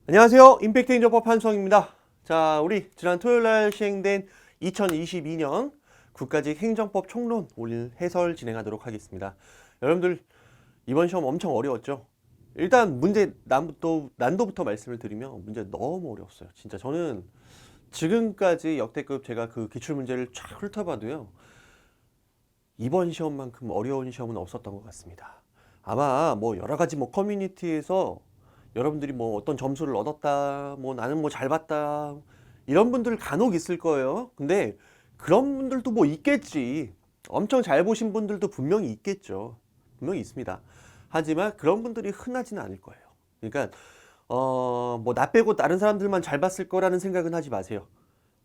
안녕하세요. 임팩트 인저법 한수영입니다. 자, 우리 지난 토요일날 시행된 2022년 국가직 행정법 총론 오늘 해설 진행하도록 하겠습니다. 여러분들 이번 시험 엄청 어려웠죠? 일단 문제 난도부터 말씀을 드리면 문제 너무 어려웠어요. 진짜 저는 지금까지 역대급 제가 그 기출문제를 쫙 훑어봐도요. 이번 시험만큼 어려운 시험은 없었던 것 같습니다. 아마 뭐 여러 가지 뭐 커뮤니티에서 여러분들이 뭐 어떤 점수를 얻었다, 뭐 나는 뭐 잘 봤다, 이런 분들 간혹 있을 거예요. 근데 그런 분들도 뭐 있겠지. 엄청 잘 보신 분들도 분명히 있겠죠. 분명히 있습니다. 하지만 그런 분들이 흔하지는 않을 거예요. 그러니까 뭐 나 빼고 다른 사람들만 잘 봤을 거라는 생각은 하지 마세요.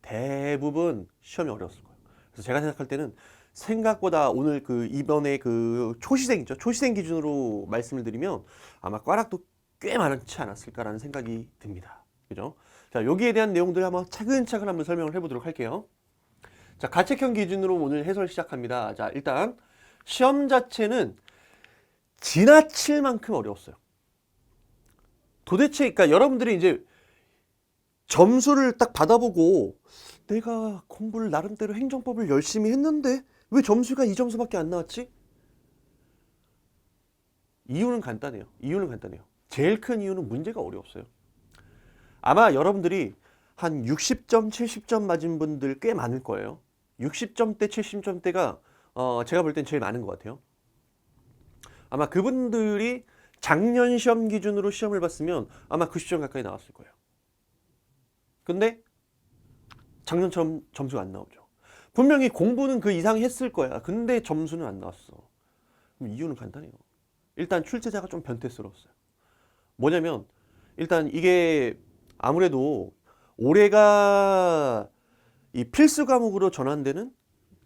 대부분 시험이 어려웠을 거예요. 그래서 제가 생각할 때는 생각보다 오늘 그 이번에 그 초시생이죠. 초시생 기준으로 말씀을 드리면 아마 꽈락도 꽤 많지 않았을까라는 생각이 듭니다. 그죠? 자, 여기에 대한 내용들 한번 차근차근 한번 설명을 해보도록 할게요. 자, 가책형 기준으로 오늘 해설 시작합니다. 자, 일단 시험 자체는 지나칠 만큼 어려웠어요. 도대체, 그러니까 여러분들이 이제 점수를 딱 받아보고 내가 공부를 나름대로 행정법을 열심히 했는데 왜 점수가 이 점수밖에 안 나왔지? 이유는 간단해요. 제일 큰 이유는 문제가 어려웠어요. 아마 여러분들이 한 60점, 70점 맞은 분들 꽤 많을 거예요. 60점대, 70점대가 제가 볼 땐 제일 많은 것 같아요. 아마 그분들이 작년 시험 기준으로 시험을 봤으면 아마 90점 가까이 나왔을 거예요. 근데 작년처럼 점수가 안 나오죠. 분명히 공부는 그 이상 했을 거야. 근데 점수는 안 나왔어. 그럼 이유는 간단해요. 일단 출제자가 좀 변태스러웠어요. 뭐냐면 일단 이게 아무래도 올해가 이 필수 과목으로 전환되는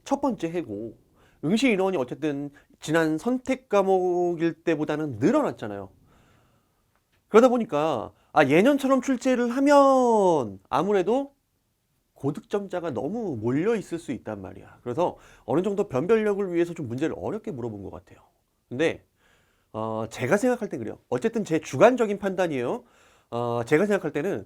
첫 번째 해고 응시 인원이 어쨌든 지난 선택 과목일 때보다는 늘어났잖아요. 그러다 보니까 예년처럼 출제를 하면 아무래도 고득점자가 너무 몰려 있을 수 있단 말이야. 그래서 어느 정도 변별력을 위해서 좀 문제를 어렵게 물어본 것 같아요. 근데 제가 생각할 때 그래요. 어쨌든 제 주관적인 판단이에요. 제가 생각할 때는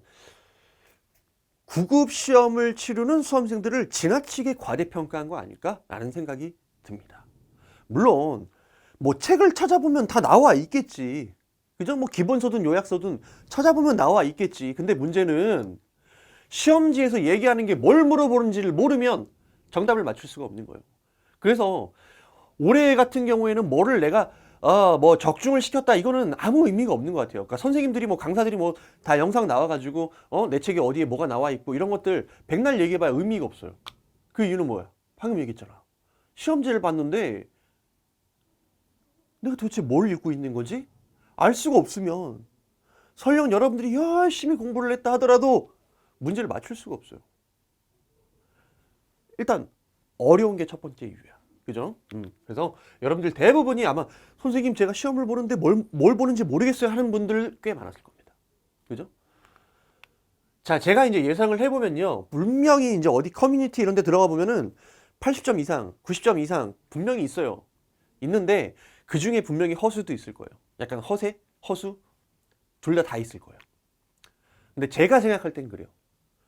9급 시험을 치르는 수험생들을 지나치게 과대평가한 거 아닐까라는 생각이 듭니다. 물론 뭐 책을 찾아보면 다 나와 있겠지. 그죠? 뭐 기본서든 요약서든 찾아보면 나와 있겠지. 근데 문제는 시험지에서 얘기하는 게 뭘 물어보는지를 모르면 정답을 맞출 수가 없는 거예요. 그래서 올해 같은 경우에는 뭐를 내가 뭐 적중을 시켰다 이거는 아무 의미가 없는 것 같아요. 그러니까 선생님들이 뭐 강사들이 뭐 다 영상 나와가지고 내 책에 어디에 뭐가 나와 있고 이런 것들 백날 얘기해봐야 의미가 없어요. 그 이유는 뭐야? 방금 얘기했잖아. 시험지를 봤는데 내가 도대체 뭘 읽고 있는 거지? 알 수가 없으면 설령 여러분들이 열심히 공부를 했다 하더라도 문제를 맞출 수가 없어요. 일단 어려운 게 첫 번째 이유야. 그죠? 그래서 여러분들 대부분이 아마 선생님 제가 시험을 보는데 뭘 보는지 모르겠어요 하는 분들 꽤 많았을 겁니다. 그죠? 자, 제가 이제 예상을 해보면요. 분명히 이제 어디 커뮤니티 이런 데 들어가 보면은 80점 이상, 90점 이상 분명히 있어요. 있는데 그 중에 분명히 허수도 있을 거예요. 약간 허세, 허수 둘 다 있을 거예요. 근데 제가 생각할 땐 그래요.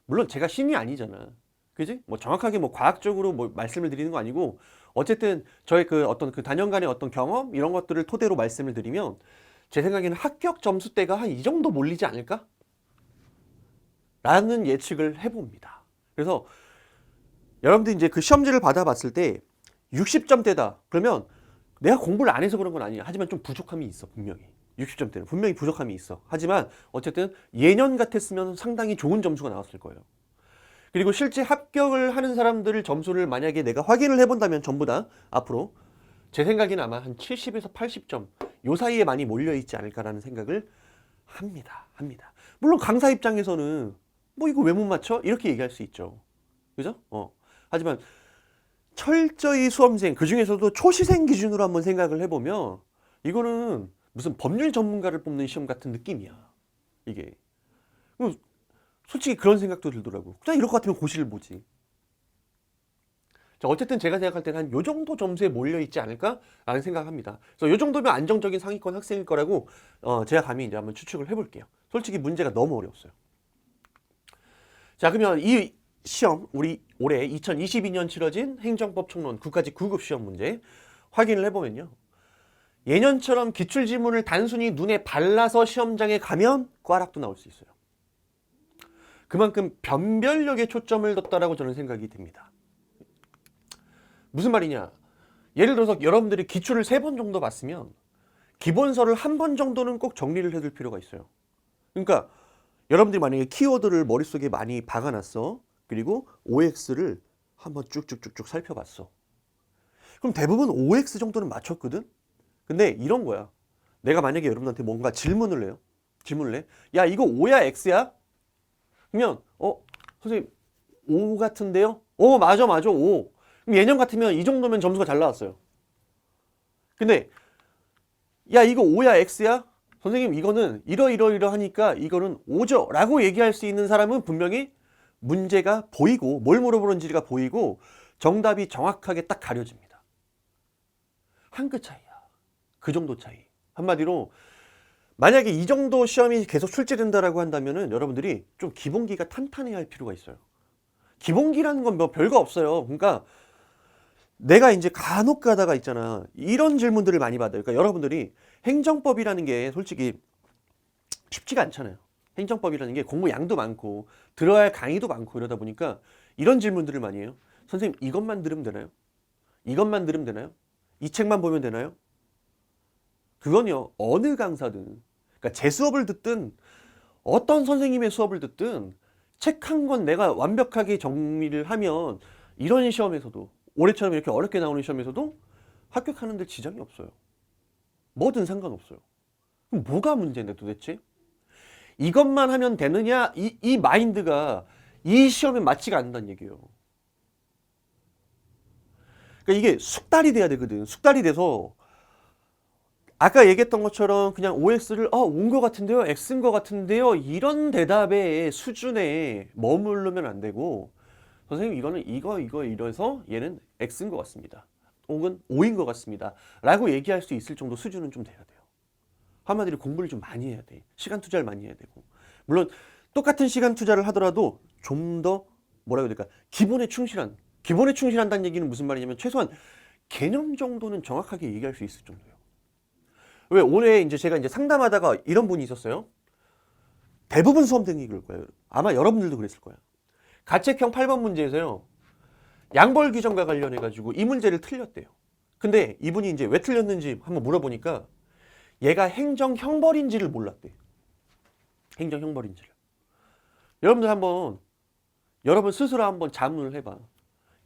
물론 제가 신이 아니잖아. 그지? 뭐 정확하게 뭐 과학적으로 뭐 말씀을 드리는 거 아니고 어쨌든 저의 그 어떤 그 단연간의 어떤 경험 이런 것들을 토대로 말씀을 드리면 제 생각에는 합격 점수대가 한 이 정도 몰리지 않을까? 라는 예측을 해봅니다. 그래서 여러분들 이제 그 시험지를 받아봤을 때 60점대다. 그러면 내가 공부를 안 해서 그런 건 아니야. 하지만 좀 부족함이 있어, 분명히. 60점대는 분명히 부족함이 있어. 하지만 어쨌든 예년 같았으면 상당히 좋은 점수가 나왔을 거예요. 그리고 실제 합격을 하는 사람들 점수를 만약에 내가 확인을 해본다면 전부 다 앞으로 제 생각에는 아마 한 70에서 80점 요 사이에 많이 몰려있지 않을까라는 생각을 합니다. 물론 강사 입장에서는 뭐 이거 왜 못 맞춰? 이렇게 얘기할 수 있죠. 그죠? 하지만 철저히 수험생 그 중에서도 초시생 기준으로 한번 생각을 해보면 이거는 무슨 법률 전문가를 뽑는 시험 같은 느낌이야. 이게. 솔직히 그런 생각도 들더라고. 그냥 이럴 것 같으면 고시를 보지. 자, 어쨌든 제가 생각할 때는 한 요 정도 점수에 몰려 있지 않을까라는 생각합니다. 그래서 요 정도면 안정적인 상위권 학생일 거라고 제가 감히 이제 한번 추측을 해볼게요. 솔직히 문제가 너무 어려웠어요. 자, 그러면 이 시험 우리 올해 2022년 치러진 행정법 총론 국가직 9급 시험 문제 확인을 해보면요. 예년처럼 기출지문을 단순히 눈에 발라서 시험장에 가면 꽈락도 나올 수 있어요. 그만큼 변별력에 초점을 뒀다라고 저는 생각이 듭니다. 무슨 말이냐? 예를 들어서 여러분들이 기출을 3번 정도 봤으면 기본서를 1번 정도는 꼭 정리를 해둘 필요가 있어요. 그러니까 여러분들이 만약에 키워드를 머릿속에 많이 박아놨어. 그리고 OX를 한번 쭉쭉쭉쭉 살펴봤어. 그럼 대부분 OX 정도는 맞췄거든? 근데 이런 거야. 내가 만약에 여러분한테 뭔가 질문을 해요. 질문을 해. 야, 이거 O야 X야? 그러면 선생님 O 같은데요? 맞아 5. 그럼 예년 같으면 이 정도면 점수가 잘 나왔어요. 근데 야, 이거 O야 X야? 선생님 이거는 이러하니까 이거는 O죠 라고 얘기할 수 있는 사람은 분명히 문제가 보이고 뭘 물어보는지가 보이고 정답이 정확하게 딱 가려집니다. 한 끗 차이야. 그 정도 차이. 한마디로 만약에 이 정도 시험이 계속 출제된다라고 한다면은 여러분들이 좀 기본기가 탄탄해야 할 필요가 있어요. 기본기라는 건 뭐 별거 없어요. 그러니까 내가 이제 간혹 가다가 있잖아. 이런 질문들을 많이 받아요. 그러니까 여러분들이 행정법이라는 게 솔직히 쉽지가 않잖아요. 행정법이라는 게 공부 양도 많고 들어야 할 강의도 많고 이러다 보니까 이런 질문들을 많이 해요. 선생님 이것만 들으면 되나요? 이것만 들으면 되나요? 이 책만 보면 되나요? 그건요. 어느 강사든 그러니까 제 수업을 듣든 어떤 선생님의 수업을 듣든 책 한 권 내가 완벽하게 정리를 하면 이런 시험에서도 올해처럼 이렇게 어렵게 나오는 시험에서도 합격하는 데 지장이 없어요. 뭐든 상관없어요. 그럼 뭐가 문제인데 도대체? 이것만 하면 되느냐? 이 마인드가 이 시험에 맞지가 않는다는 얘기예요. 그러니까 이게 숙달이 돼야 되거든. 숙달이 돼서 아까 얘기했던 것처럼 그냥 OX를 온 거 같은데요? X인 거 같은데요? 이런 대답의 수준에 머무르면 안 되고 선생님 이거는 이거 이래서 얘는 X인 것 같습니다. 혹은 O인 것 같습니다. 라고 얘기할 수 있을 정도 수준은 좀 돼야 돼요. 한마디로 공부를 좀 많이 해야 돼. 시간 투자를 많이 해야 되고. 물론 똑같은 시간 투자를 하더라도 좀 더 뭐라고 해야 될까? 기본에 충실한다는 얘기는 무슨 말이냐면 최소한 개념 정도는 정확하게 얘기할 수 있을 정도예요. 왜 올해 이제 제가 이제 상담하다가 이런 분이 있었어요. 대부분 수험생이 그럴 거예요. 아마 여러분들도 그랬을 거예요. 가책형 8번 문제에서요. 양벌 규정과 관련해 가지고 이 문제를 틀렸대요. 근데 이분이 이제 왜 틀렸는지 한번 물어보니까 얘가 행정 형벌인지를 몰랐대. 행정 형벌인지를. 여러분들 한번 여러분 스스로 한번 자문을 해봐.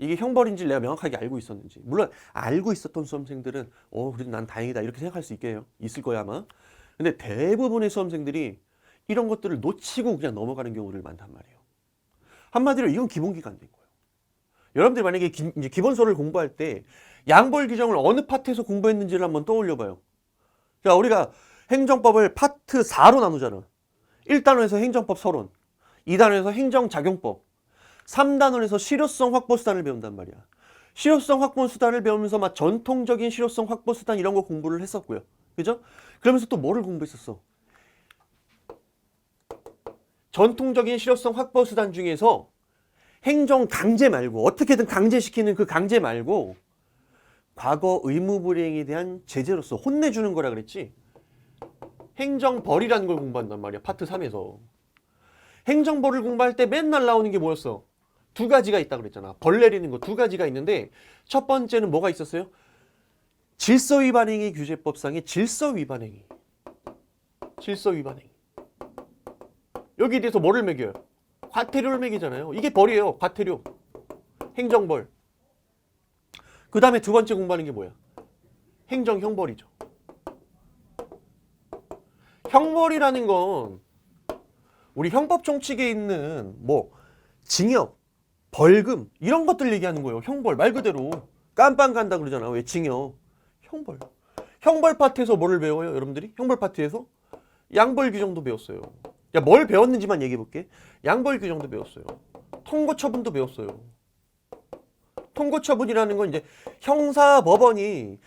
이게 형벌인지를 내가 명확하게 알고 있었는지. 물론 알고 있었던 수험생들은 그래도 난 다행이다 이렇게 생각할 수 있을 거야 아마. 근데 대부분의 수험생들이 이런 것들을 놓치고 그냥 넘어가는 경우를 많단 말이에요. 한마디로 이건 기본기가 안 된 거예요. 여러분들이 만약에 이제 기본서를 공부할 때 양벌 규정을 어느 파트에서 공부했는지를 한번 떠올려봐요. 자, 우리가 행정법을 파트 4로 나누잖아. 1단원에서 행정법 서론, 2단원에서 행정작용법, 3단원에서 실효성 확보수단을 배운단 말이야. 실효성 확보수단을 배우면서 막 전통적인 실효성 확보수단 이런 거 공부를 했었고요. 그죠? 그러면서 또 뭐를 공부했었어? 전통적인 실효성 확보수단 중에서 행정 강제 말고 어떻게든 강제시키는 그 강제 말고 과거 의무 불이행에 대한 제재로서 혼내주는 거라 그랬지. 행정벌이라는 걸 공부한단 말이야. 파트 3에서. 행정벌을 공부할 때 맨날 나오는 게 뭐였어? 2가지가 있다고 그랬잖아. 벌 내리는 거 2가지가 있는데 첫 번째는 뭐가 있었어요? 질서위반행위 규제법상의 질서위반행위. 질서위반행위. 여기에 대해서 뭐를 매겨요? 과태료를 매기잖아요. 이게 벌이에요. 과태료. 행정벌. 그 다음에 두 번째 공부하는 게 뭐야? 행정형벌이죠. 형벌이라는 건 우리 형법 총칙에 있는 뭐 징역, 벌금 이런 것들 얘기하는 거예요. 형벌 말 그대로 깜빵 간다 그러잖아. 왜 징역? 형벌. 형벌 파트에서 뭐를 배워요? 여러분들이? 형벌 파트에서 양벌 규정도 배웠어요. 야, 뭘 배웠는지만 얘기해 볼게. 양벌 규정도 배웠어요. 통고 처분도 배웠어요. 통고처분이라는 건 이제 형사법원이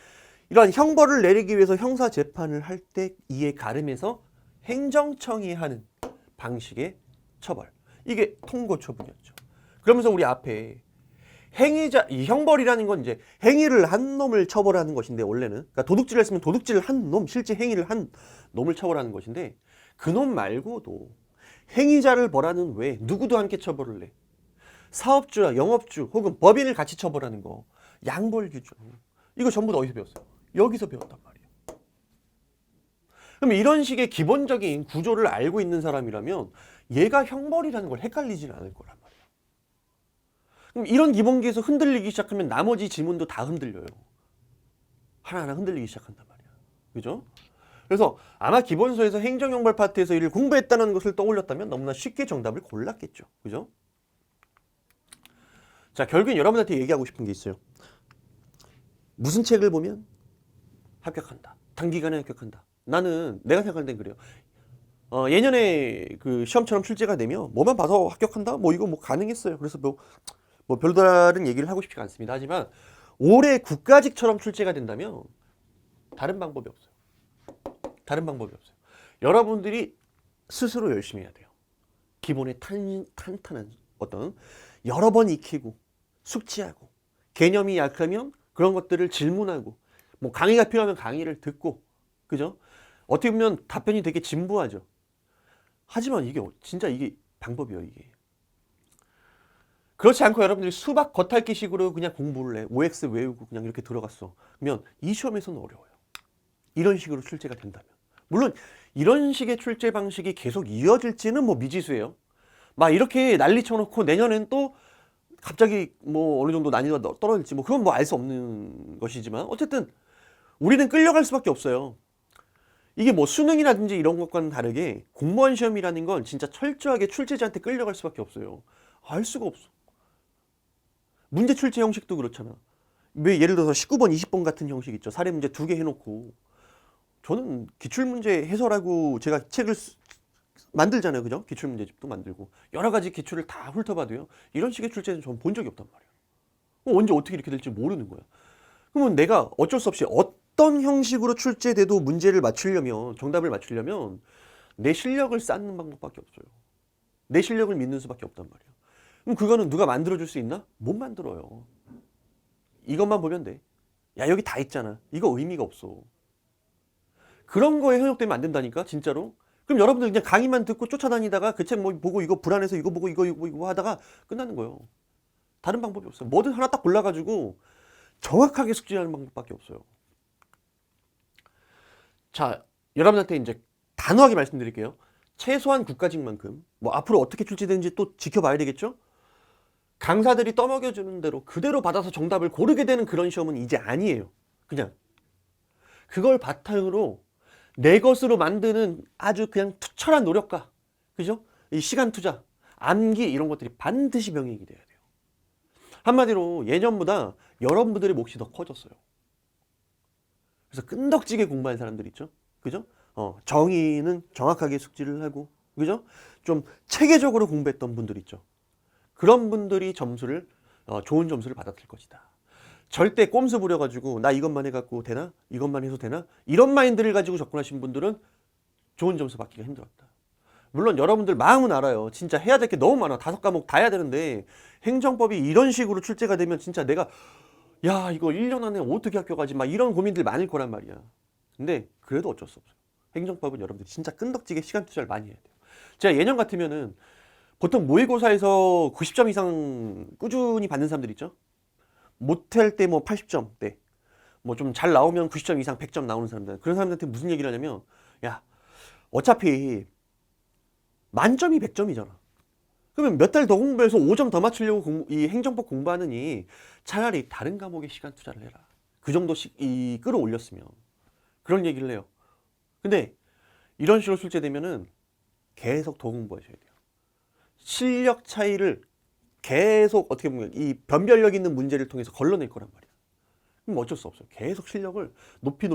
이러한 형벌을 내리기 위해서 형사 재판을 할 때 이에 가름해서 행정청이 하는 방식의 처벌. 이게 통고처분이었죠. 그러면서 우리 앞에 행위자, 이 형벌이라는 건 이제 행위를 한 놈을 처벌하는 것인데, 원래는. 그러니까 도둑질을 했으면 도둑질을 한 놈, 실제 행위를 한 놈을 처벌하는 것인데, 그 놈 말고도 행위자를 벌하는 외에 누구도 함께 처벌을 해. 사업주와 영업주 혹은 법인을 같이 처벌하는 거. 양벌 규정. 이거 전부 다 어디서 배웠어요? 여기서 배웠단 말이에요. 그럼 이런 식의 기본적인 구조를 알고 있는 사람이라면 얘가 형벌이라는 걸 헷갈리지는 않을 거란 말이에요. 그럼 이런 기본기에서 흔들리기 시작하면 나머지 지문도 다 흔들려요. 하나하나 흔들리기 시작한단 말이야. 그죠? 그래서 아마 기본서에서 행정형벌 파트에서 이를 공부했다는 것을 떠올렸다면 너무나 쉽게 정답을 골랐겠죠. 그죠? 자, 결국엔 여러분한테 얘기하고 싶은 게 있어요. 무슨 책을 보면 합격한다. 단기간에 합격한다. 나는 내가 생각할 땐 그래요. 예년에 그 시험처럼 출제가 되면 뭐만 봐서 합격한다? 뭐 이거 뭐 가능했어요. 그래서 뭐 별다른 얘기를 하고 싶지가 않습니다. 하지만 올해 국가직처럼 출제가 된다면 다른 방법이 없어요. 다른 방법이 없어요. 여러분들이 스스로 열심히 해야 돼요. 기본에 탄탄한 어떤 여러 번 익히고 숙지하고 개념이 약하면 그런 것들을 질문하고 뭐 강의가 필요하면 강의를 듣고 그죠? 어떻게 보면 답변이 되게 진부하죠. 하지만 이게 진짜 이게 방법이에요, 이게. 그렇지 않고 여러분들이 수박 겉핥기식으로 그냥 공부를 해. OX 외우고 그냥 이렇게 들어갔어. 그러면 이 시험에서는 어려워요. 이런 식으로 출제가 된다면. 물론 이런 식의 출제 방식이 계속 이어질지는 뭐 미지수예요. 막 이렇게 난리 쳐놓고 내년엔 또 갑자기 뭐 어느 정도 난이도가 떨어질지 뭐 그건 뭐 알 수 없는 것이지만 어쨌든 우리는 끌려갈 수밖에 없어요. 이게 뭐 수능이라든지 이런 것과는 다르게 공무원 시험이라는 건 진짜 철저하게 출제자한테 끌려갈 수밖에 없어요. 알 수가 없어. 문제 출제 형식도 그렇잖아. 왜 예를 들어서 19번, 20번 같은 형식 있죠. 사례 문제 2개 해놓고 저는 기출문제 해설하고 제가 책을 만들잖아요. 그죠? 기출문제집도 만들고 여러 가지 기출을 다 훑어봐도요. 이런 식의 출제는 저는 본 적이 없단 말이에요. 언제 어떻게 이렇게 될지 모르는 거야. 그러면 내가 어쩔 수 없이 어떤 형식으로 출제돼도 문제를 맞추려면 정답을 맞추려면 내 실력을 쌓는 방법밖에 없어요. 내 실력을 믿는 수밖에 없단 말이에요. 그럼 그거는 누가 만들어줄 수 있나? 못 만들어요. 이것만 보면 돼. 야 여기 다 있잖아. 이거 의미가 없어. 그런 거에 현혹되면 안 된다니까 진짜로. 그럼 여러분들 그냥 강의만 듣고 쫓아다니다가 그 책 뭐 보고 이거 불안해서 이거 보고 이거 하다가 끝나는 거예요. 다른 방법이 없어요. 뭐든 하나 딱 골라가지고 정확하게 숙지하는 방법밖에 없어요. 자, 여러분한테 이제 단호하게 말씀드릴게요. 최소한 국가직만큼 뭐 앞으로 어떻게 출제되는지 또 지켜봐야 되겠죠? 강사들이 떠먹여주는 대로 그대로 받아서 정답을 고르게 되는 그런 시험은 이제 아니에요. 그냥 그걸 바탕으로 내 것으로 만드는 아주 그냥 투철한 노력과 그죠? 이 시간 투자, 암기 이런 것들이 반드시 병행이 돼야 돼요. 한마디로 예년보다 여러분들의 몫이 더 커졌어요. 그래서 끈덕지게 공부한 사람들 있죠? 그죠? 정의는 정확하게 숙지를 하고 그죠? 좀 체계적으로 공부했던 분들 있죠. 그런 분들이 점수를 좋은 점수를 받았을 것이다. 절대 꼼수 부려가지고 나 이것만 해갖고 되나? 이것만 해서 되나? 이런 마인드를 가지고 접근하신 분들은 좋은 점수 받기가 힘들었다. 물론 여러분들 마음은 알아요. 진짜 해야 될 게 너무 많아. 5과목 다 해야 되는데 행정법이 이런 식으로 출제가 되면 진짜 내가 야 이거 1년 안에 어떻게 합격하지? 막 이런 고민들 많을 거란 말이야. 근데 그래도 어쩔 수 없어요. 행정법은 여러분들이 진짜 끈덕지게 시간 투자를 많이 해야 돼요. 제가 예년 같으면은 보통 모의고사에서 90점 이상 꾸준히 받는 사람들 있죠? 못할 때 뭐 80점대 뭐 좀 잘 나오면 90점 이상 100점 나오는 사람들 그런 사람들한테 무슨 얘기를 하냐면 야 어차피 만점이 100점이잖아. 그러면 몇 달 더 공부해서 5점 더 맞추려고 이 행정법 공부하느니 차라리 다른 과목에 시간 투자를 해라. 그 정도씩 끌어올렸으면 그런 얘기를 해요. 근데 이런 식으로 출제되면은 계속 더 공부하셔야 돼요. 실력 차이를 계속 어떻게 보면 이 변별력 있는 문제를 통해서 걸러낼 거란 말이야. 그럼 어쩔 수 없어요. 계속 실력을 높이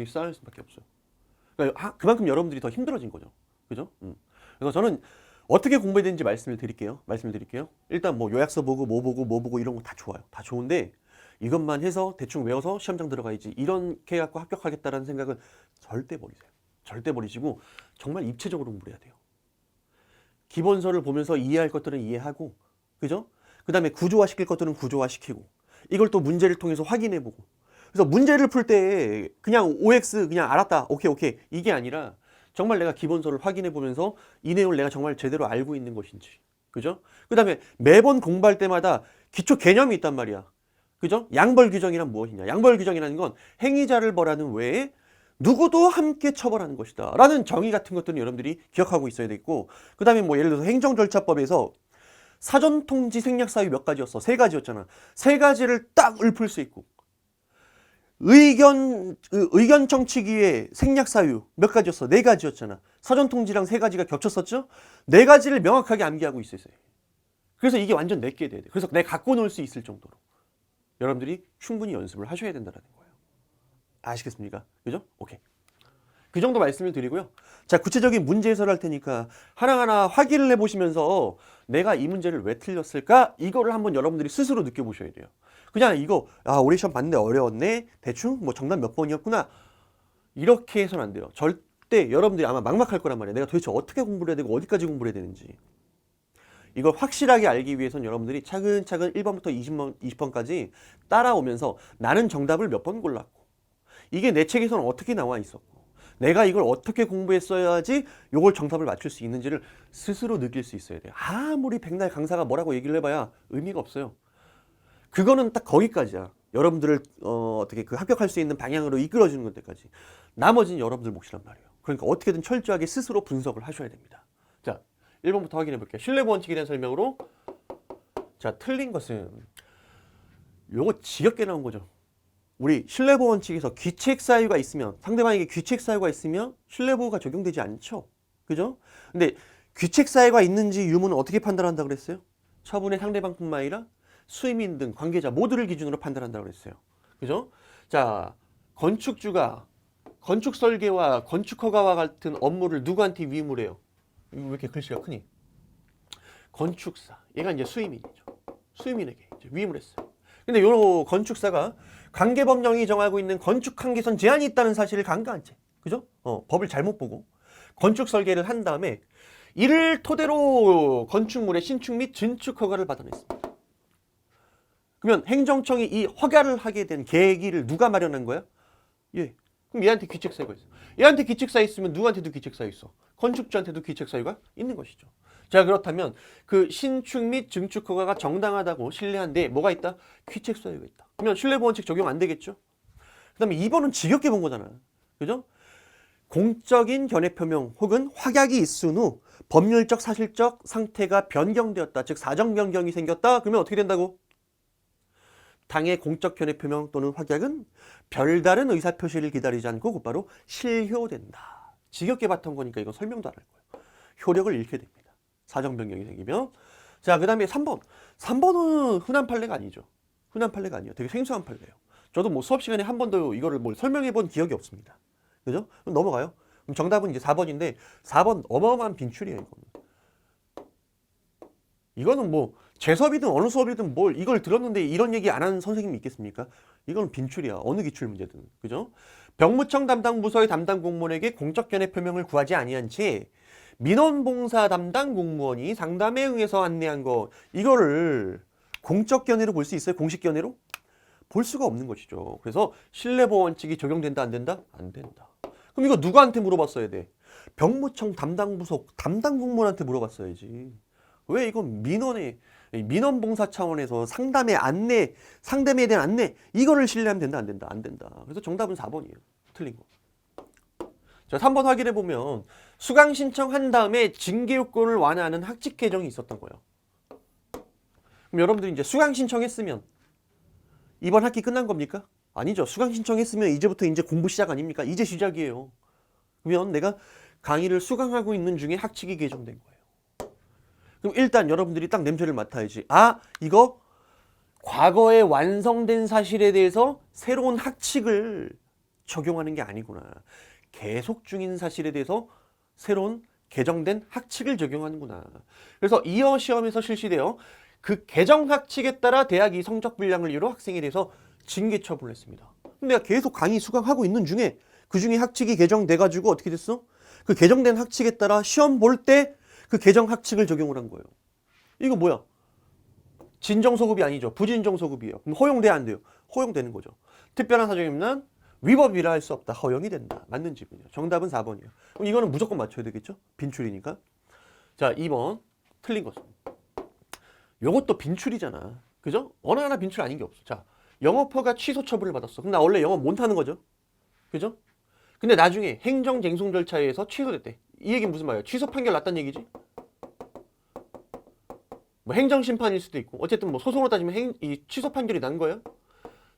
쌓을 수밖에 없어요. 그러니까 그만큼 여러분들이 더 힘들어진 거죠. 그죠? 그래서 저는 어떻게 공부해야 되는지 말씀을 드릴게요. 일단 뭐 요약서 보고 뭐 보고 이런 거 다 좋아요. 다 좋은데 이것만 해서 대충 외워서 시험장 들어가야지 이렇게 해갖고 합격하겠다라는 생각은 절대 버리세요. 절대 버리시고 정말 입체적으로 공부해야 돼요. 기본서를 보면서 이해할 것들은 이해하고, 그죠? 그 다음에 구조화 시킬 것들은 구조화 시키고, 이걸 또 문제를 통해서 확인해보고. 그래서 문제를 풀 때 그냥 OX 그냥 알았다, 오케이 이게 아니라 정말 내가 기본서를 확인해보면서 이 내용을 내가 정말 제대로 알고 있는 것인지, 그죠? 그 다음에 매번 공부할 때마다 기초 개념이 있단 말이야, 그죠? 양벌 규정이란 무엇이냐? 양벌 규정이라는 건 행위자를 벌하는 외에 누구도 함께 처벌하는 것이다 라는 정의 같은 것들은 여러분들이 기억하고 있어야 되겠고, 그 다음에 뭐 예를 들어서 행정절차법에서 사전통지 생략사유 몇 가지였어? 3가지였잖아. 3가지를 딱 읊을 수 있고, 의견 청취기의 생략사유 몇 가지였어? 4가지였잖아. 사전통지랑 3가지가 겹쳤었죠? 4가지를 명확하게 암기하고 있었어요. 그래서 이게 완전 내게 돼야 돼. 그래서 내가 갖고 놀 수 있을 정도로 여러분들이 충분히 연습을 하셔야 된다는 거예요. 아시겠습니까? 그죠? 오케이. 그 정도 말씀을 드리고요. 자, 구체적인 문제 해설할 테니까 하나하나 확인을 해보시면서 내가 이 문제를 왜 틀렸을까? 이거를 한번 여러분들이 스스로 느껴보셔야 돼요. 그냥 이거 올해 시험 봤는데 어려웠네, 대충 뭐 정답 몇 번이었구나, 이렇게 해서는 안 돼요. 절대 여러분들이 아마 막막할 거란 말이에요. 내가 도대체 어떻게 공부를 해야 되고 어디까지 공부를 해야 되는지. 이걸 확실하게 알기 위해서는 여러분들이 차근차근 1번부터 20번까지 따라오면서 나는 정답을 몇 번 골랐고, 이게 내 책에서는 어떻게 나와 있었고, 내가 이걸 어떻게 공부했어야지 이걸 정답을 맞출 수 있는지를 스스로 느낄 수 있어야 돼요. 아무리 백날 강사가 뭐라고 얘기를 해봐야 의미가 없어요. 그거는 딱 거기까지야. 여러분들을 어떻게 그 합격할 수 있는 방향으로 이끌어주는 것들까지. 나머지는 여러분들 몫이란 말이에요. 그러니까 어떻게든 철저하게 스스로 분석을 하셔야 됩니다. 자, 1번부터 확인해 볼게요. 신뢰보 원칙에 대한 설명으로. 자, 틀린 것은 요거 지겹게 나온 거죠. 우리 신뢰보 원칙에서 귀책 사유가 있으면, 상대방에게 귀책 사유가 있으면 신뢰보호가 적용되지 않죠. 그죠? 근데 귀책 사유가 있는지 유무는 어떻게 판단한다 그랬어요? 처분의 상대방뿐만 아니라 수임인 등 관계자 모두를 기준으로 판단한다고 그랬어요. 그죠? 자, 건축주가 건축 설계와 건축 허가와 같은 업무를 누구한테 위임을 해요? 이거 왜 이렇게 글씨가 크니? 건축사. 얘가 이제 수임인이죠. 수임인에게 이제 위임을 했어요. 근데 요 건축사가 관계법령이 정하고 있는 건축 한계선 제한이 있다는 사실을 간과한 채, 그죠? 법을 잘못 보고 건축 설계를 한 다음에 이를 토대로 건축물의 신축 및 증축 허가를 받아냈습니다. 그러면 행정청이 이 허가를 하게 된 계기를 누가 마련한 거야? 예. 그럼 얘한테 귀책사유가 있어. 얘한테 귀책사유 있으면 누구한테도 귀책사유 있어. 건축주한테도 귀책사유가 있는 것이죠. 자, 그렇다면 그 신축 및 증축 허가가 정당하다고 신뢰한데 뭐가 있다? 귀책사유가 있다. 그러면 신뢰보원칙 적용 안 되겠죠? 그 다음에 2번은 지겹게 본 거잖아. 그죠? 공적인 견해 표명 혹은 확약이 있은 후 법률적 사실적 상태가 변경되었다. 즉 사정 변경이 생겼다. 그러면 어떻게 된다고? 당의 공적 견해 표명 또는 확약은 별다른 의사 표시를 기다리지 않고 곧바로 실효된다. 지겹게 봤던 거니까 이건 설명도 안 할 거예요. 효력을 잃게 됩니다. 사정 변경이 생기면. 자, 그 다음에 3번. 3번은 흔한 판례가 아니죠. 흔한 판례가 아니에요. 되게 생소한 판례예요. 저도 뭐 수업 시간에 한 번도 이거를 뭘 설명해 본 기억이 없습니다. 그죠? 그럼 넘어가요. 그럼 정답은 이제 4번인데 4번 어마어마한 빈출이에요. 이거는 뭐 제 수업이든 어느 수업이든 뭘 이걸 들었는데 이런 얘기 안 하는 선생님이 있겠습니까? 이건 빈출이야. 어느 기출 문제든. 그죠? 병무청 담당 부서의 담당 공무원에게 공적 견해 표명을 구하지 아니한 채 민원봉사 담당 공무원이 상담에 응해서 안내한 거, 이거를 공적 견해로 볼 수 있어요? 공식 견해로? 볼 수가 없는 것이죠. 그래서 신뢰보호 원칙이 적용된다 안 된다? 안 된다. 그럼 이거 누구한테 물어봤어야 돼? 병무청 담당 부서 담당 공무원한테 물어봤어야지. 왜 이건 민원봉사 차원에서 상담에 대한 안내, 이거를 신뢰하면 된다 안 된다? 안 된다. 그래서 정답은 4번이에요. 틀린 거. 자, 3번 확인해 보면 수강 신청한 다음에 징계 요건을 완화하는 학칙 개정이 있었던 거예요. 그럼 여러분들이 이제 수강 신청했으면 이번 학기 끝난 겁니까? 아니죠. 수강 신청했으면 이제부터 이제 공부 시작 아닙니까? 이제 시작이에요. 그러면 내가 강의를 수강하고 있는 중에 학칙이 개정된 거예요. 그럼 일단 여러분들이 딱 냄새를 맡아야지. 아, 이거 과거에 완성된 사실에 대해서 새로운 학칙을 적용하는 게 아니구나. 계속 중인 사실에 대해서 새로운 개정된 학칙을 적용하는구나. 그래서 이어 시험에서 실시되어 그 개정 학칙에 따라 대학이 성적 불량을 이유로 학생에 대해서 징계 처분을 했습니다. 근데 내가 계속 강의 수강하고 있는 중에 그 중에 학칙이 개정돼가지고 어떻게 됐어? 그 개정된 학칙에 따라 시험 볼 때 그 개정 학칙을 적용을 한 거예요. 이거 뭐야? 진정소급이 아니죠. 부진정소급이에요. 그럼 허용돼야 안 돼요? 허용되는 거죠. 특별한 사정이 면 위법이라 할 수 없다. 허용이 된다. 맞는 지문이에요. 정답은 4번이에요. 그럼 이거는 무조건 맞춰야 되겠죠? 빈출이니까. 자, 2번 틀린 것은. 요것도 빈출이잖아. 그죠? 어느 하나 빈출 아닌 게 없어. 자, 영업허가 취소 처분을 받았어. 그럼 나 원래 영업 못하는 거죠? 그죠? 근데 나중에 행정쟁송 절차에 의해서 취소됐대. 이 얘기는 무슨 말이야? 취소 판결 났다는 얘기지? 뭐 행정심판일 수도 있고 어쨌든 뭐 소송으로 따지면 이 취소 판결이 난 거야?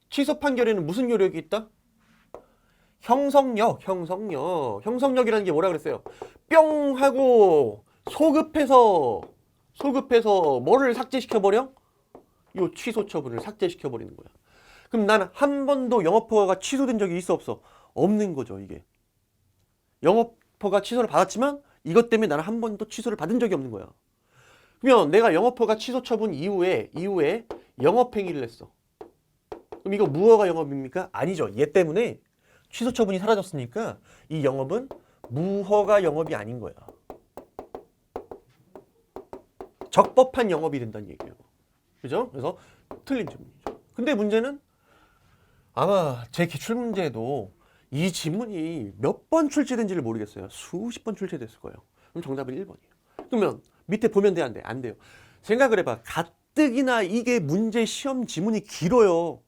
취소 판결에는 무슨 요력이 있다? 형성력이라는 게 뭐라 그랬어요? 뿅 하고 소급해서 뭐를 삭제시켜버려? 요 취소 처분을 삭제시켜버리는 거야. 그럼 나는 한 번도 영업허가가 취소된 적이 있어 없어? 없는 거죠 이게. 영업허가 취소를 받았지만 이것 때문에 나는 한 번도 취소를 받은 적이 없는 거야. 그러면 내가 영업허가 취소 처분 이후에 영업행위를 했어. 그럼 이거 무허가 영업입니까? 아니죠. 얘 때문에 취소 처분이 사라졌으니까 이 영업은 무허가 영업이 아닌 거야. 적법한 영업이 된다는 얘기예요. 그죠? 그래서 틀린 질문이죠. 근데 문제는 아마 제 기출문제에도 이 지문이 몇 번 출제된지를 모르겠어요. 수십 번 출제됐을 거예요. 그럼 정답은 1번이에요. 그러면 밑에 보면 돼, 안 돼? 안 돼요. 생각을 해봐. 가뜩이나 이게 문제 시험 지문이 길어요.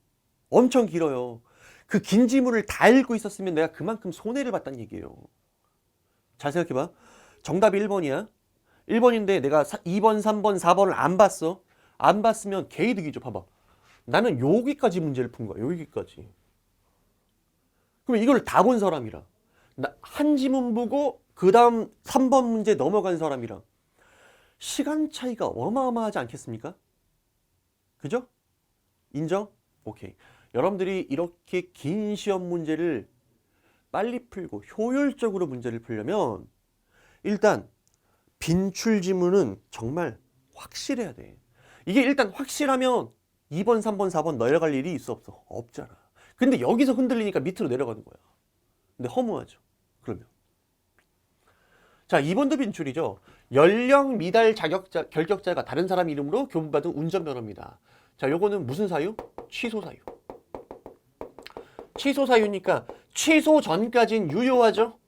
엄청 길어요. 그 긴 지문을 다 읽고 있었으면 내가 그만큼 손해를 봤다는 얘기예요. 잘 생각해봐. 정답이 1번이야. 1번인데 내가 2번, 3번, 4번을 안 봤어. 안 봤으면 개이득이죠. 봐봐. 나는 여기까지 문제를 푼 거야. 여기까지. 그럼 이걸 다 본 사람이랑 한 지문 보고 그 다음 3번 문제 넘어간 사람이랑 시간 차이가 어마어마하지 않겠습니까? 그죠? 인정? 오케이. 여러분들이 이렇게 긴 시험 문제를 빨리 풀고 효율적으로 문제를 풀려면 일단 빈출 지문은 정말 확실해야 돼. 이게 일단 확실하면 2번, 3번, 4번 내려갈 일이 있어 없어? 없잖아. 근데 여기서 흔들리니까 밑으로 내려가는 거야. 근데 허무하죠. 그러면. 자, 2번도 빈출이죠. 연령 미달 결격자가 다른 사람 이름으로 교부받은 운전면허입니다. 자, 요거는 무슨 사유? 취소 사유. 취소 사유니까 취소 전까지는 유효하죠?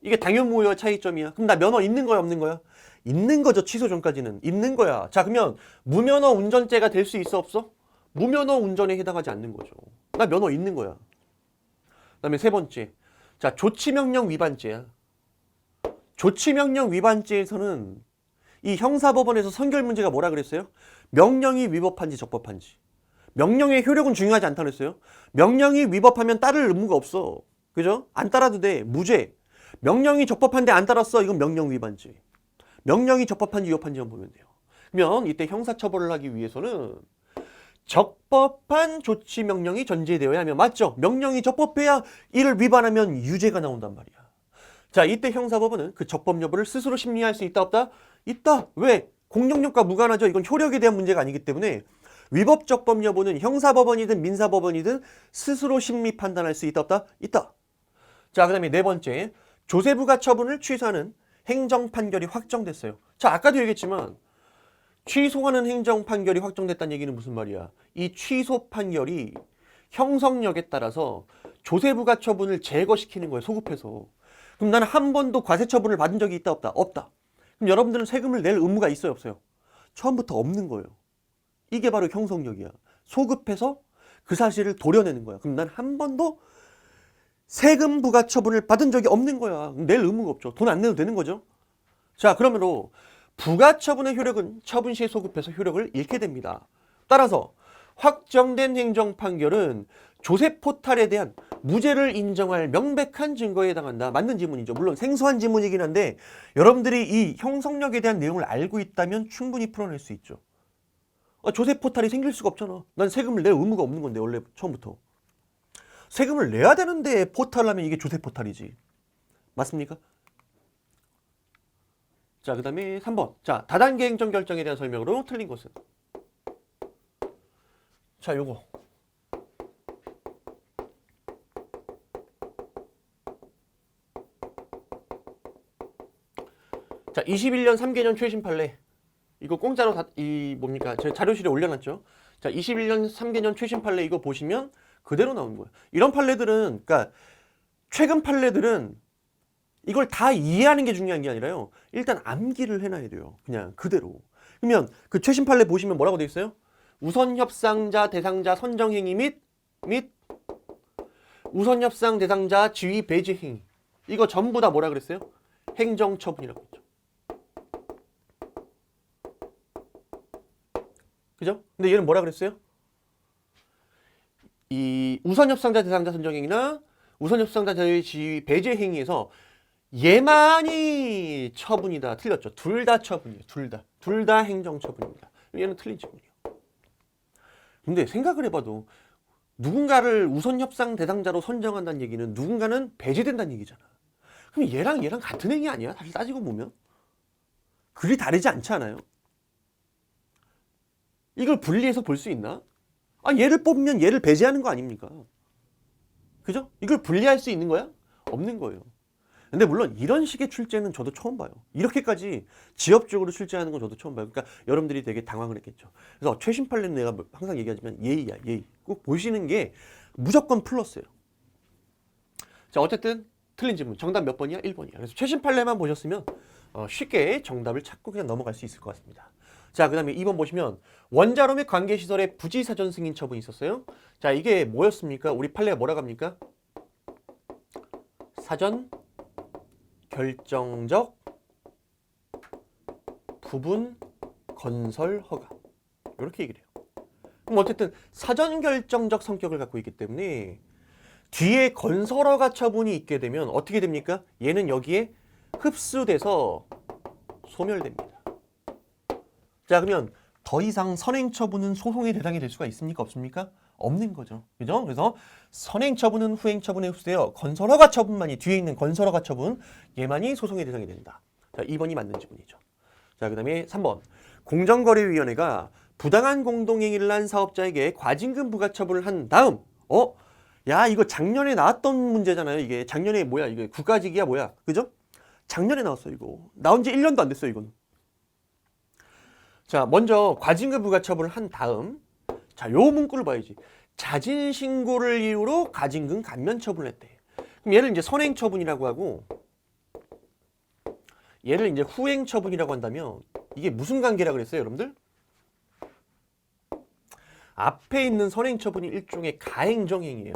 이게 당연무효 차이점이야. 그럼 나 면허 있는 거야, 없는 거야? 있는 거죠. 취소 전까지는. 있는 거야. 자, 그러면 무면허 운전죄가 될 수 있어, 없어? 무면허 운전에 해당하지 않는 거죠. 나 면허 있는 거야. 그다음에 세 번째. 자, 조치명령 위반죄야. 조치명령 위반죄에서는 이 형사법원에서 선결 문제가 뭐라 그랬어요? 명령이 위법한지 적법한지. 명령의 효력은 중요하지 않다고 그랬어요. 명령이 위법하면 따를 의무가 없어. 그죠? 안 따라도 돼. 무죄. 명령이 적법한데 안 따랐어. 이건 명령 위반죄. 명령이 적법한지 위법한지만 보면 돼요. 그러면 이때 형사처벌을 하기 위해서는 적법한 조치명령이 전제되어야 하면 맞죠? 명령이 적법해야 이를 위반하면 유죄가 나온단 말이야. 자, 이때 형사법원은 그 적법 여부를 스스로 심리할 수 있다 없다? 있다. 왜? 공정력과 무관하죠. 이건 효력에 대한 문제가 아니기 때문에 위법 적법 여부는 형사법원이든 민사법원이든 스스로 심리 판단할 수 있다 없다? 있다. 자, 그 다음에 네 번째. 조세부가 처분을 취소하는 행정 판결이 확정됐어요. 자, 아까도 얘기했지만 취소하는 행정 판결이 확정됐다는 얘기는 무슨 말이야? 이 취소 판결이 형성력에 따라서 조세부가 처분을 제거시키는 거예요. 소급해서. 그럼 나는 한 번도 과세 처분을 받은 적이 있다 없다? 없다. 그럼 여러분들은 세금을 낼 의무가 있어요 없어요? 처음부터 없는 거예요. 이게 바로 형성력이야. 소급해서 그 사실을 도려내는 거야. 그럼 난 한 번도 세금 부과 처분을 받은 적이 없는 거야. 낼 의무가 없죠. 돈 안 내도 되는 거죠. 자, 그러므로 부가처분의 효력은 처분 시에 소급해서 효력을 잃게 됩니다. 따라서 확정된 행정 판결은 조세 포탈에 대한 무죄를 인정할 명백한 증거에 해당한다. 맞는 지문이죠. 물론 생소한 지문이긴 한데 여러분들이 이 형성력에 대한 내용을 알고 있다면 충분히 풀어낼 수 있죠. 조세 포탈이 생길 수가 없잖아. 난 세금을 낼 의무가 없는 건데 원래 처음부터. 세금을 내야 되는데 포탈을 하면 이게 조세 포탈이지. 맞습니까? 자, 그 다음에 3번. 자, 다단계 행정 결정에 대한 설명으로 틀린 것은? 자, 요거. 자, 21년 3개년 최신 판례. 이거 공짜로 뭡니까? 제 자료실에 올려놨죠. 자, 21년 3개년 최신 판례 이거 보시면 그대로 나오는 거예요. 이런 판례들은, 그러니까 최근 판례들은 이걸 다 이해하는 게 중요한 게 아니라요. 일단 암기를 해놔야 돼요. 그냥 그대로. 그러면 그 최신 판례 보시면 뭐라고 돼 있어요? 우선 협상자, 대상자 선정 행위 및 우선 협상 대상자 지위 배제 행위. 이거 전부 다 뭐라 그랬어요? 행정 처분이라고 했죠. 그죠? 근데 얘는 뭐라 그랬어요? 이 우선 협상자 대상자 선정 행위나 우선 협상자 지위 배제 행위에서 얘만이 처분이다. 틀렸죠. 둘 다 처분이에요. 둘 다 행정 처분입니다. 얘는 틀린 질문이에요. 근데 생각을 해봐도 누군가를 우선 협상 대상자로 선정한다는 얘기는 누군가는 배제된다는 얘기잖아. 그럼 얘랑 같은 행위 아니야? 사실 따지고 보면. 그리 다르지 않지 않아요? 이걸 분리해서 볼 수 있나? 아, 얘를 뽑으면 얘를 배제하는 거 아닙니까? 그죠? 이걸 분리할 수 있는 거야? 없는 거예요. 근데 물론 이런 식의 출제는 저도 처음 봐요. 이렇게까지 지엽적으로 출제하는 건 저도 처음 봐요. 그러니까 여러분들이 되게 당황을 했겠죠. 그래서 최신 판례는 내가 항상 얘기하지만 예의야, 예의. 꼭 보시는 게 무조건 플러스예요. 자, 어쨌든 틀린 질문. 정답 몇 번이야? 1번이야. 그래서 최신 판례만 보셨으면 쉽게 정답을 찾고 그냥 넘어갈 수 있을 것 같습니다. 자, 그 다음에 2번 보시면 원자로 및 관계시설의 부지사전 승인 처분이 있었어요. 자, 이게 뭐였습니까? 우리 판례가 뭐라고 합니까? 사전 결정적 부분 건설 허가. 이렇게 얘기를 해요. 그럼 어쨌든 사전 결정적 성격을 갖고 있기 때문에 뒤에 건설 허가 처분이 있게 되면 어떻게 됩니까? 얘는 여기에 흡수돼서 소멸됩니다. 자, 그러면 더 이상 선행 처분은 소송의 대상이 될 수가 있습니까? 없습니까? 없는 거죠. 그죠? 그래서 선행 처분은 후행 처분에 흡수되어 건설 허가 처분만이 뒤에 있는 건설 허가 처분 얘만이 소송의 대상이 된다. 자, 2번이 맞는 지문이죠. 자, 그다음에 3번. 공정거래위원회가 부당한 공동행위를 한 사업자에게 과징금 부과 처분을 한 다음 야, 이거 작년에 나왔던 문제잖아요. 이게 작년에 뭐야? 이게 국가직이야 뭐야? 그죠? 작년에 나왔어 이거. 나온 지 1년도 안 됐어요, 이건. 자, 먼저 과징금 부과 처분을 한 다음 자, 요 문구를 봐야지. 자진 신고를 이유로 과징금 감면 처분을 했대. 그럼 얘를 이제 선행 처분이라고 하고 얘를 이제 후행 처분이라고 한다면 이게 무슨 관계라 그랬어요, 여러분들? 앞에 있는 선행 처분이 일종의 가행정행이에요.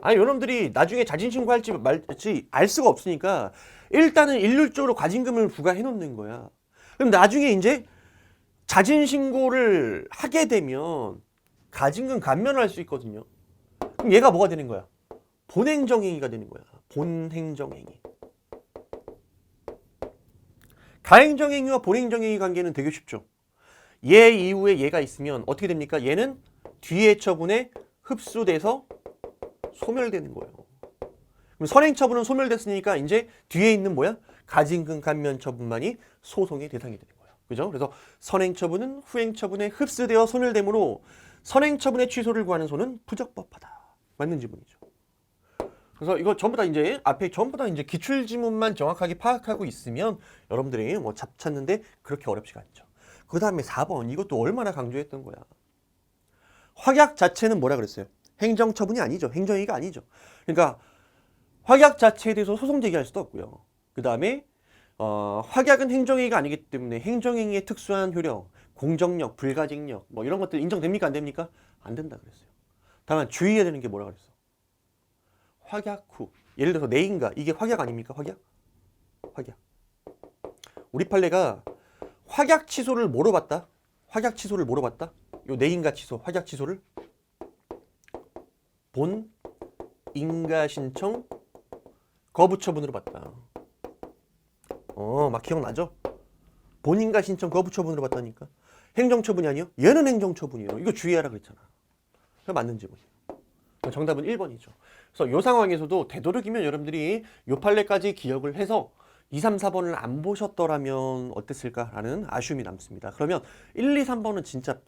아니, 여러분들이 나중에 자진 신고할지 말지 알 수가 없으니까 일단은 일률적으로 과징금을 부과해 놓는 거야. 그럼 나중에 이제 자진 신고를 하게 되면 과징금 감면을 할 수 있거든요. 그럼 얘가 뭐가 되는 거야? 본행정행위가 되는 거야. 본행정행위. 가행정행위와 본행정행위 관계는 되게 쉽죠. 얘 이후에 얘가 있으면 어떻게 됩니까? 얘는 뒤에 처분에 흡수돼서 소멸되는 거예요. 그럼 선행 처분은 소멸됐으니까 이제 뒤에 있는 뭐야? 과징금 감면 처분만이 소송의 대상이 되는 거예요. 그죠? 그래서 선행 처분은 후행 처분에 흡수되어 소멸되므로 선행 처분의 취소를 구하는 소는 부적법하다. 맞는 지문이죠. 그래서 이거 전부 다 이제 앞에 전부 다 이제 기출 지문만 정확하게 파악하고 있으면 여러분들이 뭐 찾는데 그렇게 어렵지가 않죠. 그 다음에 4번 이것도 얼마나 강조했던 거야. 확약 자체는 뭐라 그랬어요? 행정처분이 아니죠. 행정행위가 아니죠. 그러니까 확약 자체에 대해서 소송 제기할 수도 없고요. 그 다음에 확약은 행정행위가 아니기 때문에 행정행위의 특수한 효력, 공정력, 불가직력 뭐 이런 것들 인정됩니까? 안 됩니까? 안 된다 그랬어요. 다만 주의해야 되는 게 뭐라 그랬어? 확약 후. 예를 들어서 내인가 이게 확약 아닙니까? 확약? 우리 판례가 확약 취소를 뭐로 봤다? 확약 취소를 뭐로 봤다? 요 내인가 취소, 확약 취소를 본 인가 신청 거부 처분으로 봤다. 막 기억나죠? 본인가 신청 거부 처분으로 봤다니까. 행정처분이 아니요? 얘는 행정처분이에요. 이거 주의하라 그랬잖아. 그게 맞는 지문이에요. 정답은 1번이죠. 그래서 이 상황에서도 되도록이면 여러분들이 요 판례까지 기억을 해서 2, 3, 4번을 안 보셨더라면 어땠을까라는 아쉬움이 남습니다. 그러면 1, 2, 3번은 진짜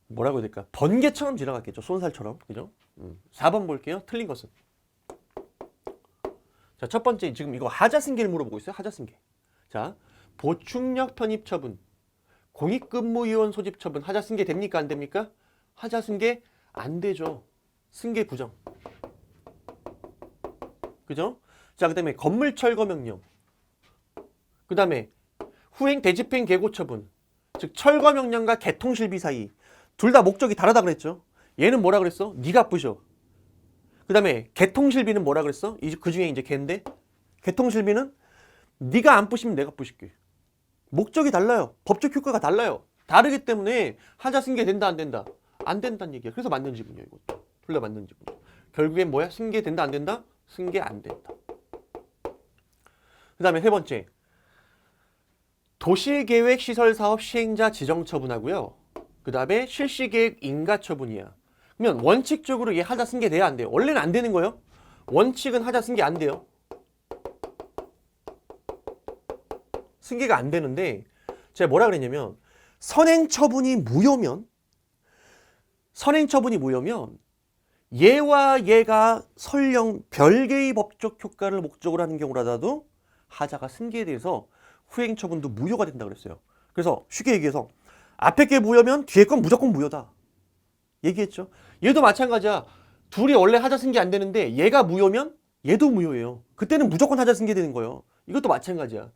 뭐라고 해야 될까? 번개처럼 지나갔겠죠. 쏜살처럼. 그죠? 4번 볼게요. 틀린 것은. 자, 첫 번째 지금 이거 하자승계를 물어보고 있어요. 하자승계. 자, 보충력 편입 처분, 공익근무위원 소집 처분 하자승계 됩니까? 안 됩니까? 하자승계 안 되죠. 승계 부정. 그죠? 자, 그 다음에 건물 철거 명령. 그 다음에 후행 대집행 계고 처분. 즉 철거 명령과 개통실비 사이. 둘 다 목적이 다르다 그랬죠. 얘는 뭐라 그랬어? 네가 부셔. 그 다음에 개통실비는 뭐라 그랬어? 그 중에 이제 걔인데 개통실비는 네가 안 부시면 내가 부실게. 목적이 달라요. 법적 효과가 달라요. 다르기 때문에 하자승계 된다 안 된다? 안 된다는 얘기야. 그래서 맞는 지문이야 이것도. 둘 다 맞는 지문. 결국엔 뭐야? 승계 된다 안 된다? 승계 안 된다. 그 다음에 세 번째. 도시계획 시설사업 시행자 지정 처분하고요. 그 다음에 실시계획 인가 처분이야. 그러면 원칙적으로 얘 하자승계 돼야 안 돼요. 원래는 안 되는 거예요. 원칙은 하자승계 안 돼요. 승계가 안 되는데 제가 뭐라 그랬냐면 선행처분이 무효면 얘와 얘가 설령 별개의 법적 효과를 목적으로 하는 경우라도 하자가 승계돼서 후행처분도 무효가 된다 그랬어요. 그래서 쉽게 얘기해서 앞에 게 무효면 뒤에 건 무조건 무효다 얘기했죠. 얘도 마찬가지야. 둘이 원래 하자승계 안 되는데 얘가 무효면 얘도 무효예요. 그때는 무조건 하자승계 되는 거예요. 이것도 마찬가지야.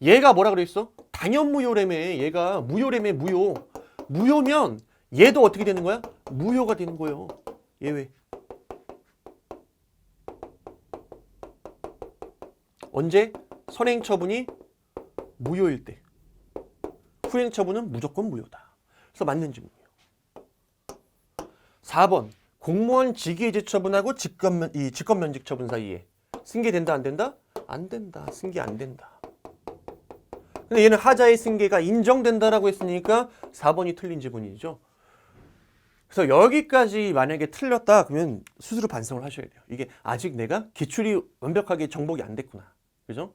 얘가 뭐라 그랬어? 당연 무효라며. 얘가 무효라며. 무효면 얘도 어떻게 되는 거야? 무효가 되는 거예요. 얘 왜? 언제? 선행처분이 무효일 때. 후행처분은 무조건 무효다. 그래서 맞는 질문이에요. 4번. 공무원 직위해제 처분하고 직권면직 처분 사이에 승계된다 안 된다? 안 된다. 승계 안 된다. 근데 얘는 하자의 승계가 인정된다라고 했으니까 4번이 틀린 지문이죠. 그래서 여기까지 만약에 틀렸다 그러면 스스로 반성을 하셔야 돼요. 이게 아직 내가 기출이 완벽하게 정복이 안 됐구나. 그죠?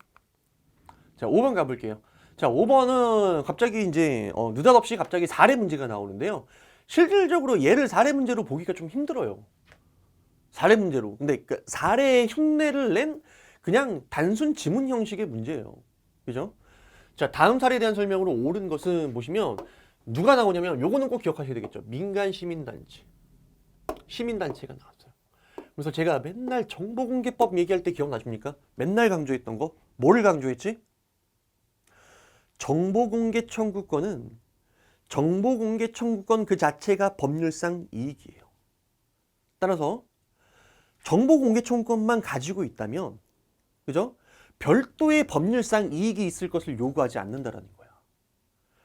자, 5번 가볼게요. 자, 5번은 갑자기 이제 느닷없이 갑자기 사례 문제가 나오는데요. 실질적으로 얘를 사례 문제로 보기가 좀 힘들어요. 사례 문제로. 근데 그 사례 흉내를 낸 그냥 단순 지문 형식의 문제예요. 그죠? 자, 다음 사례에 대한 설명으로 옳은 것은 보시면 누가 나오냐면 요거는 꼭 기억하셔야 되겠죠. 민간 시민단체. 시민단체가 나왔어요. 그래서 제가 맨날 정보공개법 얘기할 때 기억나십니까? 맨날 강조했던 거. 뭐를 강조했지? 정보공개 청구권은 정보공개 청구권 그 자체가 법률상 이익이에요. 따라서 정보공개 청구권만 가지고 있다면, 그죠? 별도의 법률상 이익이 있을 것을 요구하지 않는다라는 거야.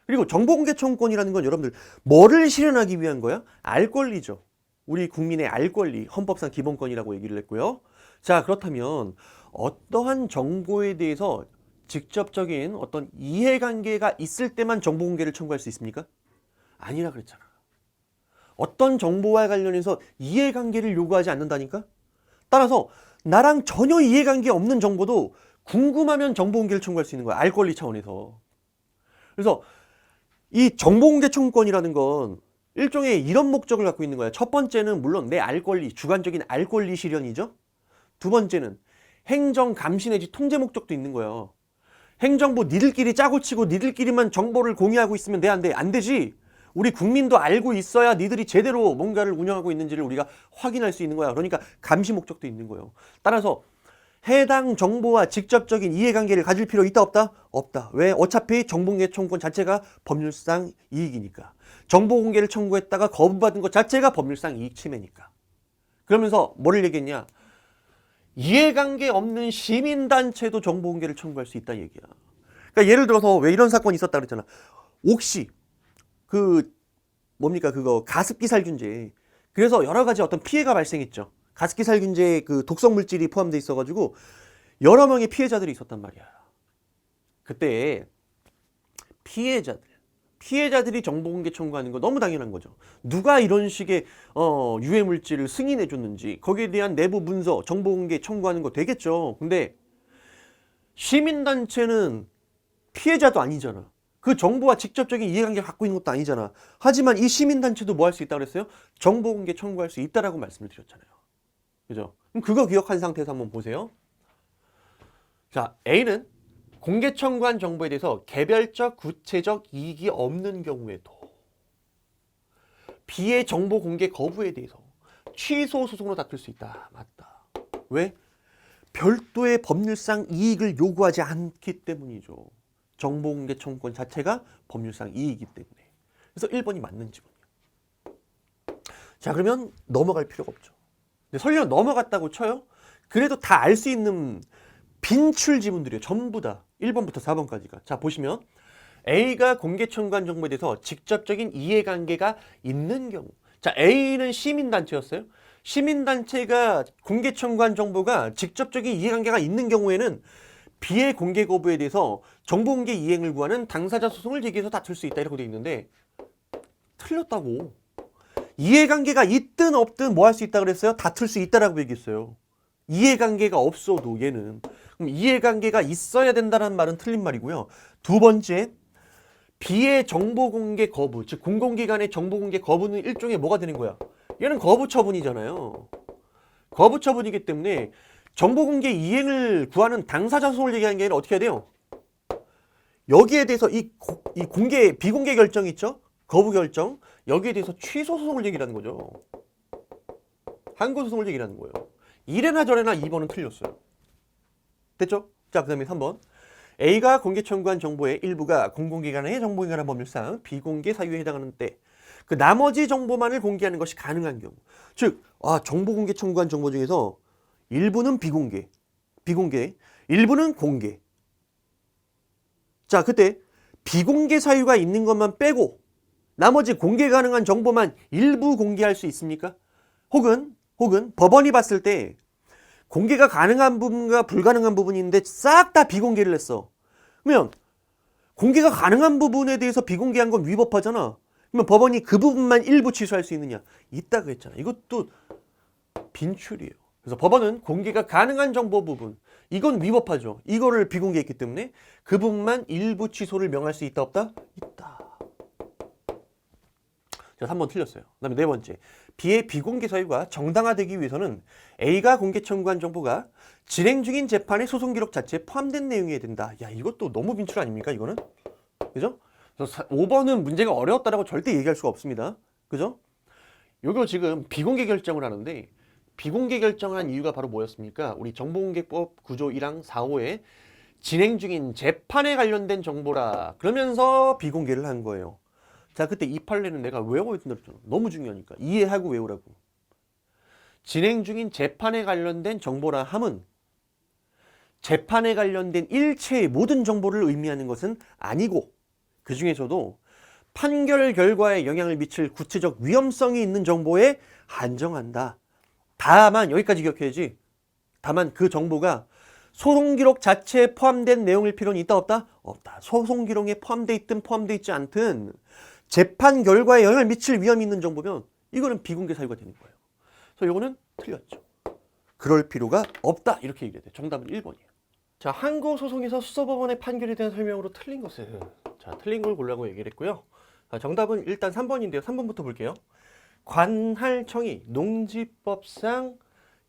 그리고 정보공개 청구권이라는 건 여러분들 뭐를 실현하기 위한 거야? 알 권리죠. 우리 국민의 알 권리, 헌법상 기본권이라고 얘기를 했고요. 자, 그렇다면 어떠한 정보에 대해서 직접적인 어떤 이해관계가 있을 때만 정보공개를 청구할 수 있습니까? 아니라 그랬잖아. 어떤 정보와 관련해서 이해관계를 요구하지 않는다니까? 따라서 나랑 전혀 이해관계 없는 정보도 궁금하면 정보공개를 청구할 수 있는 거야. 알 권리 차원에서. 그래서 이 정보공개 청구권이라는 건 일종의 이런 목적을 갖고 있는 거야. 첫 번째는 물론 내 알 권리, 주관적인 알 권리 실현이죠. 두 번째는 행정 감시 내지 통제 목적도 있는 거예요. 행정부 니들끼리 짜고 치고 니들끼리만 정보를 공유하고 있으면 돼, 안 돼? 안 되지. 우리 국민도 알고 있어야 니들이 제대로 뭔가를 운영하고 있는지를 우리가 확인할 수 있는 거야. 그러니까 감시 목적도 있는 거예요. 따라서 해당 정보와 직접적인 이해관계를 가질 필요 있다 없다? 없다. 왜? 어차피 정보공개 청구권 자체가 법률상 이익이니까. 정보공개를 청구했다가 거부받은 것 자체가 법률상 이익 침해니까. 그러면서 뭐를 얘기했냐? 이해관계 없는 시민단체도 정보공개를 청구할 수 있다는 얘기야. 그러니까 예를 들어서 왜 이런 사건이 있었다 그랬잖아. 옥시 뭡니까 그거 가습기 살균제. 그래서 여러 가지 어떤 피해가 발생했죠. 가습기 살균제에 그 독성 물질이 포함되어 있어가지고 여러 명의 피해자들이 있었단 말이야. 그때 피해자들이 정보공개 청구하는 거 너무 당연한 거죠. 누가 이런 식의 유해 물질을 승인해 줬는지 거기에 대한 내부 문서 정보공개 청구하는 거 되겠죠. 근데 시민단체는 피해자도 아니잖아. 그 정부와 직접적인 이해관계를 갖고 있는 것도 아니잖아. 하지만 이 시민단체도 뭐 할 수 있다고 그랬어요? 정보공개 청구할 수 있다라고 말씀을 드렸잖아요. 그죠? 그럼 그거 기억한 상태에서 한번 보세요. 자, A는 공개 청구한 정보에 대해서 개별적 구체적 이익이 없는 경우에도 B의 정보 공개 거부에 대해서 취소 소송으로 다툴 수 있다. 맞다. 왜? 별도의 법률상 이익을 요구하지 않기 때문이죠. 정보 공개 청구권 자체가 법률상 이익이기 때문에. 그래서 1번이 맞는 지문이에요. 자, 그러면 넘어갈 필요가 없죠. 근데 설령 넘어갔다고 쳐요. 그래도 다 알 수 있는 빈출 지문들이에요. 전부 다. 1번부터 4번까지가. 자, 보시면 A가 공개 청구한 정보에 대해서 직접적인 이해관계가 있는 경우. 자, A는 시민단체였어요. 시민단체가 공개 청구한 정보가 직접적인 이해관계가 있는 경우에는 B의 공개 거부에 대해서 정보공개 이행을 구하는 당사자 소송을 제기해서 다툴 수 있다 이라고 되어 있는데 틀렸다고. 이해관계가 있든 없든 뭐 할 수 있다 그랬어요? 다툴 수 있다라고 얘기했어요. 이해관계가 없어도 얘는. 그럼 이해관계가 있어야 된다는 말은 틀린 말이고요. 두 번째, B의 정보공개 거부, 즉 공공기관의 정보공개 거부는 일종의 뭐가 되는 거야? 얘는 거부처분이잖아요. 거부처분이기 때문에 정보공개 이행을 구하는 당사자 소송을 얘기하는 게 아니라 어떻게 해야 돼요? 여기에 대해서 이 공개, 비공개 결정 있죠? 거부 결정. 여기에 대해서 취소 소송을 얘기하는 거죠. 항고 소송을 얘기하는 거예요. 이래나 저래나 2번은 틀렸어요. 됐죠? 자, 그 다음에 3번. A가 공개 청구한 정보의 일부가 공공기관의 정보인간한 법률상 비공개 사유에 해당하는 때 그 나머지 정보만을 공개하는 것이 가능한 경우. 즉, 정보공개 청구한 정보 중에서 일부는 비공개, 일부는 공개. 자, 그때 비공개 사유가 있는 것만 빼고 나머지 공개 가능한 정보만 일부 공개할 수 있습니까? 혹은 법원이 봤을 때 공개가 가능한 부분과 불가능한 부분이 있는데 싹 다 비공개를 했어. 그러면 공개가 가능한 부분에 대해서 비공개한 건 위법하잖아. 그러면 법원이 그 부분만 일부 취소할 수 있느냐? 있다고 했잖아. 이것도 빈출이에요. 그래서 법원은 공개가 가능한 정보 부분, 이건 위법하죠. 이거를 비공개했기 때문에 그 부분만 일부 취소를 명할 수 있다 없다? 있다. 자, 3번 틀렸어요. 그 다음에 네 번째. B의 비공개 사유가 정당화되기 위해서는 A가 공개 청구한 정보가 진행 중인 재판의 소송 기록 자체에 포함된 내용이어야 된다. 야, 이것도 너무 빈출 아닙니까? 이거는? 그죠? 그래서 5번은 문제가 어려웠다라고 절대 얘기할 수가 없습니다. 그죠? 요거 지금 비공개 결정을 하는데 비공개 결정한 이유가 바로 뭐였습니까? 우리 정보공개법 구조 1항 4호에 진행 중인 재판에 관련된 정보라 그러면서 비공개를 한 거예요. 자, 그때 이 판례는 내가 외워야 된다 그랬잖아. 너무 중요하니까. 이해하고 외우라고. 진행 중인 재판에 관련된 정보라 함은 재판에 관련된 일체의 모든 정보를 의미하는 것은 아니고 그 중에서도 판결 결과에 영향을 미칠 구체적 위험성이 있는 정보에 한정한다. 다만 여기까지 기억해야지. 다만 그 정보가 소송 기록 자체에 포함된 내용일 필요는 있다 없다? 없다. 소송 기록에 포함되어 있든 포함되어 있지 않든 재판 결과에 영향을 미칠 위험이 있는 정보면 이거는 비공개 사유가 되는 거예요. 그래서 이거는 틀렸죠. 그럴 필요가 없다. 이렇게 얘기해야 돼. 정답은 1번이에요. 자, 항고 소송에서 수서법원의 판결에 대한 설명으로 틀린 것은 자, 틀린 걸 고르라고 얘기를 했고요. 정답은 일단 3번인데요. 3번부터 볼게요. 관할청이 농지법상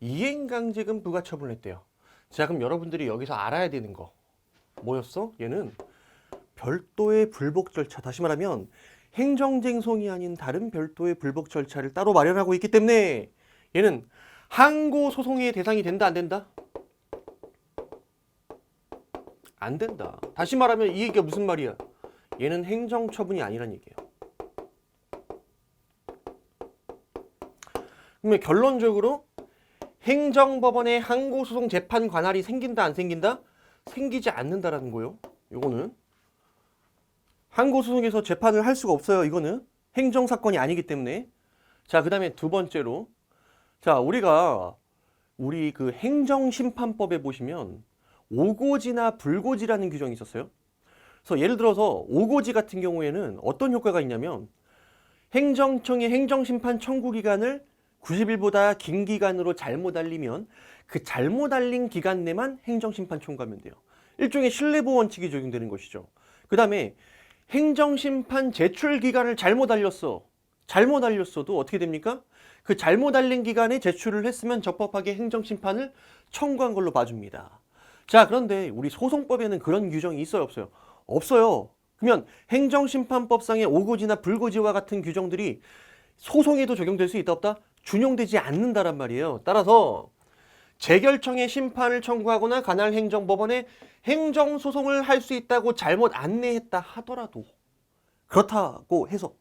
이행강제금 부과처분을 했대요. 자, 그럼 여러분들이 여기서 알아야 되는 거 뭐였어? 얘는 별도의 불복 절차, 다시 말하면 행정쟁송이 아닌 다른 별도의 불복 절차를 따로 마련하고 있기 때문에 얘는 항고 소송의 대상이 된다 안 된다? 안 된다. 다시 말하면 이 얘기가 무슨 말이야? 얘는 행정처분이 아니란 얘기예요. 그러면 결론적으로 행정법원의 항고소송 재판 관할이 생긴다 안 생긴다? 생기지 않는다라는 거예요. 요거는 항고소송에서 재판을 할 수가 없어요. 이거는 행정사건이 아니기 때문에. 자, 그 다음에 두 번째로 자, 우리 그 행정심판법에 보시면 오고지나 불고지라는 규정이 있었어요. 그래서 예를 들어서 오고지 같은 경우에는 어떤 효과가 있냐면 행정청의 행정심판 청구 기간을 90일보다 긴 기간으로 잘못 알리면 그 잘못 알린 기간 내만 행정심판 청구하면 돼요. 일종의 신뢰보호 원칙이 적용되는 것이죠. 그 다음에 행정심판 제출 기간을 잘못 알렸어. 잘못 알렸어도 어떻게 됩니까? 그 잘못 알린 기간에 제출을 했으면 적법하게 행정심판을 청구한 걸로 봐줍니다. 자, 그런데 우리 소송법에는 그런 규정이 있어요, 없어요? 없어요. 그러면 행정심판법상의 오고지나 불고지와 같은 규정들이 소송에도 적용될 수 있다 없다? 준용되지 않는다란 말이에요. 따라서 재결청에 심판을 청구하거나 관할 행정법원에 행정소송을 할 수 있다고 잘못 안내했다 하더라도 그렇다고 해서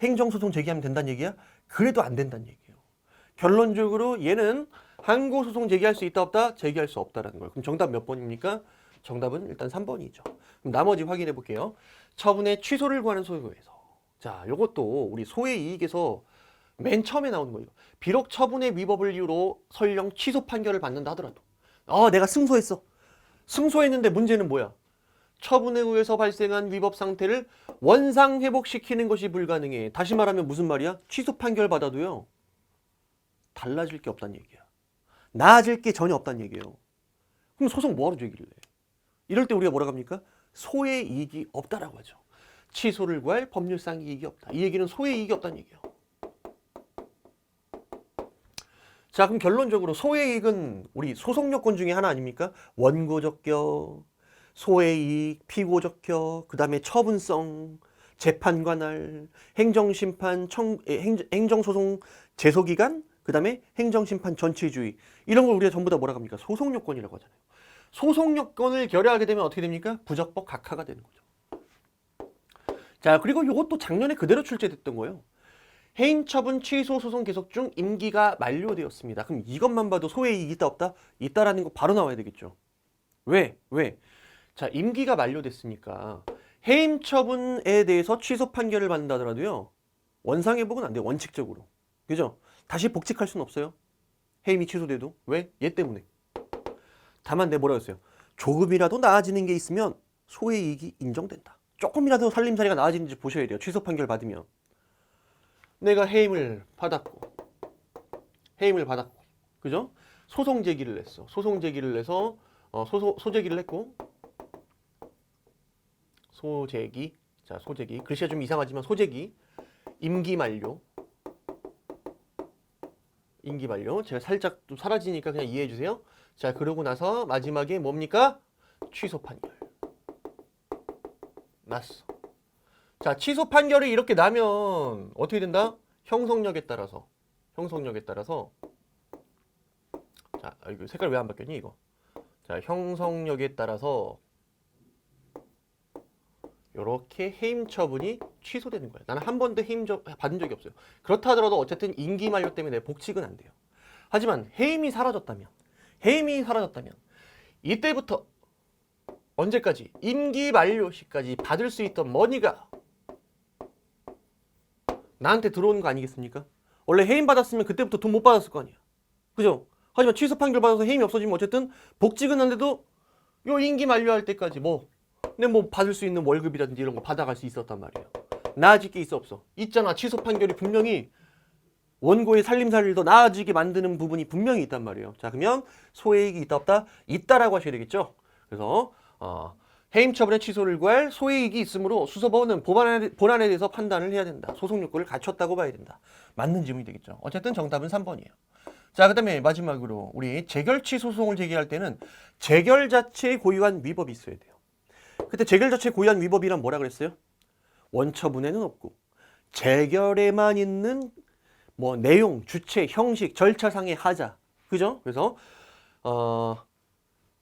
행정소송 제기하면 된다는 얘기야? 그래도 안 된다는 얘기예요. 결론적으로 얘는 항고소송 제기할 수 있다 없다? 제기할 수 없다라는 거예요. 그럼 정답 몇 번입니까? 정답은 일단 3번이죠. 그럼 나머지 확인해 볼게요. 처분의 취소를 구하는 소유에서. 자, 요것도 우리 소의 이익에서 맨 처음에 나오는 거예요. 비록 처분의 위법을 이유로 설령 취소 판결을 받는다 하더라도 내가 승소했어. 승소했는데 문제는 뭐야? 처분에 의해서 발생한 위법 상태를 원상 회복시키는 것이 불가능해. 다시 말하면 무슨 말이야? 취소 판결 받아도요. 달라질 게 없다는 얘기야. 나아질 게 전혀 없다는 얘기예요. 그럼 소송 뭐하러 제기를 해? 이럴 때 우리가 뭐라고 합니까? 소의 이익이 없다라고 하죠. 취소를 구할 법률상 이익이 없다. 이 얘기는 소의 이익이 없다는 얘기예요. 자, 그럼 결론적으로 소의 이익은 우리 소송 요건 중에 하나 아닙니까? 원고 적격, 소의 이익, 피고 적격, 그 다음에 처분성, 재판 관할, 행정심판, 행정소송 제소기간, 그 다음에 행정심판 전체주의. 이런 걸 우리가 전부 다 뭐라고 합니까? 소송 요건이라고 하잖아요. 소송 요건을 결여하게 되면 어떻게 됩니까? 부적법 각하가 되는 거죠. 자, 그리고 이것도 작년에 그대로 출제됐던 거예요. 해임 처분 취소 소송 계속 중 임기가 만료되었습니다. 그럼 이것만 봐도 소의 이익이 있다 없다? 있다라는 거 바로 나와야 되겠죠. 왜? 자, 임기가 만료됐으니까 해임 처분에 대해서 취소 판결을 받는다 하더라도요. 원상회복은 안 돼요. 원칙적으로. 그죠? 다시 복직할 수는 없어요. 해임이 취소돼도. 왜? 얘 때문에. 다만 내가 뭐라고 했어요? 조금이라도 나아지는 게 있으면 소의 이익이 인정된다. 조금이라도 살림살이가 나아지는지 보셔야 돼요. 취소 판결 받으면. 내가 해임을 받았고 그죠? 소송 제기를 했어. 소송 제기를 해서 소제기를 했고 소제기. 자, 소제기. 글씨가 좀 이상하지만 소제기. 임기 만료. 제가 살짝 좀 사라지니까 그냥 이해해 주세요. 자, 그러고 나서 마지막에 뭡니까? 취소 판결. 났어. 자, 취소 판결이 이렇게 나면 어떻게 된다? 형성력에 따라서 자, 이거 색깔 왜 안 바뀌었니 이거? 자, 형성력에 따라서 이렇게 해임 처분이 취소되는 거예요. 나는 한 번도 해임 받은 적이 없어요. 그렇다 하더라도 어쨌든 임기 만료 때문에 복직은 안 돼요. 하지만 해임이 사라졌다면 이때부터 언제까지? 임기 만료 시까지 받을 수 있던 머니가 나한테 들어오는 거 아니겠습니까? 원래 해임 받았으면 그때부터 돈 못 받았을 거 아니야. 그죠? 하지만 취소 판결 받아서 해임이 없어지면 어쨌든 복직은 한데도 요 임기 만료할 때까지 근데 받을 수 있는 월급이라든지 이런 거 받아갈 수 있었단 말이에요. 나아질 게 있어 없어? 있잖아. 취소 판결이 분명히 원고의 살림살이를 더 나아지게 만드는 부분이 분명히 있단 말이에요. 자, 그러면 소의 이익이 있다 없다? 있다라고 하셔야 되겠죠. 그래서 해임 처분의 취소를 구할 소의 이익이 있으므로 수서법원은 본안에 대해서 판단을 해야 된다. 소송 요건을 갖췄다고 봐야 된다. 맞는 질문이 되겠죠. 어쨌든 정답은 3번이에요. 자, 그 다음에 마지막으로 우리 재결 취소송을 제기할 때는 재결 자체에 고유한 위법이 있어야 돼요. 그때 재결 자체에 고유한 위법이란 뭐라 그랬어요? 원처분에는 없고 재결에만 있는 내용, 주체, 형식, 절차상의 하자. 그죠? 그래서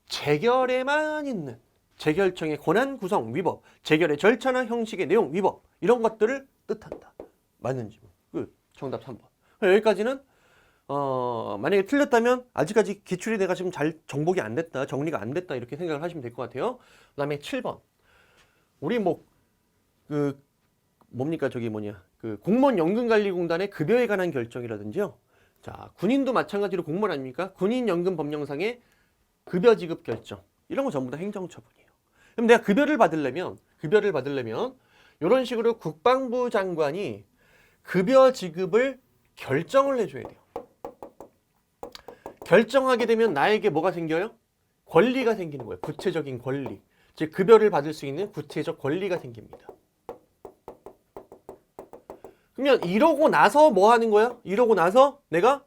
재결에만 있는 재결청의 권한 구성 위법, 재결의 절차나 형식의 내용 위법 이런 것들을 뜻한다. 맞는 질문. 끝. 정답 3번. 여기까지는 만약에 틀렸다면 아직까지 기출이 내가 지금 잘 정복이 안 됐다, 정리가 안 됐다 이렇게 생각을 하시면 될 것 같아요. 그 다음에 7번. 우리 공무원 연금관리공단의 급여에 관한 결정이라든지요. 자, 군인도 마찬가지로 공무원 아닙니까? 군인연금 법령상의 급여 지급 결정. 이런 거 전부 다 행정처분이에요. 그럼 내가 급여를 받으려면 이런 식으로 국방부 장관이 급여 지급을 결정을 해줘야 돼요. 결정하게 되면 나에게 뭐가 생겨요? 권리가 생기는 거예요. 구체적인 권리. 즉 급여를 받을 수 있는 구체적 권리가 생깁니다. 그러면 이러고 나서 뭐 하는 거야? 이러고 나서 내가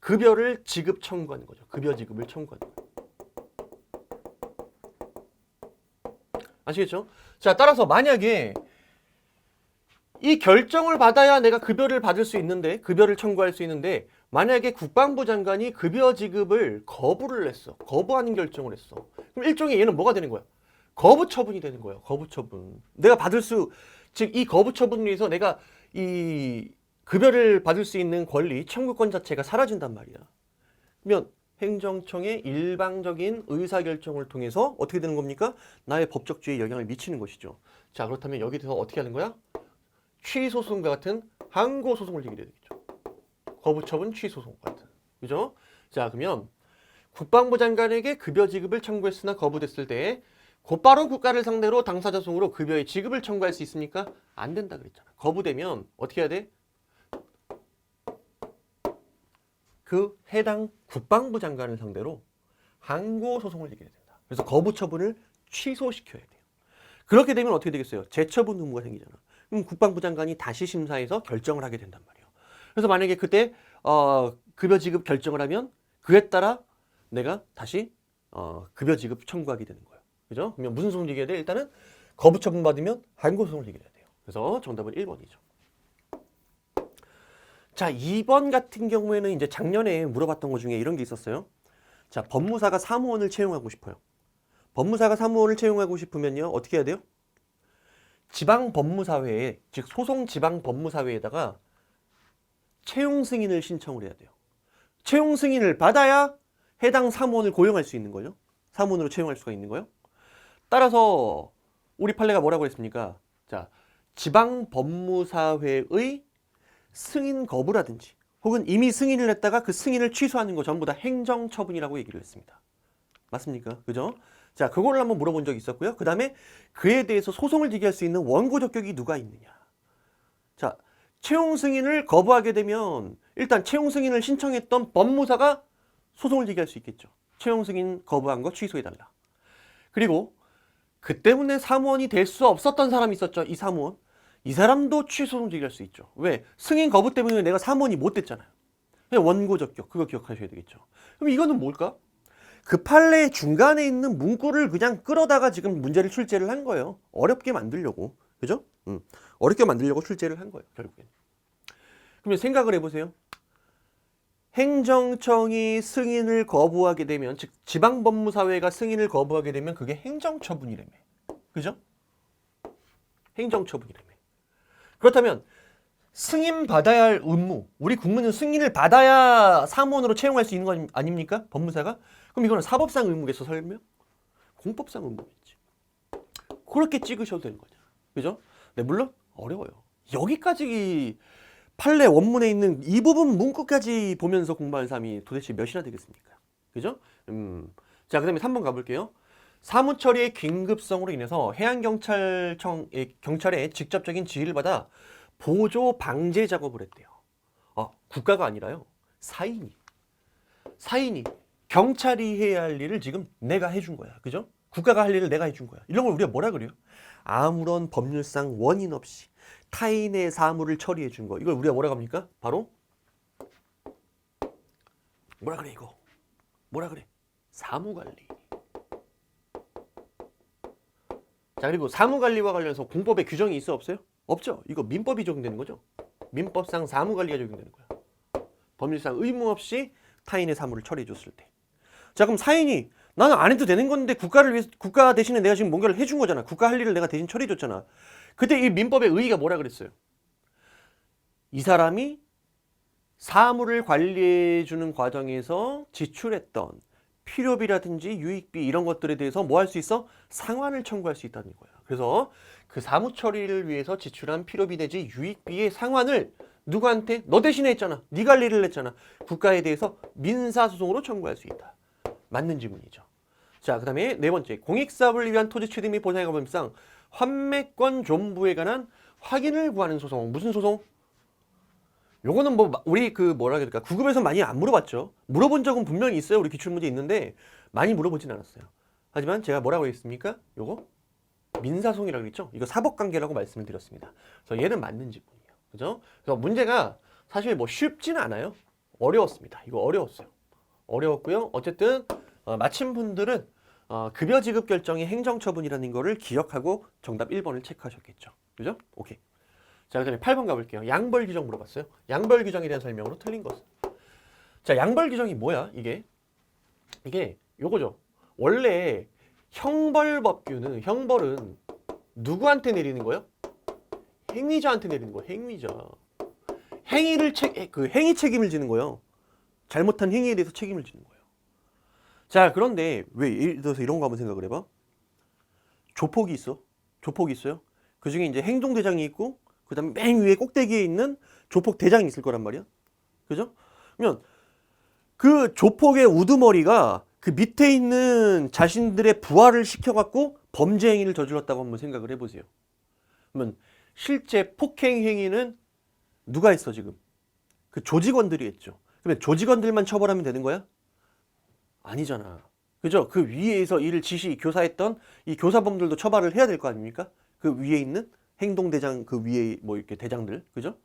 급여를 지급 청구하는 거죠. 급여 지급을 청구하는 거예요. 아시겠죠? 자, 따라서 만약에 이 결정을 받아야 내가 급여를 받을 수 있는데, 급여를 청구할 수 있는데, 만약에 국방부 장관이 급여 지급을 거부를 했어. 거부하는 결정을 했어. 그럼 일종의 얘는 뭐가 되는 거야? 거부 처분이 되는 거예요. 거부 처분. 내가 받을 수, 즉 이 거부 처분을 위해서 내가 이 급여를 받을 수 있는 권리, 청구권 자체가 사라진단 말이야. 그러면 행정청의 일방적인 의사결정을 통해서 어떻게 되는 겁니까? 나의 법적주의에 영향을 미치는 것이죠. 자, 그렇다면 여기에 대해서 어떻게 하는 거야? 취소소송과 같은 항고소송을 제기해야 되겠죠. 거부처분 취소소송 같은. 그죠? 자, 그러면 국방부 장관에게 급여 지급을 청구했으나 거부됐을 때 곧바로 국가를 상대로 당사자 소송으로 급여의 지급을 청구할 수 있습니까? 안 된다 그랬잖아. 거부되면 어떻게 해야 돼? 그 해당 국방부 장관을 상대로 항고소송을 제기해야 된다. 그래서 거부처분을 취소시켜야 돼요. 그렇게 되면 어떻게 되겠어요? 재처분 의무가 생기잖아. 그럼 국방부 장관이 다시 심사해서 결정을 하게 된단 말이에요. 그래서 만약에 그때 급여 지급 결정을 하면 그에 따라 내가 다시 급여 지급 청구하게 되는 거예요. 그죠? 그러면 무슨 소송 제기해야 돼? 일단은 거부 처분 받으면 항고소송을 제기해야 돼요. 그래서 정답은 1번이죠. 자, 2번 같은 경우에는 이제 작년에 물어봤던 것 중에 이런 게 있었어요. 자, 법무사가 사무원을 채용하고 싶어요. 법무사가 사무원을 채용하고 싶으면요, 어떻게 해야 돼요? 지방법무사회에, 즉 소송지방법무사회에다가 채용 승인을 신청을 해야 돼요. 채용 승인을 받아야 해당 사무원을 고용할 수 있는 거죠. 사무원으로 채용할 수가 있는 거예요. 따라서 우리 판례가 뭐라고 했습니까? 자, 지방법무사회의 승인 거부라든지 혹은 이미 승인을 했다가 그 승인을 취소하는 거 전부 다 행정처분이라고 얘기를 했습니다. 맞습니까? 그죠? 자, 그거를 한번 물어본 적이 있었고요. 그 다음에 그에 대해서 소송을 제기할 수 있는 원고 적격이 누가 있느냐. 자, 채용 승인을 거부하게 되면 일단 채용 승인을 신청했던 법무사가 소송을 제기할 수 있겠죠. 채용 승인 거부한 거 취소해달라. 그리고 그 때문에 사무원이 될 수 없었던 사람이 있었죠. 이 사무원. 이 사람도 취소소송 제기할 수 있죠. 왜? 승인 거부 때문에 내가 사무원이 못 됐잖아요. 그냥 원고 적격. 그거 기억하셔야 되겠죠. 그럼 이거는 뭘까? 그 판례 중간에 있는 문구를 그냥 끌어다가 지금 문제를 출제를 한 거예요. 어렵게 만들려고. 그죠? 어렵게 만들려고 출제를 한 거예요. 결국엔. 그러면 생각을 해보세요. 행정청이 승인을 거부하게 되면, 즉 지방법무사회가 승인을 거부하게 되면 그게 행정처분이라며. 그죠? 행정처분이라며. 그렇다면 승인 받아야 할 의무, 우리 국민은 승인을 받아야 사무원으로 채용할 수 있는 거 아닙니까? 법무사가? 그럼 이거는 사법상 의무겠어, 설명? 공법상 의무겠지. 그렇게 찍으셔도 되는 거죠. 그죠? 네, 물론 어려워요. 여기까지 판례 원문에 있는 이 부분 문구까지 보면서 공부하는 사람이 도대체 몇이나 되겠습니까? 그죠? 자, 그 다음에 3번 가볼게요. 사무처리의 긴급성으로 인해서 경찰의 직접적인 지휘를 받아 보조 방제 작업을 했대요. 국가가 아니라요. 사인이 경찰이 해야 할 일을 지금 내가 해준 거야. 그죠? 국가가 할 일을 내가 해준 거야. 이런 걸 우리가 뭐라 그래요? 아무런 법률상 원인 없이 타인의 사무를 처리해 준 거. 이걸 우리가 뭐라고 합니까? 바로 뭐라 그래 이거? 뭐라 그래? 사무관리. 자, 그리고 사무관리와 관련해서 공법에 규정이 있어 없어요? 없죠. 이거 민법이 적용되는 거죠. 민법상 사무관리가 적용되는 거야. 법률상 의무 없이 타인의 사무를 처리해 줬을 때. 자, 그럼 사인이 나는 안 해도 되는 건데 국가를 위해서, 국가 대신에 내가 지금 뭔가를 해준 거잖아. 국가 할 일을 내가 대신 처리해 줬잖아. 그때 이 민법의 의의가 뭐라 그랬어요? 이 사람이 사무를 관리해 주는 과정에서 지출했던 필요비라든지 유익비 이런 것들에 대해서 뭐 할 수 있어? 상환을 청구할 수 있다는 거야. 그래서 그 사무 처리를 위해서 지출한 필요비 내지 유익비의 상환을 누구한테? 너 대신에 했잖아. 네가 할 일을 했잖아. 국가에 대해서 민사소송으로 청구할 수 있다. 맞는 지문이죠. 자, 그 다음에 네 번째, 공익사업을 위한 토지 취득 및 보상의 법률상 환매권 존부에 관한 확인을 구하는 소송. 무슨 소송? 요거는 뭐 우리 뭐라 그럴까, 구급에서 많이 안 물어봤죠. 물어본 적은 분명히 있어요. 우리 기출문제 있는데 많이 물어보진 않았어요. 하지만 제가 뭐라고 했습니까? 요거 민사소송이라고 했죠. 이거 사법관계라고 말씀을 드렸습니다. 그래서 얘는 맞는 지문이에요. 그죠? 그래서 문제가 사실 뭐 쉽지는 않아요. 어려웠습니다. 이거 어려웠어요. 어려웠고요. 어쨌든 마친 분들은 급여 지급 결정이 행정처분이라는 거를 기억하고 정답 1번을 체크하셨겠죠. 그죠? 오케이. 자, 그다음에 8번 가볼게요. 양벌 규정 물어봤어요. 양벌 규정에 대한 설명으로 틀린 것은. 자, 양벌 규정이 뭐야? 이게 요거죠. 원래 형벌법규는 형벌은 누구한테 내리는 거예요? 행위자한테 내리는 거예요. 행위자. 행위 책임을 지는 거예요. 잘못한 행위에 대해서 책임을 지는 거예요. 자, 그런데 왜 예를 들어서 이런 거 한번 생각을 해봐. 조폭이 있어. 조폭이 있어요. 그 중에 이제 행동대장이 있고 그다음에 맨 위에 꼭대기에 있는 조폭 대장이 있을 거란 말이야. 그죠? 그러면 그 조폭의 우두머리가 그 밑에 있는 자신들의 부하를 시켜갖고 범죄 행위를 저질렀다고 한번 생각을 해보세요. 그러면 실제 폭행 행위는 누가 했어 지금? 그 조직원들이 했죠. 그러면 조직원들만 처벌하면 되는 거야? 아니잖아. 그죠? 그 위에서 이를 교사했던 이 교사범들도 처벌을 해야 될 거 아닙니까? 그 위에 있는 행동대장 그 위에 뭐 이렇게 대장들. 그죠?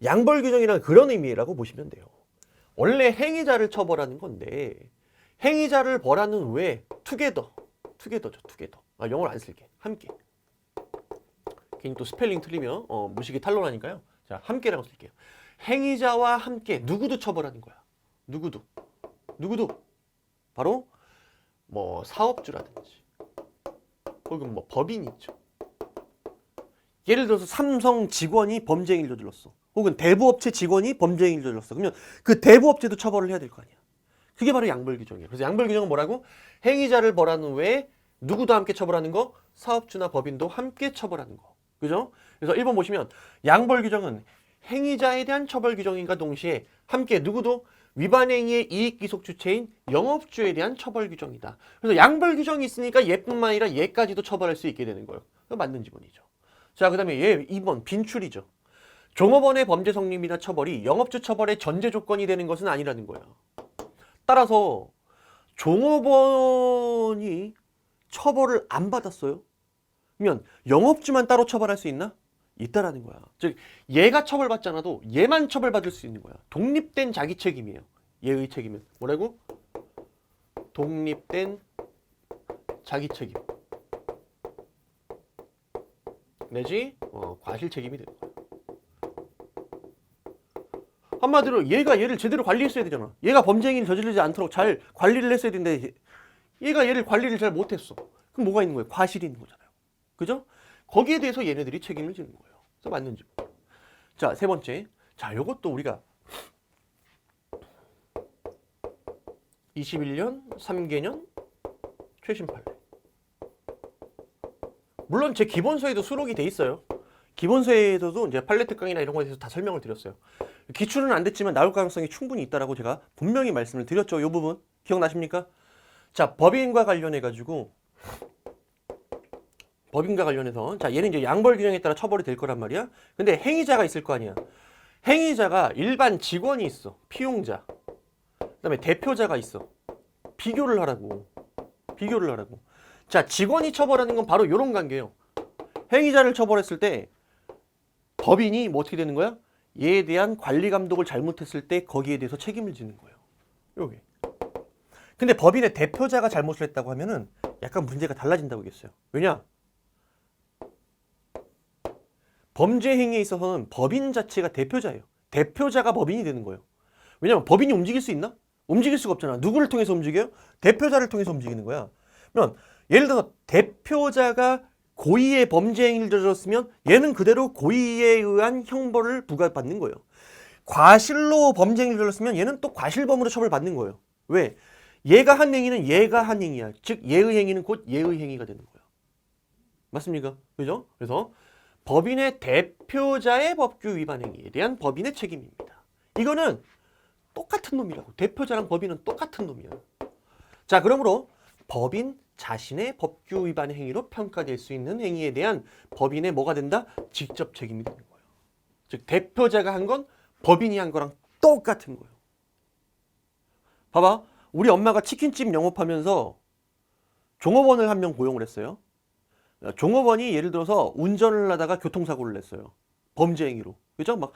양벌 규정이란 그런 의미라고 보시면 돼요. 원래 행위자를 처벌하는 건데 행위자를 벌하는 왜 투게더죠. 투게더. 영어를 안 쓸게. 함께. 괜히 또 스펠링 틀리면 무식이 탄로나니까요. 자, 함께라고 쓸게요. 행위자와 함께 누구도 처벌하는 거야. 누구도. 바로 뭐 사업주라든지 혹은 뭐 법인이 있죠. 예를 들어서 삼성 직원이 범죄 행위를 저질렀어. 혹은 대부업체 직원이 범죄 행위를 저질렀어. 그러면 그 대부업체도 처벌을 해야 될 거 아니야. 그게 바로 양벌 규정이에요. 그래서 양벌 규정은 뭐라고? 행위자를 벌하는 외에 누구도 함께 처벌하는 거, 사업주나 법인도 함께 처벌하는 거. 그죠? 그래서 1번 보시면 양벌 규정은 행위자에 대한 처벌 규정인가 동시에 함께 누구도 위반 행위의 이익 기속 주체인 영업주에 대한 처벌 규정이다. 그래서 양벌 규정이 있으니까 얘뿐만 아니라 얘까지도 처벌할 수 있게 되는 거예요. 맞는 지문이죠. 자, 그다음에 얘 2번 빈출이죠. 종업원의 범죄 성립이나 처벌이 영업주 처벌의 전제 조건이 되는 것은 아니라는 거야. 따라서 종업원이 처벌을 안 받았어요. 그러면 영업주만 따로 처벌할 수 있나? 있다라는 거야. 즉 얘가 처벌받지 않아도 얘만 처벌받을 수 있는 거야. 독립된 자기 책임이에요. 얘의 책임은 뭐라고? 독립된 자기 책임 내지 과실 책임이 되는 거야. 한마디로 얘가 얘를 제대로 관리했어야 되잖아. 얘가 범죄 행위를 저지르지 않도록 잘 관리를 했어야 되는데 얘가 얘를 관리를 잘 못했어. 그럼 뭐가 있는 거예요? 과실이 있는 거잖아요. 그죠? 거기에 대해서 얘네들이 책임을 지는 거예요. 그래서 맞는지. 자, 세 번째. 자, 요것도 우리가 21년 3개년 최신 판례. 물론 제 기본서에도 수록이 돼 있어요. 기본서에서도 이제 판례 특강이나 이런 거에 대해서 다 설명을 드렸어요. 기출은 안 됐지만 나올 가능성이 충분히 있다라고 제가 분명히 말씀을 드렸죠. 이 부분 기억나십니까? 자, 법인과 관련해서 자, 얘는 이제 양벌 규정에 따라 처벌이 될 거란 말이야. 근데 행위자가 있을 거 아니야. 행위자가 일반 직원이 있어. 피용자. 그다음에 대표자가 있어. 비교를 하라고. 자, 직원이 처벌하는 건 바로 이런 관계예요. 행위자를 처벌했을 때 법인이 뭐 어떻게 되는 거야? 얘에 대한 관리 감독을 잘못했을 때 거기에 대해서 책임을 지는 거예요. 요게. 근데 법인의 대표자가 잘못을 했다고 하면은 약간 문제가 달라진다고 했어요. 왜냐? 범죄 행위에 있어서는 법인 자체가 대표자예요. 대표자가 법인이 되는 거예요. 왜냐면 법인이 움직일 수 있나? 움직일 수가 없잖아. 누구를 통해서 움직여요? 대표자를 통해서 움직이는 거야. 그러면 예를 들어서 대표자가 고의의 범죄 행위를 저질렀으면 얘는 그대로 고의에 의한 형벌을 부과받는 거예요. 과실로 범죄 행위를 저질렀으면 얘는 또 과실범으로 처벌받는 거예요. 왜? 얘가 한 행위는 얘가 한 행위야. 즉 얘의 행위는 곧 얘의 행위가 되는 거예요. 맞습니까? 그죠? 그래서 법인의 대표자의 법규 위반 행위에 대한 법인의 책임입니다. 이거는 똑같은 놈이라고. 대표자랑 법인은 똑같은 놈이야. 자, 그러므로 법인 자신의 법규 위반 행위로 평가될 수 있는 행위에 대한 법인의 뭐가 된다? 직접 책임이 되는 거예요. 즉 대표자가 한 건 법인이 한 거랑 똑같은 거예요. 봐봐. 우리 엄마가 치킨집 영업하면서 종업원을 한 명 고용을 했어요. 종업원이 예를 들어서 운전을 하다가 교통사고를 냈어요. 범죄 행위로. 그죠? 막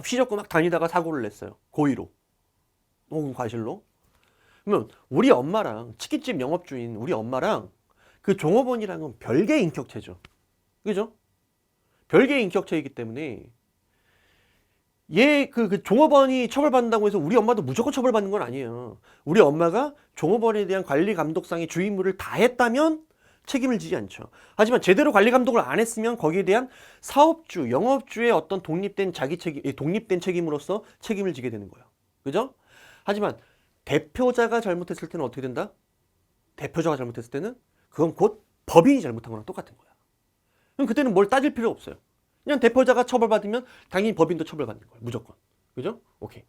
휘젓고 막 다니다가 사고를 냈어요. 고의로. 혹은 과실로. 그러면 우리 엄마랑 치킨집 영업주인 우리 엄마랑 그 종업원이랑은 별개의 인격체죠. 그죠? 별개의 인격체이기 때문에 그 종업원이 처벌받는다고 해서 우리 엄마도 무조건 처벌받는 건 아니에요. 우리 엄마가 종업원에 대한 관리 감독상의 주임무를 다 했다면 책임을 지지 않죠. 하지만 제대로 관리 감독을 안 했으면 거기에 대한 사업주, 영업주의 어떤 독립된 독립된 책임으로서 책임을 지게 되는 거예요. 그죠? 하지만 대표자가 잘못했을 때는 어떻게 된다? 대표자가 잘못했을 때는 그건 곧 법인이 잘못한 거랑 똑같은 거야. 그럼 그때는 뭘 따질 필요 없어요. 그냥 대표자가 처벌받으면 당연히 법인도 처벌받는 거예요. 무조건. 그죠? 오케이.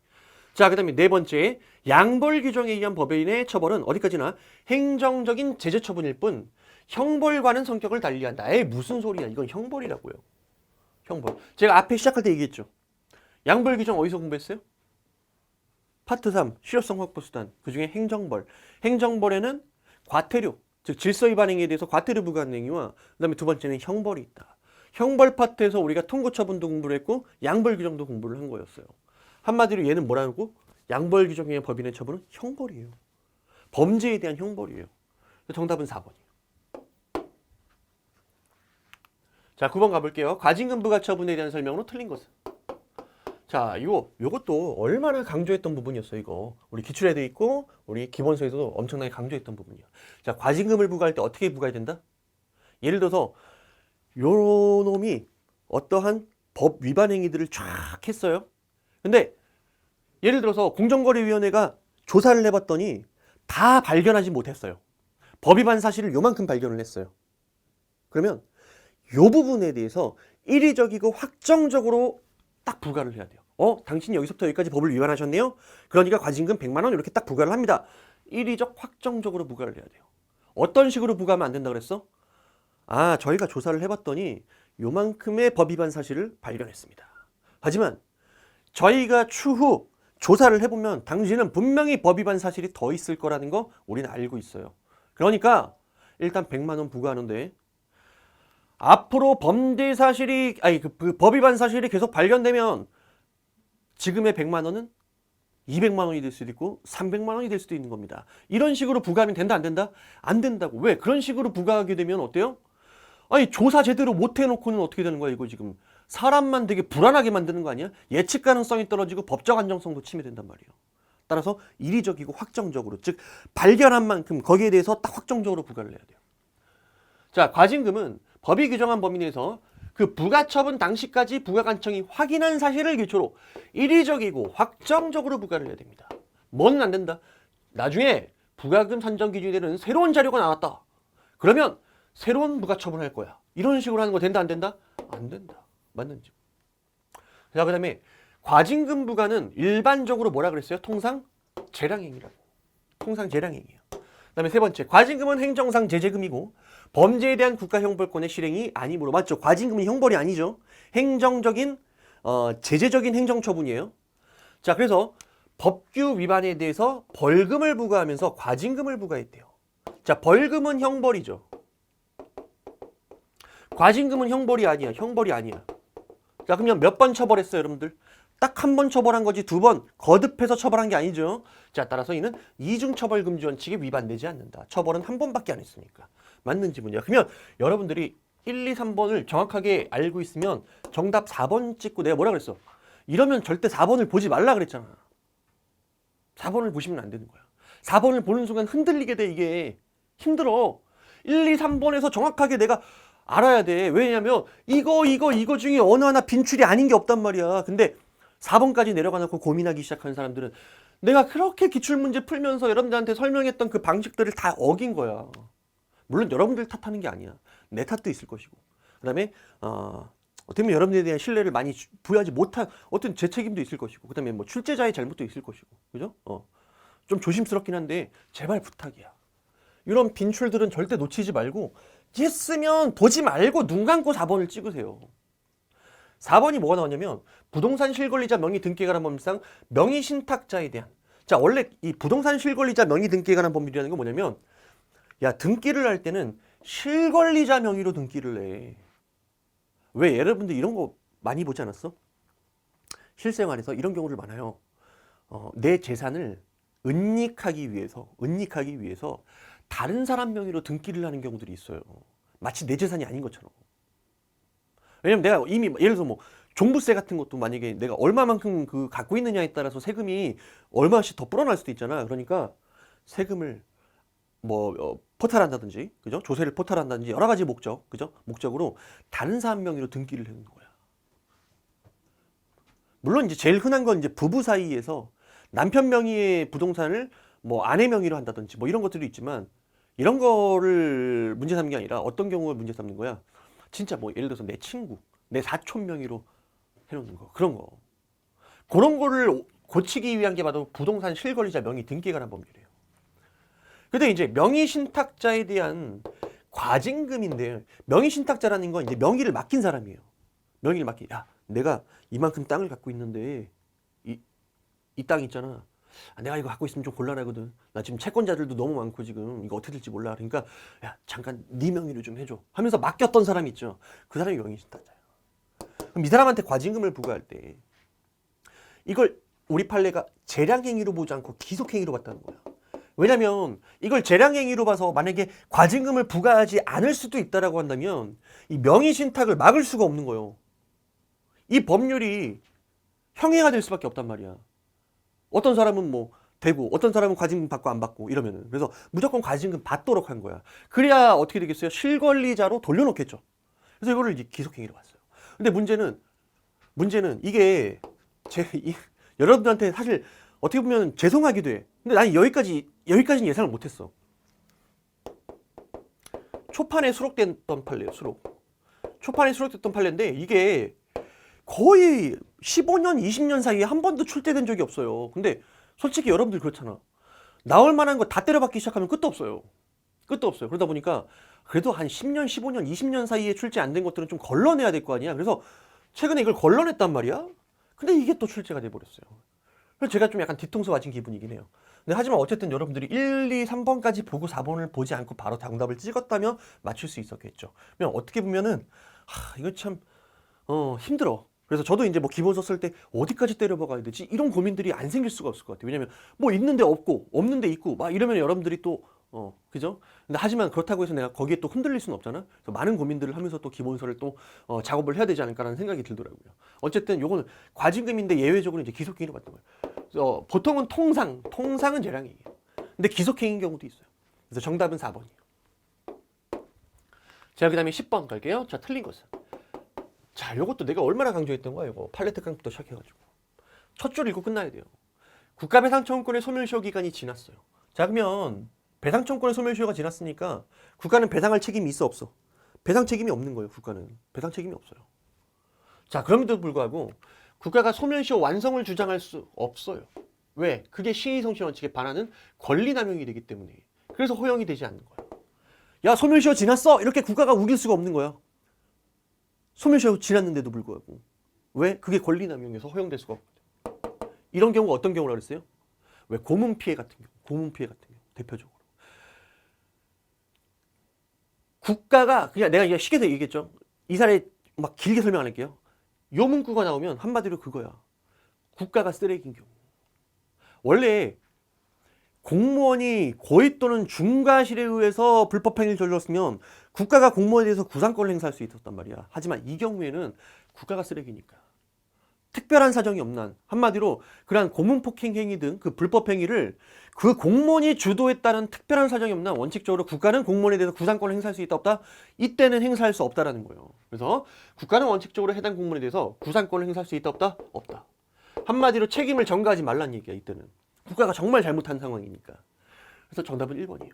자, 그 다음에 네 번째, 양벌 규정에 의한 법인의 처벌은 어디까지나 행정적인 제재 처분일 뿐 형벌과는 성격을 달리한다. 에이, 무슨 소리야. 이건 형벌이라고요. 형벌. 제가 앞에 시작할 때 얘기했죠. 양벌 규정 어디서 공부했어요? 파트 3, 실효성 확보 수단. 그 중에 행정벌. 행정벌에는 과태료, 즉 질서 위반 행위에 대해서 과태료 부과하는 행위와 그 다음에 두 번째는 형벌이 있다. 형벌 파트에서 우리가 통고 처분도 공부를 했고 양벌 규정도 공부를 한 거였어요. 한마디로 얘는 뭐라고? 양벌 규정에 의한 법인의 처분은 형벌이에요. 범죄에 대한 형벌이에요. 정답은 4번이에요. 자, 9번 가볼게요. 과징금 부과 처분에 대한 설명으로 틀린 것은? 자, 요것도 얼마나 강조했던 부분이었어요, 이거. 우리 기출에도 있고, 우리 기본서에서도 엄청나게 강조했던 부분이에요. 자, 과징금을 부과할 때 어떻게 부과해야 된다? 예를 들어서, 요 놈이 어떠한 법 위반 행위들을 쫙 했어요. 근데, 예를 들어서 공정거래위원회가 조사를 해봤더니 다 발견하지 못했어요. 법 위반 사실을 요만큼 발견을 했어요. 그러면, 요 부분에 대해서 일의적이고 확정적으로 딱 부과를 해야 돼요. 당신이 여기서부터 여기까지 법을 위반하셨네요? 그러니까 과징금 100만 원 이렇게 딱 부과를 합니다. 일의적 확정적으로 부과를 해야 돼요. 어떤 식으로 부과하면 안 된다 그랬어? 아, 저희가 조사를 해봤더니 요만큼의 법 위반 사실을 발견했습니다. 하지만 저희가 추후 조사를 해보면 당신은 분명히 법 위반 사실이 더 있을 거라는 거 우리는 알고 있어요. 그러니까 일단 100만 원 부과하는데 앞으로 범죄 사실이 그 법 위반 사실이 계속 발견되면 지금의 100만 원은 200만 원이 될 수도 있고 300만 원이 될 수도 있는 겁니다. 이런 식으로 부과하면 된다 안 된다? 안 된다고. 왜? 그런 식으로 부과하게 되면 어때요? 아니 조사 제대로 못 해놓고는 어떻게 되는 거야 이거 지금. 사람만 되게 불안하게 만드는 거 아니야? 예측 가능성이 떨어지고 법적 안정성도 침해된단 말이에요. 따라서 일의적이고 확정적으로, 즉 발견한 만큼 거기에 대해서 딱 확정적으로 부과를 해야 돼요. 자, 과징금은 법이 규정한 범위 내에서 그 부가처분 당시까지 부가관청이 확인한 사실을 기초로 일의적이고 확정적으로 부과를 해야 됩니다. 뭐는 안 된다. 나중에 부가금 산정 기준이 되는 새로운 자료가 나왔다. 그러면 새로운 부가처분을 할 거야. 이런 식으로 하는 거 된다 안 된다? 안 된다. 맞는지. 자, 그 다음에 과징금 부과는 일반적으로 뭐라 그랬어요? 통상 재량행위라고. 통상 재량행위예요. 그 다음에 세 번째, 과징금은 행정상 제재금이고 범죄에 대한 국가형벌권의 실행이 아니므로. 맞죠? 과징금은 형벌이 아니죠. 행정적인 제재적인 행정처분이에요. 자, 그래서 법규 위반에 대해서 벌금을 부과하면서 과징금을 부과했대요. 자, 벌금은 형벌이죠. 과징금은 형벌이 아니야. 형벌이 아니야. 자, 그러면 몇 번 처벌했어요, 여러분들? 딱 한 번 처벌한 거지 두 번 거듭해서 처벌한 게 아니죠. 자, 따라서 이는 이중처벌금지 원칙에 위반되지 않는다. 처벌은 한 번밖에 안 했으니까. 맞는 지문이야. 그러면 여러분들이 1, 2, 3번을 정확하게 알고 있으면 정답 4번 찍고 내가 뭐라 그랬어? 이러면 절대 4번을 보지 말라 그랬잖아. 4번을 보시면 안 되는 거야. 4번을 보는 순간 흔들리게 돼. 이게 힘들어. 1, 2, 3번에서 정확하게 내가 알아야 돼. 왜냐면 이거 중에 어느 하나 빈출이 아닌 게 없단 말이야. 근데 4번까지 내려가 놓고 고민하기 시작하는 사람들은 내가 그렇게 기출문제 풀면서 여러분들한테 설명했던 그 방식들을 다 어긴 거야. 물론 여러분들 탓하는 게 아니야. 내 탓도 있을 것이고. 그 다음에 어떻게 보면 여러분들에 대한 신뢰를 많이 부여하지 못한 어떤 제 책임도 있을 것이고. 그 다음에 뭐 출제자의 잘못도 있을 것이고. 그죠? 좀 조심스럽긴 한데 제발 부탁이야. 이런 빈출들은 절대 놓치지 말고 했으면 보지 말고 눈 감고 4번을 찍으세요. 4번이 뭐가 나왔냐면 부동산 실권리자 명의 등기가람 법률상 명의 신탁자에 대한 자, 원래 이 부동산 실권리자 명의 등기에 관한 법률이라는 건 뭐냐면, 야, 등기를 할 때는 실권리자 명의로 등기를 해. 왜? 여러분들 이런 거 많이 보지 않았어? 실생활에서 이런 경우를 많아요. 내 재산을 은닉하기 위해서 다른 사람 명의로 등기를 하는 경우들이 있어요. 마치 내 재산이 아닌 것처럼. 왜냐면 내가 이미 예를 들어서 뭐 종부세 같은 것도 만약에 내가 얼마만큼 그 갖고 있느냐에 따라서 세금이 얼마씩 더 불어날 수도 있잖아. 그러니까 세금을 뭐 포탈한다든지, 그죠? 조세를 포탈한다든지 여러 가지 목적, 그죠? 목적으로 다른 사람 명의로 등기를 해놓는 거야. 물론 이제 제일 흔한 건 이제 부부 사이에서 남편 명의의 부동산을 뭐 아내 명의로 한다든지 뭐 이런 것들도 있지만, 이런 거를 문제 삼는 게 아니라 어떤 경우를 문제 삼는 거야? 진짜 뭐 예를 들어서 내 친구, 내 사촌 명의로 해놓는 거, 그런 거. 그런 거를 고치기 위한 게 바로 부동산 실권리자 명의 등기에 관한 법률이에요. 근데 이제 명의 신탁자에 대한 과징금인데, 명의 신탁자라는 건 이제 명의를 맡긴 사람이에요. 명의를 맡긴, 야, 내가 이만큼 땅을 갖고 있는데 이 땅 있잖아. 내가 이거 갖고 있으면 좀 곤란하거든. 나 지금 채권자들도 너무 많고 지금 이거 어떻게 될지 몰라. 그러니까 야, 잠깐 네 명의로 좀 해줘 하면서 맡겼던 사람이 있죠. 그 사람이 명의 신탁자예요. 그럼 이 사람한테 과징금을 부과할 때 이걸 우리 판례가 재량행위로 보지 않고 기속행위로 봤다는 거야. 왜냐면 이걸 재량행위로 봐서 만약에 과징금을 부과하지 않을 수도 있다라고 한다면 이 명의 신탁을 막을 수가 없는 거예요. 이 법률이 형해가 될 수밖에 없단 말이야. 어떤 사람은 뭐 되고 어떤 사람은 과징금 받고 안 받고 이러면은, 그래서 무조건 과징금 받도록 한 거야. 그래야 어떻게 되겠어요? 실권리자로 돌려놓겠죠. 그래서 이거를 이제 기속행위로 봤어요. 근데 문제는 이게 여러분들한테 사실 어떻게 보면 죄송하기도 해. 근데 나는 여기까지는 예상을 못했어. 초판에 수록됐던 판례예요. 초판에 수록됐던 판례인데 이게 거의 15년, 20년 사이에 한 번도 출제된 적이 없어요. 근데 솔직히 여러분들 그렇잖아. 나올 만한 거 다 때려박기 시작하면 끝도 없어요. 그러다 보니까 그래도 한 10년, 15년, 20년 사이에 출제 안 된 것들은 좀 걸러내야 될 거 아니야. 그래서 최근에 이걸 걸러냈단 말이야. 근데 이게 또 출제가 돼버렸어요. 그래서 제가 좀 약간 뒤통수 맞은 기분이긴 해요. 근데 하지만 어쨌든 여러분들이 1, 2, 3번까지 보고 4번을 보지 않고 바로 정답을 찍었다면 맞출 수 있었겠죠. 그냥 어떻게 보면은 이거 참 힘들어. 그래서 저도 이제 뭐 기본서 쓸 때 어디까지 때려박아야 되지? 이런 고민들이 안 생길 수가 없을 것 같아요. 왜냐면 뭐 있는데 없고 없는데 있고 막 이러면 여러분들이 또 그죠? 근데 하지만 그렇다고 해서 내가 거기에 또 흔들릴 수는 없잖아. 그래서 많은 고민들을 하면서 또 기본서를 또 작업을 해야 되지 않을까라는 생각이 들더라고요. 어쨌든 요거는 과징금인데 예외적으로 이제 기속행위로 봤던 거예요. 보통은 통상은 재량행위예요. 근데 기속행위인 경우도 있어요. 그래서 정답은 4번이에요. 자, 그다음에 10번 갈게요. 자, 틀린 것은. 자, 요것도 내가 얼마나 강조했던 거야, 이거. 팔레트 깡부터 시작해가지고. 첫 줄 읽고 끝나야 돼요. 국가배상청구권의 소멸시효 기간이 지났어요. 자, 그러면 배상청구권의 소멸시효가 지났으니까 국가는 배상할 책임이 있어, 없어? 배상 책임이 없는 거예요, 국가는. 배상 책임이 없어요. 자, 그럼에도 불구하고 국가가 소멸시효 완성을 주장할 수 없어요. 왜? 그게 시의성실 원칙에 반하는 권리남용이 되기 때문에. 그래서 허용이 되지 않는 거예요. 야, 소멸시효 지났어! 이렇게 국가가 우길 수가 없는 거야. 소멸시효 지났는데도 불구하고. 왜? 그게 권리남용에서 허용될 수가 없거든. 이런 경우가 어떤 경우라 그랬어요? 왜? 고문 피해 같은 경우, 대표적으로. 국가가, 그냥 내가 쉽게 얘기했죠. 이 사례 막 길게 설명 안 할게요. 요 문구가 나오면 한마디로 그거야. 국가가 쓰레기인 경우. 원래 공무원이 고의 또는 중과실에 의해서 불법행위를 저질렀으면 국가가 공무원에 대해서 구상권을 행사할 수 있었단 말이야. 하지만 이 경우에는 국가가 쓰레기니까. 특별한 사정이 없는 한, 한마디로 그러한 고문폭행 행위 등 그 불법 행위를 그 공무원이 주도했다는 특별한 사정이 없는 한 원칙적으로 국가는 공무원에 대해서 구상권을 행사할 수 있다 없다? 이때는 행사할 수 없다라는 거예요. 그래서 국가는 원칙적으로 해당 공무원에 대해서 구상권을 행사할 수 있다 없다? 없다. 한마디로 책임을 전가하지 말란 얘기야. 이때는 국가가 정말 잘못한 상황이니까. 그래서 정답은 1번이에요.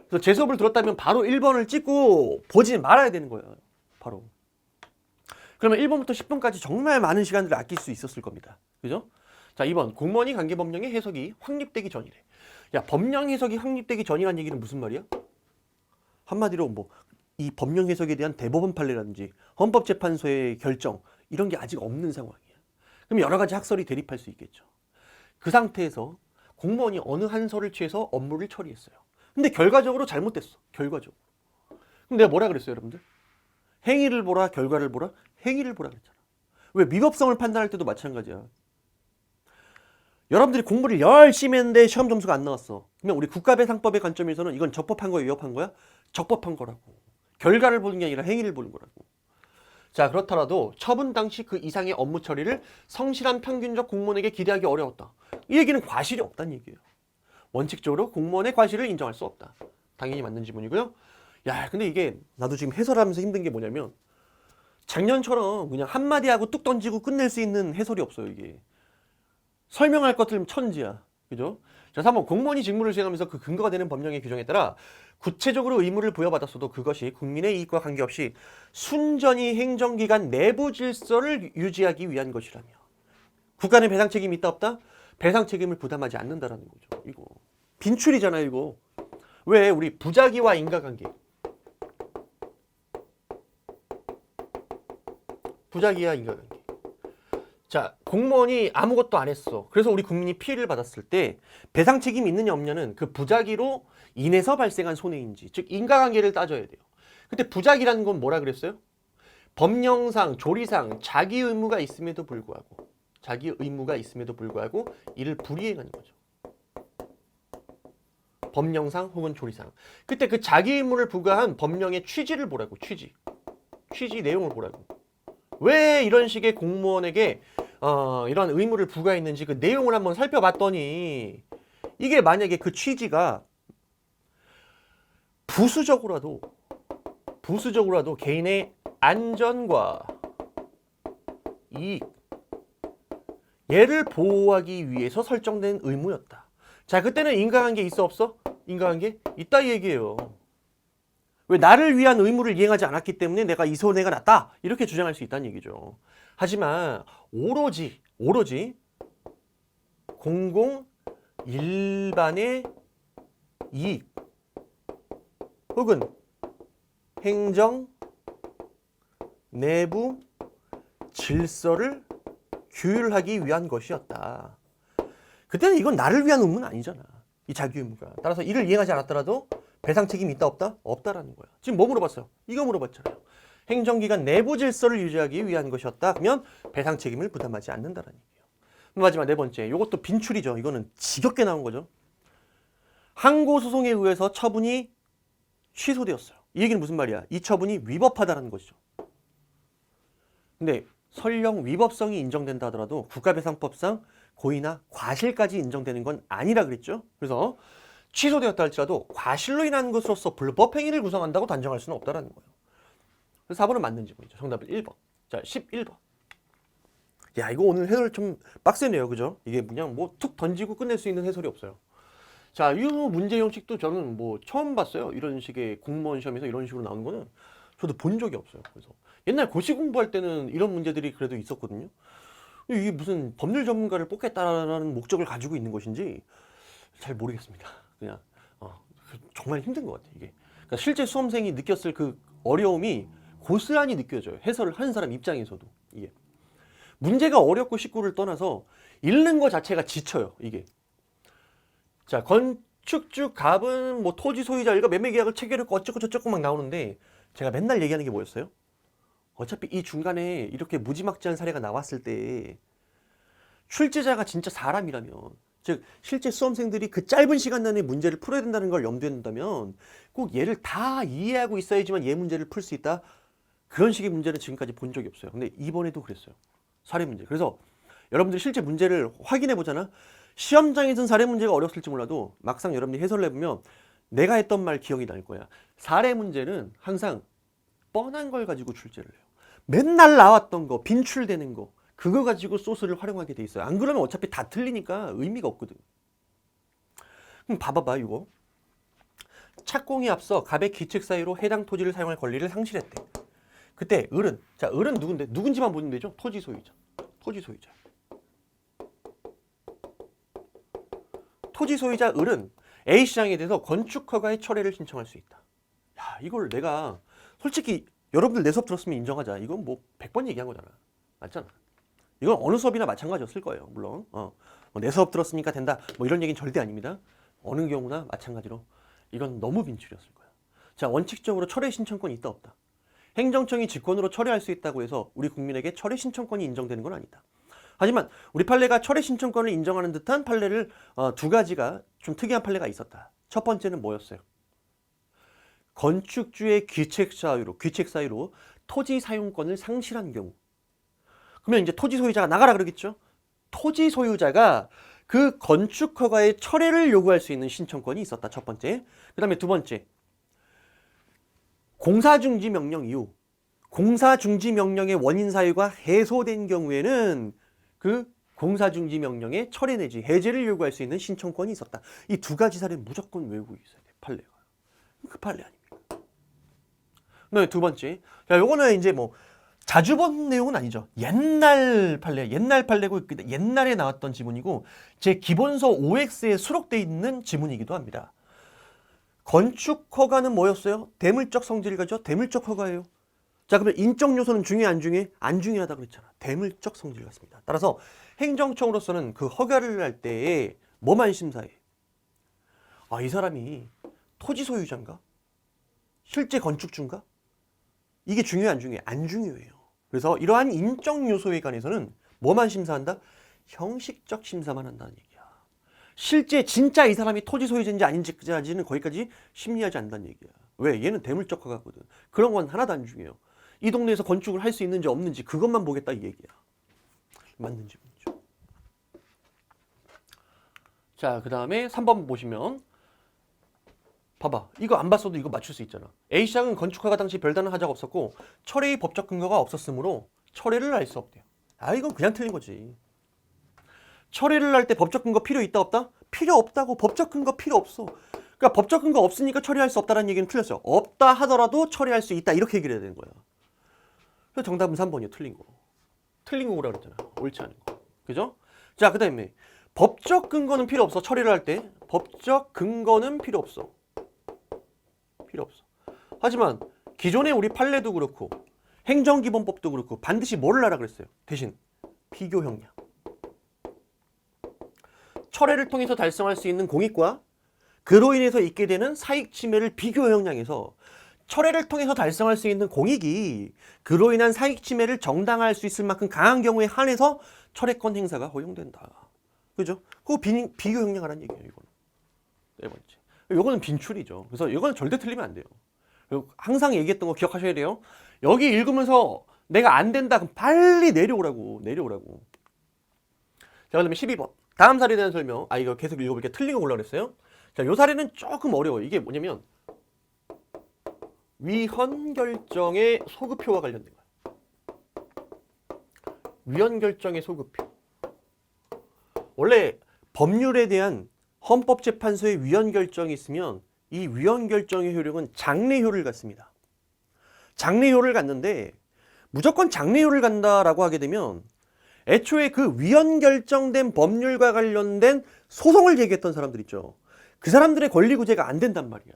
그래서 제 수업을 들었다면 바로 1번을 찍고 보지 말아야 되는 거예요. 바로. 그러면 1번부터 10번까지 정말 많은 시간들을 아낄 수 있었을 겁니다. 그죠? 자, 2번. 공무원이 관계법령의 해석이 확립되기 전이래. 야, 법령 해석이 확립되기 전이란 얘기는 무슨 말이야? 한마디로 뭐 이 법령 해석에 대한 대법원 판례라든지 헌법재판소의 결정 이런 게 아직 없는 상황이야. 그럼 여러 가지 학설이 대립할 수 있겠죠. 그 상태에서 공무원이 어느 한서를 취해서 업무를 처리했어요. 근데 결과적으로 잘못됐어. 결과적으로. 그럼 내가 뭐라 그랬어요, 여러분들? 행위를 보라, 결과를 보라? 행위를 보라 그랬잖아. 왜? 위법성을 판단할 때도 마찬가지야. 여러분들이 공부를 열심히 했는데 시험 점수가 안 나왔어. 그러면 우리 국가배상법의 관점에서는 이건 적법한 거야, 위법한 거야? 적법한 거라고. 결과를 보는 게 아니라 행위를 보는 거라고. 자, 그렇더라도 처분 당시 그 이상의 업무 처리를 성실한 평균적 공무원에게 기대하기 어려웠다. 이 얘기는 과실이 없다는 얘기예요. 원칙적으로 공무원의 과실을 인정할 수 없다. 당연히 맞는 지문이고요. 야, 근데 이게 나도 지금 해설하면서 힘든 게 뭐냐면 작년처럼 그냥 한마디 하고 뚝 던지고 끝낼 수 있는 해설이 없어요, 이게. 설명할 것들 천지야. 그죠? 자, 3번 공무원이 직무를 수행하면서 그 근거가 되는 법령의 규정에 따라 구체적으로 의무를 부여받았어도 그것이 국민의 이익과 관계없이 순전히 행정기관 내부 질서를 유지하기 위한 것이라며. 국가는 배상 책임이 있다 없다? 배상 책임을 부담하지 않는다라는 거죠. 이거 빈출이잖아요, 이거. 왜? 우리 부작위와 인과관계. 부작위와 인과관계. 자, 공무원이 아무것도 안 했어. 그래서 우리 국민이 피해를 받았을 때 배상 책임이 있느냐 없냐는 그 부작위로 인해서 발생한 손해인지, 즉 인과관계를 따져야 돼요. 근데 부작위라는 건 뭐라 그랬어요? 법령상, 조리상 자기 의무가 있음에도 불구하고 이를 불이행하는 거죠. 법령상 혹은 조리상. 그때 그 자기 의무를 부과한 법령의 취지를 보라고. 취지 내용을 보라고. 왜 이런 식의 공무원에게 이런 의무를 부과했는지 그 내용을 한번 살펴봤더니 이게 만약에 그 취지가 부수적으로라도 개인의 안전과 이익, 얘를 보호하기 위해서 설정된 의무였다. 자, 그때는 인과관계 있어 없어? 인과관계 있다 이 얘기예요. 왜? 나를 위한 의무를 이행하지 않았기 때문에 내가 이 손해가 났다 이렇게 주장할 수 있다는 얘기죠. 하지만 오로지 공공 일반의 이익 혹은 행정 내부 질서를 규율하기 위한 것이었다. 그때는 이건 나를 위한 의무는 아니잖아. 이 자기 의무가. 따라서 이를 이행하지 않았더라도 배상 책임이 있다 없다? 없다라는 거야. 지금 뭐 물어봤어요? 이거 물어봤잖아요. 행정기관 내부 질서를 유지하기 위한 것이었다. 그러면 배상 책임을 부담하지 않는다라는 얘기예요. 마지막 네 번째. 이것도 빈출이죠. 이거는 지겹게 나온 거죠. 항고소송에 의해서 처분이 취소되었어요. 이 얘기는 무슨 말이야? 이 처분이 위법하다는 것이죠. 근데 설령 위법성이 인정된다 하더라도 국가배상법상 고의나 과실까지 인정되는 건 아니라 그랬죠. 그래서 취소되었다 할지라도 과실로 인한 것으로서 불법 행위를 구성한다고 단정할 수는 없다라는 거예요. 그래서 4번은 맞는 지문이죠. 정답은 1번. 자, 11번. 야, 이거 오늘 해설 좀 빡세네요. 그죠? 이게 그냥 뭐 툭 던지고 끝낼 수 있는 해설이 없어요. 자, 이 문제 형식도 저는 뭐 처음 봤어요. 이런 식의 공무원 시험에서 이런 식으로 나오는 거는 저도 본 적이 없어요. 그래서 옛날 고시 공부할 때는 이런 문제들이 그래도 있었거든요. 이게 무슨 법률 전문가를 뽑겠다라는 목적을 가지고 있는 것인지 잘 모르겠습니다. 그냥 정말 힘든 것 같아요. 이게 그러니까 실제 수험생이 느꼈을 그 어려움이 고스란히 느껴져요. 해설을 하는 사람 입장에서도. 이게 문제가 어렵고 쉽고를 떠나서 읽는 것 자체가 지쳐요. 이게. 자, 건축주 갑은 뭐 토지 소유자 일가 매매 계약을 체결했고 어쩌고 저쩌고 막 나오는데 제가 맨날 얘기하는 게 뭐였어요? 어차피 이 중간에 이렇게 무지막지한 사례가 나왔을 때 출제자가 진짜 사람이라면, 즉 실제 수험생들이 그 짧은 시간 내에 문제를 풀어야 된다는 걸 염두에 둔다면 꼭 얘를 다 이해하고 있어야지만 얘 문제를 풀 수 있다. 그런 식의 문제는 지금까지 본 적이 없어요. 근데 이번에도 그랬어요. 사례 문제. 그래서 여러분들이 실제 문제를 확인해 보잖아. 시험장에서는 사례 문제가 어렵을지 몰라도 막상 여러분들이 해설을 해보면 내가 했던 말 기억이 날 거야. 사례 문제는 항상 뻔한 걸 가지고 출제를 해요. 맨날 나왔던 거, 빈출되는 거, 그거 가지고 소스를 활용하게 돼 있어요. 안 그러면 어차피 다 틀리니까 의미가 없거든. 그럼 봐봐봐 이거. 착공에 앞서 갑의 기책 사유로 해당 토지를 사용할 권리를 상실했대. 그때 을은, 자, 을은 누군데? 누군지만 보면 되죠? 토지 소유자. 토지 소유자. 토지 소유자 을은 A시장에 대해서 건축 허가의 철회를 신청할 수 있다. 야, 이걸 내가 솔직히 여러분들 내 수업 들었으면 인정하자. 이건 뭐 100번 얘기한 거잖아. 맞잖아. 이건 어느 수업이나 마찬가지였을 거예요. 물론 내 수업 들었으니까 된다 뭐 이런 얘기는 절대 아닙니다. 어느 경우나 마찬가지로 이건 너무 빈출이었을 거예요. 자, 원칙적으로 철회 신청권이 있다 없다. 행정청이 직권으로 철회할 수 있다고 해서 우리 국민에게 철회 신청권이 인정되는 건 아니다. 하지만 우리 판례가 철회 신청권을 인정하는 듯한 판례를 두 가지가 좀 특이한 판례가 있었다. 첫 번째는 뭐였어요? 건축주의 귀책 사유로 토지 사용권을 상실한 경우. 그러면 이제 토지 소유자가 나가라 그러겠죠? 토지 소유자가 그 건축 허가의 철회를 요구할 수 있는 신청권이 있었다. 첫 번째. 그 다음에 두 번째. 공사중지 명령 이후 공사중지 명령의 원인 사유가 해소된 경우에는 그 공사중지 명령의 철회 내지 해제를 요구할 수 있는 신청권이 있었다. 이 두 가지 사례는 무조건 외우고 있어야 돼. 판례가. 그 판례 아닙니까? 네, 두 번째. 자, 요거는 이제 뭐 자주 본 내용은 아니죠. 옛날 판례고 옛날에 나왔던 지문이고 제 기본서 OX에 수록되어 있는 지문이기도 합니다. 건축 허가는 뭐였어요? 대물적 성질을 가져 대물적 허가예요. 자, 그러면 인적 요소는 중요해 안 중요해? 안 중요하다 그랬잖아. 대물적 성질 같습니다. 따라서 행정청으로서는 그 허가를 할 때에 뭐만 심사해? 아, 이 사람이 토지 소유자인가? 실제 건축주인가? 이게 중요해 안 중요해? 안 중요해요. 그래서 이러한 인적 요소에 관해서는 뭐만 심사한다? 형식적 심사만 한다는 얘기야. 실제 진짜 이 사람이 토지 소유자인지 아닌지까지는 거기까지 심리하지 않는다는 얘기야. 왜? 얘는 대물적 허가거든. 그런 건 하나도 안 중요해요. 이 동네에서 건축을 할 수 있는지 없는지 그것만 보겠다 이 얘기야. 맞는 질문이죠. 자, 그 다음에 3번 보시면 봐봐. 이거 안 봤어도 이거 맞출 수 있잖아. A시장은 건축허가 당시 별다른 하자가 없었고 철회의 법적 근거가 없었으므로 철회를 할 수 없대요. 아, 이건 그냥 틀린 거지. 철회를 할 때 법적 근거 필요 있다 없다? 필요 없다고. 법적 근거 필요 없어. 그러니까 법적 근거 없으니까 철회할 수 없다는 얘기는 틀렸어요. 없다 하더라도 철회할 수 있다 이렇게 얘기를 해야 되는 거야. 그래서 정답은 3번이에요. 틀린 거. 틀린 거라 그랬잖아. 옳지 않은 거. 그죠? 자, 그 다음에 법적 근거는 필요 없어. 철회를 할 때 법적 근거는 필요 없어. 필요 없어. 하지만 기존의 우리 판례도 그렇고 행정기본법도 그렇고 반드시 뭘 하라 그랬어요? 대신 비교 형량. 철회를 통해서 달성할 수 있는 공익과 그로 인해서 있게 되는 사익 침해를 비교 형량해서 철회를 통해서 달성할 수 있는 공익이 그로 인한 사익 침해를 정당화할 수 있을 만큼 강한 경우에 한해서 철회권 행사가 허용된다. 그죠? 그거 비교 형량하라는 얘기예요, 이거는. 네 번째. 이거는 빈출이죠. 그래서 이거는 절대 틀리면 안 돼요. 그리고 항상 얘기했던 거 기억하셔야 돼요. 여기 읽으면서 내가 안 된다 그럼 빨리 내려오라고. 자, 그다음에 12번. 다음 사례에 대한 설명. 아, 이거 계속 읽어볼게요. 틀린 거 보려고 그랬어요. 자, 요 사례는 조금 어려워요. 이게 뭐냐면 위헌 결정의 소급표와 관련된 거예요. 위헌 결정의 소급표. 원래 법률에 대한 헌법재판소의 위헌 결정이 있으면 이 위헌 결정의 효력은 장래효를 갖습니다. 장래효를 갖는데 무조건 장래효를 갖는다라고 하게 되면 애초에 그 위헌 결정된 법률과 관련된 소송을 제기했던 사람들 있죠. 그 사람들의 권리 구제가 안 된단 말이야.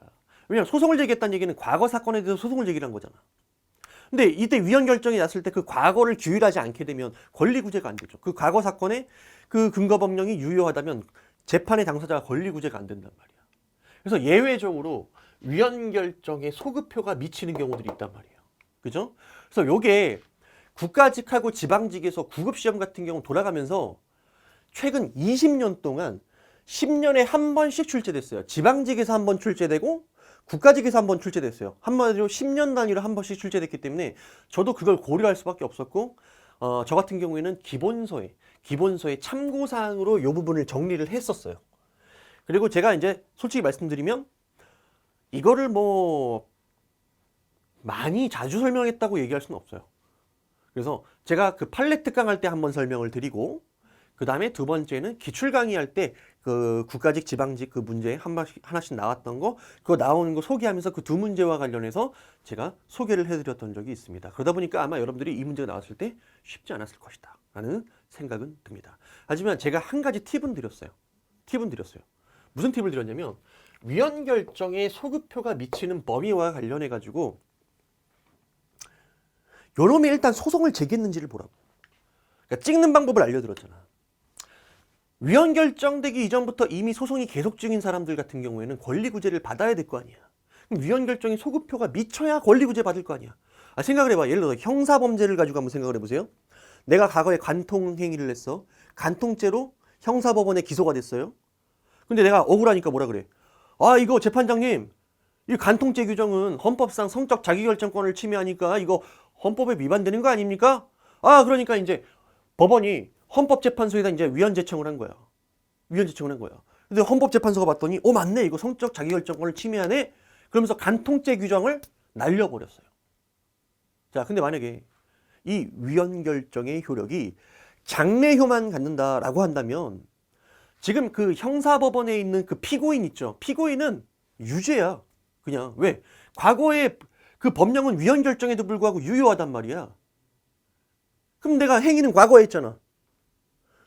왜냐하면 소송을 제기했다는 얘기는 과거 사건에 대해서 소송을 제기한 거잖아. 근데 이때 위헌 결정이 났을 때 그 과거를 규율하지 않게 되면 권리 구제가 안 되죠. 그 과거 사건에 그 근거 법령이 유효하다면 재판의 당사자가 권리 구제가 안 된단 말이야. 그래서 예외적으로 위헌 결정에 소급표가 미치는 경우들이 있단 말이에요. 그죠? 그래서 요게 국가직하고 지방직에서 구급시험 같은 경우 돌아가면서 최근 20년 동안 10년에 한 번씩 출제됐어요. 지방직에서 한 번 출제되고 국가직에서 한 번 출제됐어요. 한마디로 10년 단위로 한 번씩 출제됐기 때문에 저도 그걸 고려할 수밖에 없었고 저 같은 경우에는 기본서에 참고사항으로 이 부분을 정리를 했었어요. 그리고 제가 이제 솔직히 말씀드리면 이거를 뭐 많이 자주 설명했다고 얘기할 수는 없어요. 그래서 제가 그 판례 특강 할 때 한번 설명을 드리고 그 다음에 두 번째는 기출 강의할 때 그 국가직 지방직 그 문제 하나씩 나왔던 거 그거 나오는 거 소개하면서 그 두 문제와 관련해서 제가 소개를 해드렸던 적이 있습니다. 그러다 보니까 아마 여러분들이 이 문제가 나왔을 때 쉽지 않았을 것이다 라는 생각은 듭니다. 하지만 제가 한 가지 팁은 드렸어요. 무슨 팁을 드렸냐면 위헌 결정에 소급표가 미치는 범위와 관련해 가지고 요놈이 일단 소송을 제기했는지를 보라고. 그러니까 찍는 방법을 알려드렸잖아. 위헌 결정되기 이전부터 이미 소송이 계속 중인 사람들 같은 경우에는 권리구제를 받아야 될 거 아니야. 그럼 위헌 결정이 소급표가 미쳐야 권리구제 받을 거 아니야. 생각을 해봐. 예를 들어 형사범죄를 가지고 한번 생각을 해보세요. 내가 과거에 관통행위를 했어. 관통죄로 형사법원에 기소가 됐어요. 근데 내가 억울하니까 뭐라 그래? 이거 재판장님, 이 간통죄 규정은 헌법상 성적 자기결정권을 침해하니까 이거 헌법에 위반되는 거 아닙니까? 그러니까 이제 법원이 헌법재판소에다 이제 위헌 제청을 한 거야. 위헌 제청을 한 거야. 근데 헌법재판소가 봤더니 맞네. 이거 성적 자기결정권을 침해하네. 그러면서 간통죄 규정을 날려버렸어요. 자, 근데 만약에 이 위헌 결정의 효력이 장래효만 갖는다라고 한다면 지금 그 형사법원에 있는 그 피고인 있죠. 피고인은 유죄야. 그냥 왜? 과거에 그 법령은 위헌 결정에도 불구하고 유효하단 말이야. 그럼 내가 행위는 과거에 했잖아.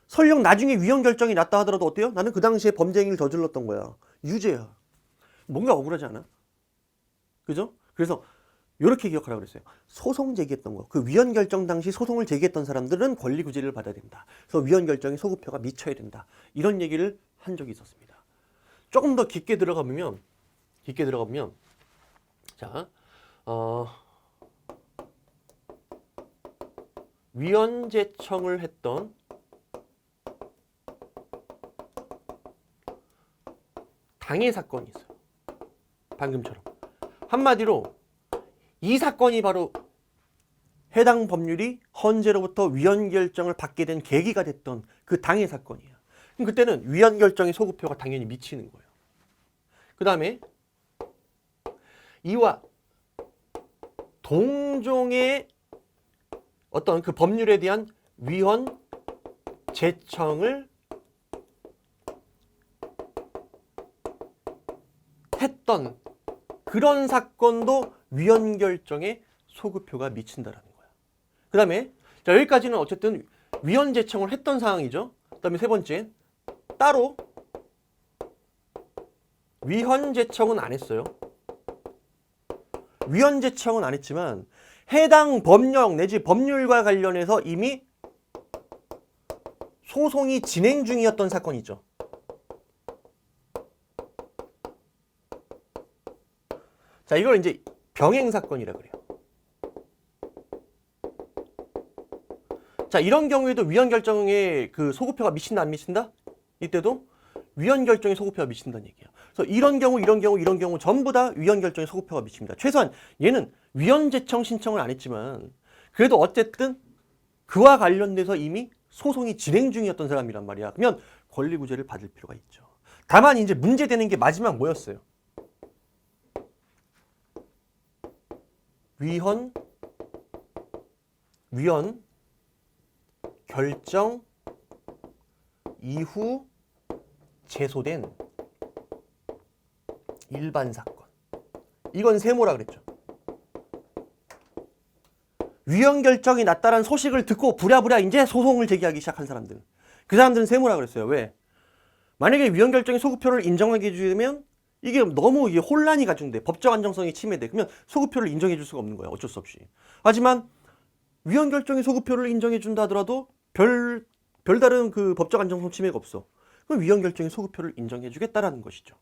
설령 나중에 위헌 결정이 났다 하더라도 어때요? 나는 그 당시에 범죄 행위를 저질렀던 거야. 유죄야. 뭔가 억울하지 않아? 그죠? 그래서 이렇게 기억하라고 그랬어요. 소송 제기했던 거. 그 위헌 결정 당시 소송을 제기했던 사람들은 권리 구제를 받아야 된다. 그래서 위헌 결정이 소급표가 미쳐야 된다. 이런 얘기를 한 적이 있었습니다. 조금 더 깊게 들어가보면 자, 위헌 제청을 했던 당해 사건이 있어요. 방금처럼. 한마디로 이 사건이 바로 해당 법률이 헌재로부터 위헌 결정을 받게 된 계기가 됐던 그 당해 사건이에요. 그럼 그때는 위헌 결정의 소급표가 당연히 미치는 거예요. 그 다음에 이와 동종의 어떤 그 법률에 대한 위헌 제청을 했던 그런 사건도 위헌 결정에 소급표가 미친다라는 거야. 그 다음에 여기까지는 어쨌든 위헌 제청을 했던 상황이죠. 그 다음에 세 번째, 따로 위헌 제청은 안 했어요. 위헌 제청은 안 했지만 해당 법령 내지 법률과 관련해서 이미 소송이 진행 중이었던 사건이죠. 자, 이걸 이제 병행 사건이라 그래요. 자, 이런 경우에도 위헌 결정에 그 소급표가 미친다 안 미친다? 이때도 위헌 결정에 소급표가 미친다는 얘기야. 그래서 이런 경우 전부 다 위헌 결정에 소급표가 미칩니다. 최소한 얘는 위헌 제청 신청을 안 했지만 그래도 어쨌든 그와 관련돼서 이미 소송이 진행 중이었던 사람이란 말이야. 그러면 권리구제를 받을 필요가 있죠. 다만 이제 문제되는 게 마지막 뭐였어요? 위헌 결정 이후 제소된 일반 사건. 이건 세모라 그랬죠. 위헌 결정이 났다는 소식을 듣고 부랴부랴 이제 소송을 제기하기 시작한 사람들. 그 사람들은 세모라 그랬어요. 왜? 만약에 위헌 결정의 소급표를 인정하게 해주면 이게 너무 이게 혼란이 가중돼. 법적 안정성이 침해돼. 그러면 소급표를 인정해 줄 수가 없는 거야. 어쩔 수 없이. 하지만 위헌 결정의 소급표를 인정해 준다 하더라도 별다른 그 법적 안정성 침해가 없어. 그럼 위헌 결정의 소급표를 인정해 주겠다라는 것이죠.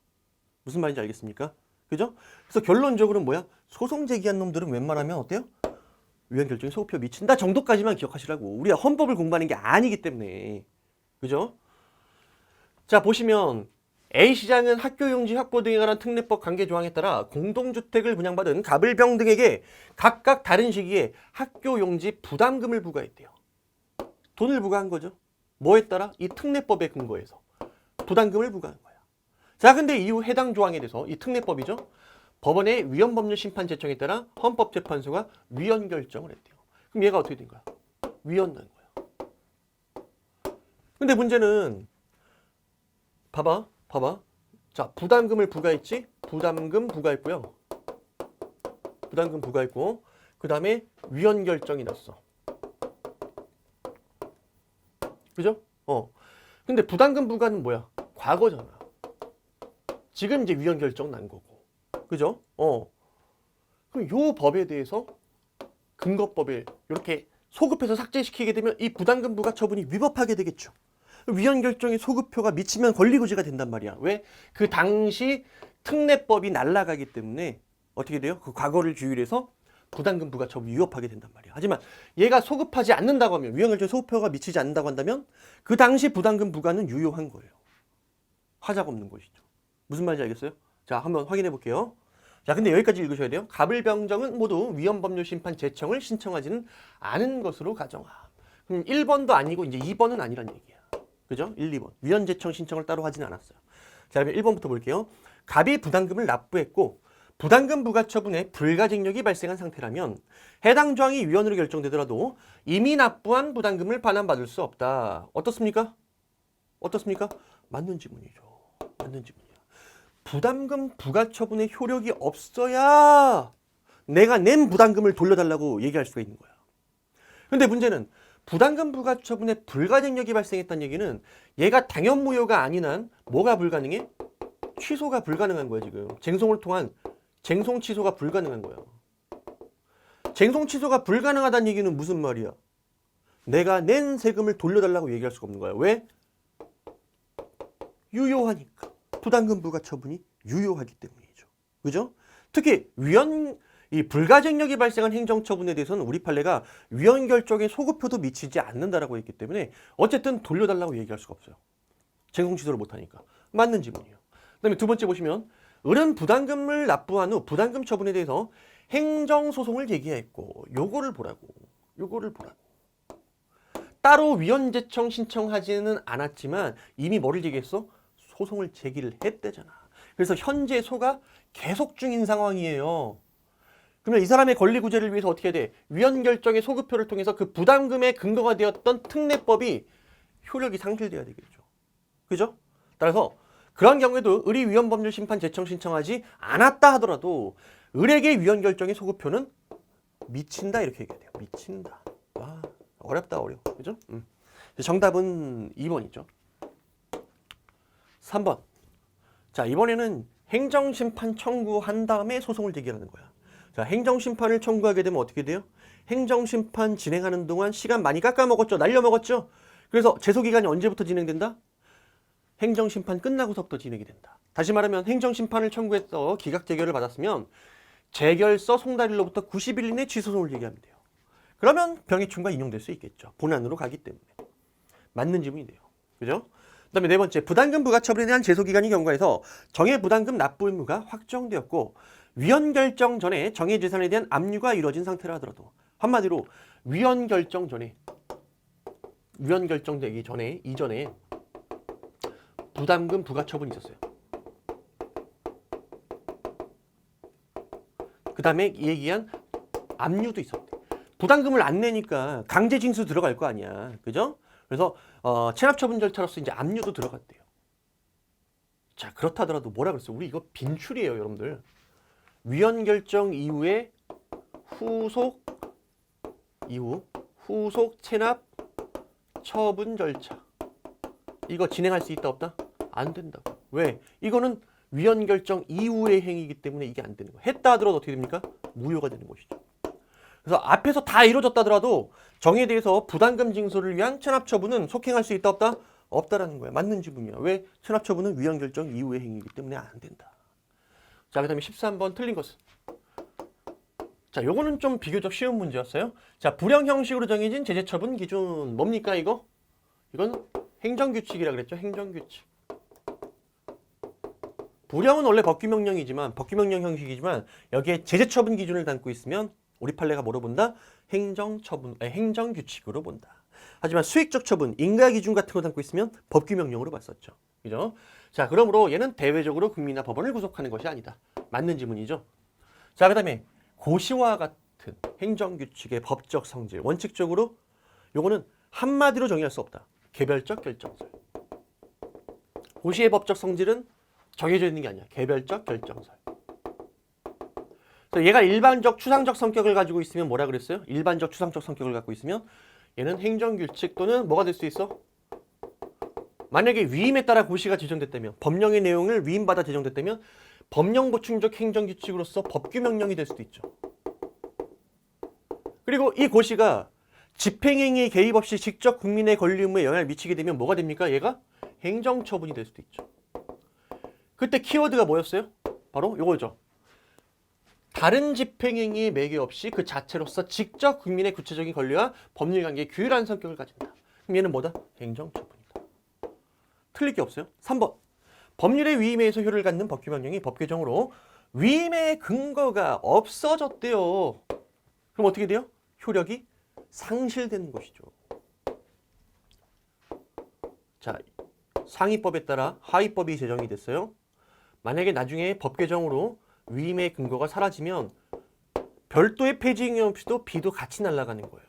무슨 말인지 알겠습니까? 그죠? 그래서 결론적으로는 뭐야? 소송 제기한 놈들은 웬만하면 어때요? 위헌 결정의 소급표 미친다 정도까지만 기억하시라고. 우리가 헌법을 공부하는 게 아니기 때문에. 그죠? 자, 보시면 A시장은 학교용지 확보 등에 관한 특례법 관계 조항에 따라 공동주택을 분양받은 갑을병 등에게 각각 다른 시기에 학교용지 부담금을 부과했대요. 돈을 부과한 거죠. 뭐에 따라? 이 특례법에 근거해서 부담금을 부과한 거야. 자, 근데 이후 해당 조항에 대해서 이 특례법이죠. 법원의 위헌법률 심판 제청에 따라 헌법재판소가 위헌 결정을 했대요. 그럼 얘가 어떻게 된 거야? 위헌 난 거야. 근데 문제는 봐봐. 자, 부담금을 부과했지? 부담금 부과했고요. 부담금 부과했고 그 다음에 위헌 결정이 났어. 그죠? 근데 부담금 부과는 뭐야? 과거잖아. 지금 이제 위헌 결정 난 거고. 그죠? 그럼 요 법에 대해서 근거법에 이렇게 소급해서 삭제시키게 되면 이 부담금 부과 처분이 위법하게 되겠죠. 위헌 결정의 소급표가 미치면 권리구제가 된단 말이야. 왜? 그 당시 특례법이 날아가기 때문에 어떻게 돼요? 그 과거를 주의해서 부담금 부과 처분이 위법하게 된단 말이야. 하지만 얘가 소급하지 않는다고 하면, 위헌 결정의 소급표가 미치지 않는다고 한다면 그 당시 부담금 부과는 유효한 거예요. 하자가 없는 것이죠. 무슨 말인지 알겠어요? 자, 한번 확인해 볼게요. 자, 근데 여기까지 읽으셔야 돼요. 갑을병정은 모두 위헌법률심판 제청을 신청하지는 않은 것으로 가정함. 그럼 1번도 아니고 이제 2번은 아니란 얘기야. 그죠? 1, 2번. 위헌제청 신청을 따로 하진 않았어요. 자, 그럼 1번부터 볼게요. 갑이 부담금을 납부했고 부담금 부과 처분에 불가증력이 발생한 상태라면 해당 조항이 위헌으로 결정되더라도 이미 납부한 부담금을 반환받을 수 없다. 어떻습니까? 어떻습니까? 맞는 지문이죠. 맞는 지문이야. 부담금 부과 처분의 효력이 없어야 내가 낸 부담금을 돌려달라고 얘기할 수가 있는 거야. 근데 문제는 부담금 부과 처분에 불가증력이 발생했다는 얘기는 얘가 당연무효가 아닌 한 뭐가 불가능해? 취소가 불가능한 거야 지금. 쟁송을 통한 쟁송 취소가 불가능한 거야. 쟁송 취소가 불가능하다는 얘기는 무슨 말이야? 내가 낸 세금을 돌려달라고 얘기할 수가 없는 거야. 왜? 유효하니까. 부담금 부과 처분이 유효하기 때문이죠. 그죠? 특히 이 불가증력이 발생한 행정처분에 대해서는 우리 판례가 위헌 결정의 소급표도 미치지 않는다라고 했기 때문에 어쨌든 돌려달라고 얘기할 수가 없어요. 쟁송 취소를 못하니까. 맞는 지문이에요. 그다음에 두 번째 보시면 을은 부담금을 납부한 후 부담금 처분에 대해서 행정소송을 제기했고 요거를 보라고. 따로 위헌제청 신청하지는 않았지만 이미 뭐를 제기했어? 소송을 제기를 했대잖아. 그래서 현재 소가 계속 중인 상황이에요. 그러면 이 사람의 권리구제를 위해서 어떻게 해야 돼? 위헌 결정의 소급표를 통해서 그 부담금의 근거가 되었던 특례법이 효력이 상실돼야 되겠죠. 그죠? 따라서 그런 경우에도 을이 위헌법률심판 제청 신청하지 않았다 하더라도 을에게 위헌 결정의 소급표는 미친다 이렇게 얘기해야 돼요. 미친다. 와, 어렵다 어려워. 그죠? 정답은 2번이죠. 3번. 자, 이번에는 행정심판 청구한 다음에 소송을 제기하는 거야. 자, 행정심판을 청구하게 되면 어떻게 돼요? 행정심판 진행하는 동안 시간 많이 깎아먹었죠? 날려먹었죠? 그래서 제소기간이 언제부터 진행된다? 행정심판 끝나고서부터 진행이 된다. 다시 말하면 행정심판을 청구해서 기각재결을 받았으면 재결서 송달일로부터 90일 이내 취소송을 제기하면 돼요. 그러면 병해충과 인용될 수 있겠죠. 본안으로 가기 때문에. 맞는 지문이 돼요. 그죠? 그 다음에 네 번째, 부담금 부과 처분에 대한 제소기간이 경과해서 정해 부담금 납부 의무가 확정되었고 위헌 결정 전에 정해 재산에 대한 압류가 이루어진 상태라 하더라도 한마디로 위헌 결정되기 전에 이전에 부담금 부과 처분이 있었어요. 그 다음에 얘기한 압류도 있었대. 부담금을 안 내니까 강제 징수 들어갈 거 아니야. 그죠? 그래서 체납 처분 절차로서 이제 압류도 들어갔대요. 자, 그렇다더라도 뭐라 그랬어요? 우리 이거 빈출이에요, 여러분들. 위헌 결정 이후에 후속 체납 처분 절차. 이거 진행할 수 있다 없다? 안 된다고. 왜? 이거는 위헌 결정 이후의 행위이기 때문에 이게 안 되는 거예요. 했다 하더라도 어떻게 됩니까? 무효가 되는 것이죠. 그래서 앞에서 다 이루어졌다 하더라도 정에 대해서 부담금 징수를 위한 체납 처분은 속행할 수 있다 없다? 없다라는 거야. 맞는 지문이야. 왜? 체납 처분은 위헌 결정 이후의 행위이기 때문에 안 된다. 자, 그 다음에 13번 틀린 것은. 자, 요거는 좀 비교적 쉬운 문제였어요. 자, 불형 형식으로 정해진 제재 처분 기준 뭡니까 이거? 이건 행정규칙이라 그랬죠. 행정규칙. 불형은 원래 법규명령이지만 법규명령 형식이지만 여기에 제재 처분 기준을 담고 있으면 우리 판례가 뭐로 본다? 행정규칙으로 본다. 하지만 수익적 처분, 인가기준 같은 거 담고 있으면 법규명령으로 봤었죠. 그죠? 자, 그러므로 얘는 대외적으로 국민이나 법원을 구속하는 것이 아니다. 맞는 지문이죠. 자, 그 다음에 고시와 같은 행정규칙의 법적 성질, 원칙적으로 요거는 한마디로 정의할 수 없다. 개별적 결정설. 고시의 법적 성질은 정해져 있는 게 아니야. 개별적 결정설. 그래서 얘가 일반적 추상적 성격을 가지고 있으면 뭐라 그랬어요? 일반적 추상적 성격을 갖고 있으면 얘는 행정규칙 또는 뭐가 될 수 있어? 만약에 위임에 따라 고시가 지정됐다면, 법령의 내용을 위임받아 제정됐다면 법령 보충적 행정규칙으로서 법규명령이 될 수도 있죠. 그리고 이 고시가 집행행위에 개입 없이 직접 국민의 권리 의무에 영향을 미치게 되면 뭐가 됩니까? 얘가 행정처분이 될 수도 있죠. 그때 키워드가 뭐였어요? 바로 요거죠. 다른 집행행위에 매개 없이 그 자체로서 직접 국민의 구체적인 권리와 법률관계에 규율한 성격을 가진다. 그럼 얘는 뭐다? 행정처분이다. 틀릴 게 없어요. 3번. 법률의 위임에 의해서 효력을 갖는 법규 명령이 법 개정으로 위임의 근거가 없어졌대요. 그럼 어떻게 돼요? 효력이 상실되는 것이죠. 자, 상위법에 따라 하위법이 제정이 됐어요. 만약에 나중에 법 개정으로 위임의 근거가 사라지면 별도의 폐지행위 없이도 B도 같이 날아가는 거예요.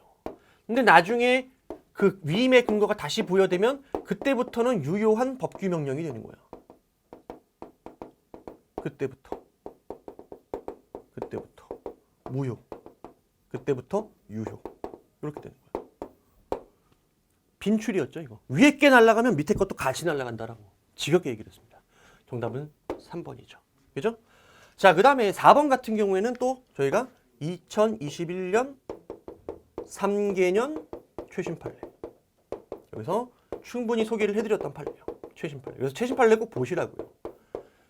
근데 나중에 그 위임의 근거가 다시 부여되면 그때부터는 유효한 법규 명령이 되는 거예요. 그때부터 무효, 그때부터 유효, 이렇게 되는 거예요. 빈출이었죠 이거. 위에 게 날아가면 밑에 것도 같이 날아간다라고 지겹게 얘기를 했습니다. 정답은 3번이죠. 그죠? 자, 그 다음에 4번 같은 경우에는 또 저희가 2021년 3개년 최신 판례. 여기서 충분히 소개를 해드렸던 판례요. 최신 판례. 그래서 최신 판례 꼭 보시라고요.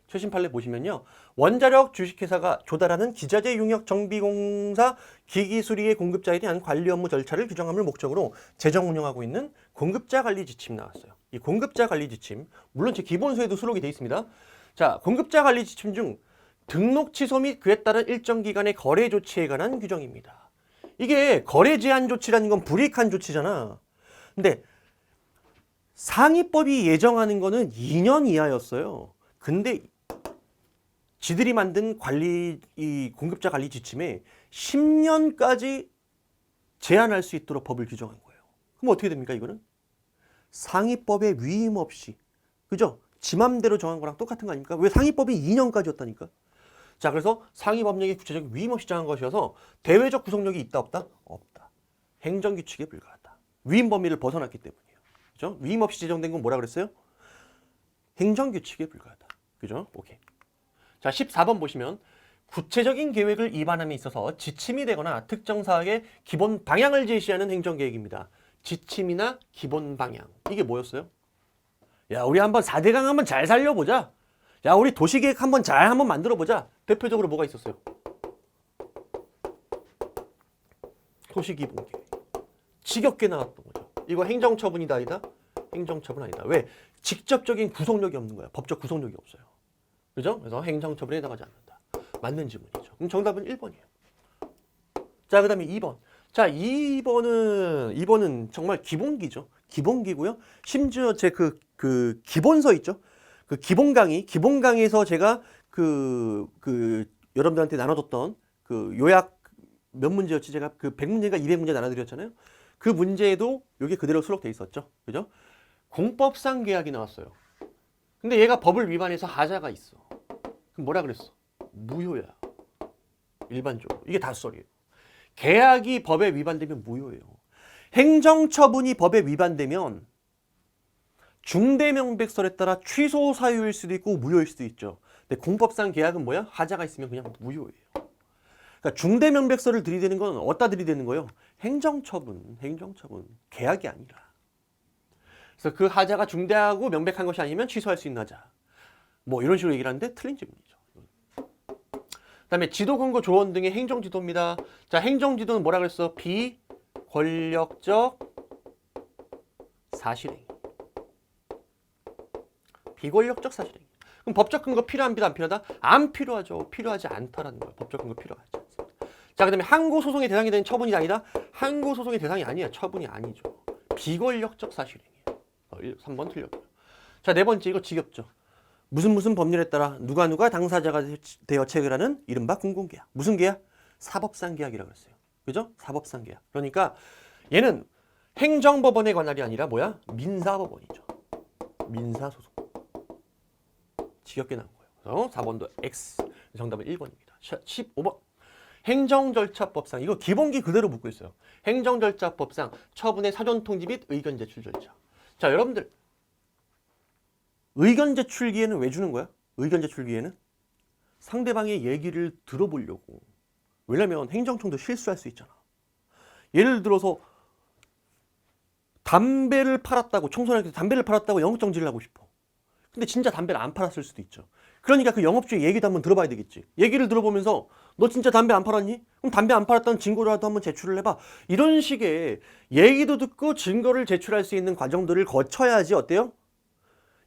최신 판례 보시면요. 원자력 주식회사가 조달하는 기자재 용역 정비공사 기기 수리의 공급자에 대한 관리 업무 절차를 규정함을 목적으로 제정 운영하고 있는 공급자 관리 지침 나왔어요. 이 공급자 관리 지침, 물론 제 기본서에도 수록이 되어 있습니다. 자, 공급자 관리 지침 중 등록 취소 및 그에 따른 일정 기간의 거래 조치에 관한 규정입니다. 이게 거래 제한 조치라는 건 불이익한 조치잖아. 근데 상위법이 예정하는 거는 2년 이하였어요. 근데 지들이 만든 이 공급자 관리 지침에 10년까지 제한할 수 있도록 법을 규정한 거예요. 그럼 어떻게 됩니까, 이거는? 상위법에 위임 없이, 그죠? 지 맘대로 정한 거랑 똑같은 거 아닙니까? 왜 상위법이 2년까지였다니까? 자, 그래서 상위 법령에 구체적 위임 없이 정한 것이어서 대외적 구속력이 있다 없다? 없다. 행정규칙에 불과하다. 위임 범위를 벗어났기 때문이에요. 그죠? 위임 없이 제정된 건 뭐라 그랬어요? 행정규칙에 불과하다. 그죠? 오케이. 자, 14번 보시면 구체적인 계획을 입안함에 있어서 지침이 되거나 특정 사항의 기본 방향을 제시하는 행정계획입니다. 지침이나 기본 방향. 이게 뭐였어요? 야, 우리 한번 4대강 한번 잘 살려보자. 야, 우리 도시계획 한번 만들어보자. 대표적으로 뭐가 있었어요? 도시기본계획. 지겹게 나왔던 거죠. 이거 행정처분이다 아니다? 행정처분 아니다. 왜? 직접적인 구속력이 없는 거야. 법적 구속력이 없어요. 그죠? 그래서 행정처분에 해당하지 않는다. 맞는 지문이죠. 그럼 정답은 1번이에요. 자, 그 다음에 2번. 자, 2번은 정말 기본기죠. 기본기고요. 심지어 제 그 기본서 있죠. 그 기본 강의에서 제가 여러분들한테 나눠줬던 그 요약 몇 문제였지? 제가 그 100문제인가 200문제 나눠드렸잖아요. 그 문제에도 이게 그대로 수록돼 있었죠. 그죠? 공법상 계약이 나왔어요. 근데 얘가 법을 위반해서 하자가 있어. 그럼 뭐라 그랬어? 무효야. 일반적으로. 이게 다수설이에요. 계약이 법에 위반되면 무효예요. 행정처분이 법에 위반되면 중대명백설에 따라 취소 사유일 수도 있고 무효일 수도 있죠. 근데 공법상 계약은 뭐야? 하자가 있으면 그냥 무효예요. 그러니까 중대명백설을 들이대는 건 어디다 들이대는 거예요? 행정처분. 계약이 아니라. 그래서 그 하자가 중대하고 명백한 것이 아니면 취소할 수 있는 하자. 뭐 이런 식으로 얘기를 하는데 틀린 질문이죠. 그다음에 지도 근거 조언 등의 행정지도입니다. 자, 행정지도는 뭐라 그랬어? 비권력적 사실행위. 비권력적 사실행위. 그럼 법적 근거 필요합니다, 안 필요하다? 안 필요하죠. 필요하지 않다라는 거예요. 법적 근거 필요하지 않습니다. 자, 그다음에 항고소송의 대상이 되는 처분이 아니다? 항고소송의 대상이 아니야. 처분이 아니죠. 비권력적 사실행위예요. 3번 틀렸고요. 자, 네 번째 이거 지겹죠. 무슨 법률에 따라 누가 당사자가 되어 체결하는 이른바 공공계약. 무슨 계약? 사법상 계약이라고 했어요. 그죠? 사법상 계약. 그러니까 얘는 행정법원의 관할이 아니라 뭐야? 민사법원이죠. 민사소송. 지겹게 나온 거예요. 그래서 4번도 X. 정답은 1번입니다. 15번. 행정절차법상. 이거 기본기 그대로 묻고 있어요. 행정절차법상 처분의 사전 통지 및 의견 제출 절차. 자, 여러분들 의견 제출 기회는 왜 주는 거야? 의견 제출 기회는 상대방의 얘기를 들어보려고. 왜냐면 행정청도 실수할 수 있잖아. 예를 들어서 담배를 팔았다고, 청소년한테 담배를 팔았다고 영업정지를 하고 싶어. 근데 진짜 담배를 안 팔았을 수도 있죠. 그러니까 그 영업주의 얘기도 한번 들어봐야 되겠지. 얘기를 들어보면서 너 진짜 담배 안 팔았니? 그럼 담배 안 팔았다는 증거라도 한번 제출을 해봐. 이런 식의 얘기도 듣고 증거를 제출할 수 있는 과정들을 거쳐야지 어때요?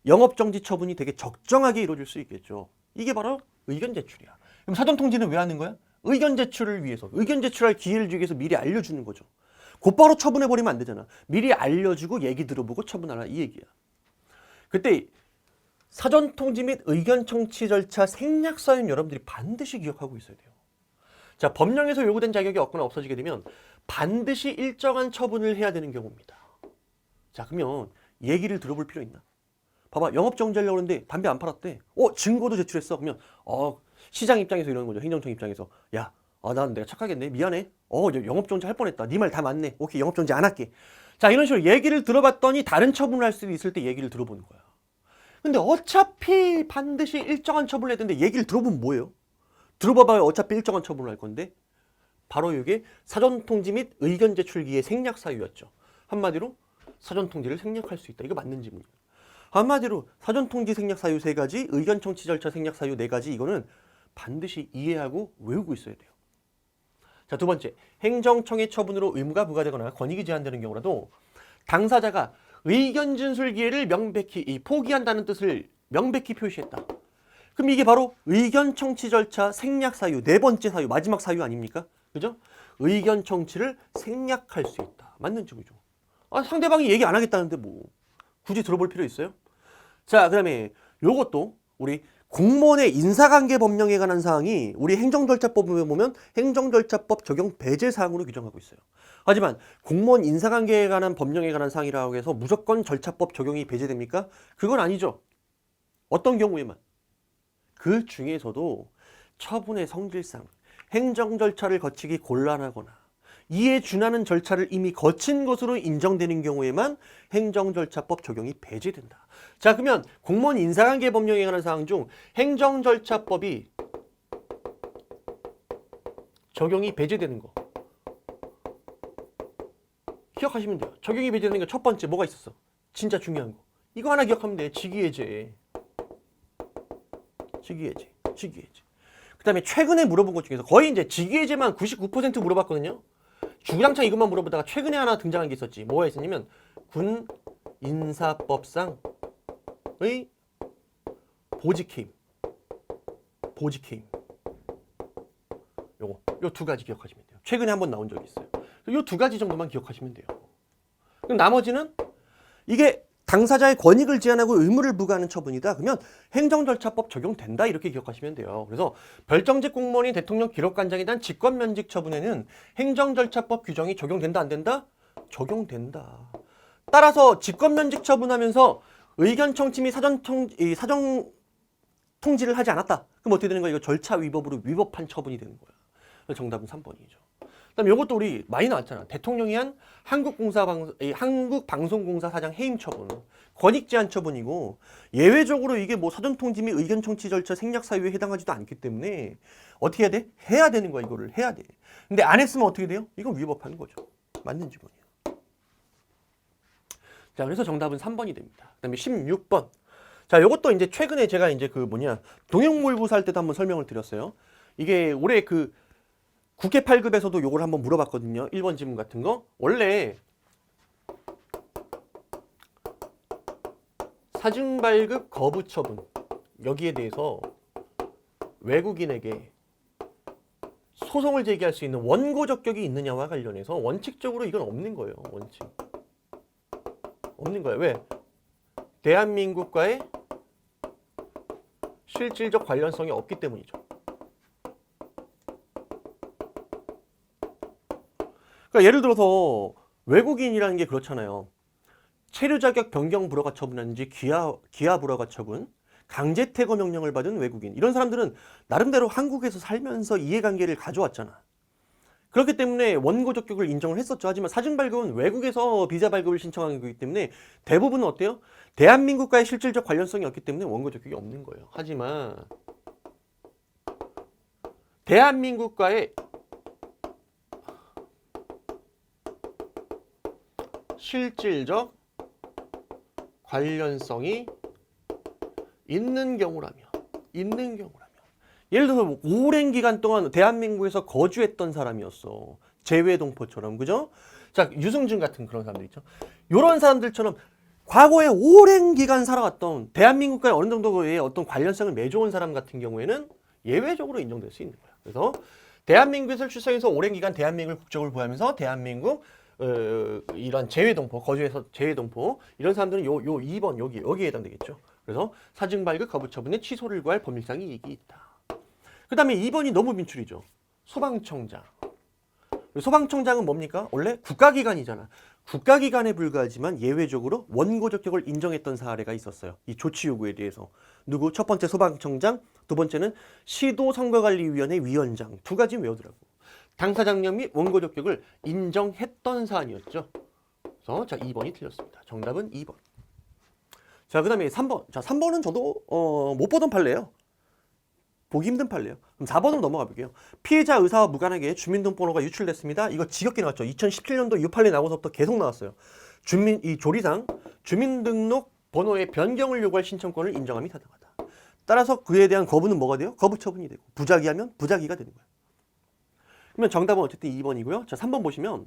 영업정지 처분이 되게 적정하게 이루어질 수 있겠죠. 이게 바로 의견 제출이야. 그럼 사전통지는 왜 하는 거야? 의견 제출을 위해서, 의견 제출할 기회를 주기 위해서 미리 알려주는 거죠. 곧바로 처분해버리면 안 되잖아. 미리 알려주고 얘기 들어보고 처분하라 이 얘기야. 그때 사전통지 및 의견 청취 절차 생략 사유는 여러분들이 반드시 기억하고 있어야 돼요. 자, 법령에서 요구된 자격이 없거나 없어지게 되면 반드시 일정한 처분을 해야 되는 경우입니다. 자, 그러면 얘기를 들어볼 필요 있나? 봐봐, 영업정지하려고 하는데 담배 안 팔았대. 증거도 제출했어. 그러면 시장 입장에서 이러는 거죠. 행정청 입장에서. 야, 난 내가 착하겠네. 미안해. 영업정지 할 뻔했다. 네 말 다 맞네. 오케이, 영업정지 안 할게. 자, 이런 식으로 얘기를 들어봤더니 다른 처분을 할 수도 있을 때 얘기를 들어보는 거야. 근데 어차피 반드시 일정한 처분을 해야 되는데 얘기를 들어보면 뭐예요? 들어봐봐요. 어차피 일정한 처분을 할 건데. 바로 이게 사전통지 및 의견 제출기의 생략 사유였죠. 한마디로 사전통지를 생략할 수 있다. 이거 맞는 질문이에요. 한마디로 사전통지 생략 사유 3가지, 의견 청취 절차 생략 사유 4가지, 이거는 반드시 이해하고 외우고 있어야 돼요. 자, 두 번째, 행정청의 처분으로 의무가 부과되거나 권익이 제한되는 경우라도 당사자가 의견 진술 기회를 명백히 포기한다는 뜻을 명백히 표시했다. 그럼 이게 바로 의견 청취 절차 생략 사유, 4번째 사유, 마지막 사유 아닙니까? 그죠? 의견 청취를 생략할 수 있다. 맞는 질문이죠. 상대방이 얘기 안 하겠다는데 뭐 굳이 들어볼 필요 있어요? 자, 그다음에 요것도 우리 공무원의 인사관계 법령에 관한 사항이 우리 행정절차법에 보면 행정절차법 적용 배제 사항으로 규정하고 있어요. 하지만 공무원 인사관계에 관한 법령에 관한 사항이라고 해서 무조건 절차법 적용이 배제됩니까? 그건 아니죠. 어떤 경우에만. 그 중에서도 처분의 성질상 행정절차를 거치기 곤란하거나 이에 준하는 절차를 이미 거친 것으로 인정되는 경우에만 행정절차법 적용이 배제된다. 자, 그러면 공무원 인사관계 법령에 관한 사항 중 행정절차법이 적용이 배제되는 거 기억하시면 돼요. 적용이 배제되는 게 첫 번째 뭐가 있었어? 진짜 중요한 거. 이거 하나 기억하면 돼. 직위해제. 그 다음에 최근에 물어본 것 중에서 거의 이제 직위해제만 99% 물어봤거든요. 주구장창 이것만 물어보다가 최근에 하나 등장한 게 있었지. 뭐가 있었냐면 군 인사법상의 보직해임. 요 2가지 기억하시면 돼요. 최근에 한번 나온 적이 있어요. 요 2가지 정도만 기억하시면 돼요. 그럼 나머지는 이게 당사자의 권익을 제한하고 의무를 부과하는 처분이다. 그러면 행정절차법 적용된다. 이렇게 기억하시면 돼요. 그래서 별정직 공무원이 대통령 기록관장에 대한 직권면직 처분에는 행정절차법 규정이 적용된다, 안 된다? 적용된다. 따라서 직권면직 처분하면서 의견 청취 및 사전 통지를 하지 않았다. 그럼 어떻게 되는 거야? 이거 절차 위법으로 위법한 처분이 되는 거야. 정답은 3번이죠. 그다음에 이것도 우리 많이 나왔잖아. 대통령이 한 한국방송공사 사장 해임 처분, 권익 제한 처분이고 예외적으로 이게 뭐 사전 통지 및 의견 청취 절차 생략 사유에 해당하지도 않기 때문에 어떻게 해야 돼? 해야 되는 거야. 이거를 해야 돼. 근데 안 했으면 어떻게 돼요? 이건 위법한 거죠. 맞는 질문이야. 자, 그래서 정답은 3번이 됩니다. 그다음에 16번. 자, 이것도 이제 최근에 제가 이제 동형모의고사 할 때도 한번 설명을 드렸어요. 이게 올해 국회 8급에서도 요걸 한번 물어봤거든요. 1번 지문 같은 거. 원래 사증 발급 거부 처분 여기에 대해서 외국인에게 소송을 제기할 수 있는 원고 적격이 있느냐와 관련해서 원칙적으로 이건 없는 거예요. 원칙. 없는 거예요. 왜? 대한민국과의 실질적 관련성이 없기 때문이죠. 그러니까 예를 들어서 외국인이라는 게 그렇잖아요. 체류 자격 변경 불허가 처분하는지 기하 불허가 처분, 강제 퇴거 명령을 받은 외국인, 이런 사람들은 나름대로 한국에서 살면서 이해관계를 가져왔잖아. 그렇기 때문에 원고 적격을 인정을 했었죠. 하지만 사증 발급은 외국에서 비자 발급을 신청한 거기 때문에 대부분은 어때요? 대한민국과의 실질적 관련성이 없기 때문에 원고 적격이 없는 거예요. 하지만 대한민국과의 실질적 관련성이 있는 경우라면 예를 들어서 뭐 오랜 기간 동안 대한민국에서 거주했던 사람이었어. 재외동포처럼, 그죠? 자, 유승준 같은 그런 사람들 있죠. 이런 사람들처럼 과거에 오랜 기간 살아왔던 대한민국과 어느 정도의 어떤 관련성을 맺어온 사람 같은 경우에는 예외적으로 인정될 수 있는 거야. 그래서 대한민국에서 출생해서 오랜 기간 대한민국을 국적을 보유하면서 대한민국 이런 재외동포, 거주해서 재외동포 이런 사람들은 요 2번 여기에 해당되겠죠. 그래서 사증 발급 거부 처분에 취소를 구할 법률상의 이익이 있다. 그 다음에 2번이 너무 민출이죠. 소방청장. 소방청장은 뭡니까? 원래 국가기관이잖아. 국가기관에 불과하지만 예외적으로 원고 적격을 인정했던 사례가 있었어요. 이 조치 요구에 대해서. 누구? 첫 번째 소방청장, 두 번째는 시도선거관리위원회 위원장. 두 가지 외우더라고. 당사장령 및 원고 적격을 인정했던 사안이었죠. 그래서 자 2번이 틀렸습니다. 정답은 2번. 자, 그 다음에 3번. 자, 3번은 저도 못 보던 판례예요. 보기 힘든 판례예요. 그럼 4번으로 넘어가 볼게요. 피해자 의사와 무관하게 주민등록번호가 유출됐습니다. 이거 지겹게 나왔죠. 2017년도 이 판례 나고서부터 계속 나왔어요. 이 조리상 주민등록 번호의 변경을 요구할 신청권을 인정함이 타당하다. 따라서 그에 대한 거부는 뭐가 돼요? 거부 처분이 되고 부작위하면 부작위가 되는 거예요. 그러면 정답은 어쨌든 2번이고요. 자, 3번 보시면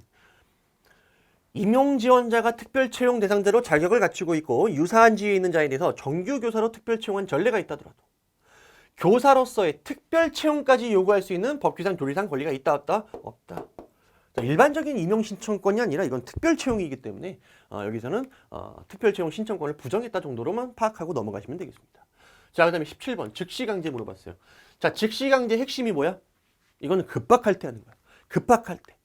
임용지원자가 특별채용 대상자로 자격을 갖추고 있고 유사한 지위에 있는 자에 대해서 정규교사로 특별채용한 전례가 있다더라도 교사로서의 특별채용까지 요구할 수 있는 법규상 조리상 권리가 있다 없다? 없다. 자, 일반적인 임용신청권이 아니라 이건 특별채용이기 때문에 여기서는 특별채용 신청권을 부정했다 정도로만 파악하고 넘어가시면 되겠습니다. 자, 그 다음에 17번 즉시강제 물어봤어요. 자, 즉시강제 핵심이 뭐야? 이거는 급박할 때 하는 거야. 급박할 때.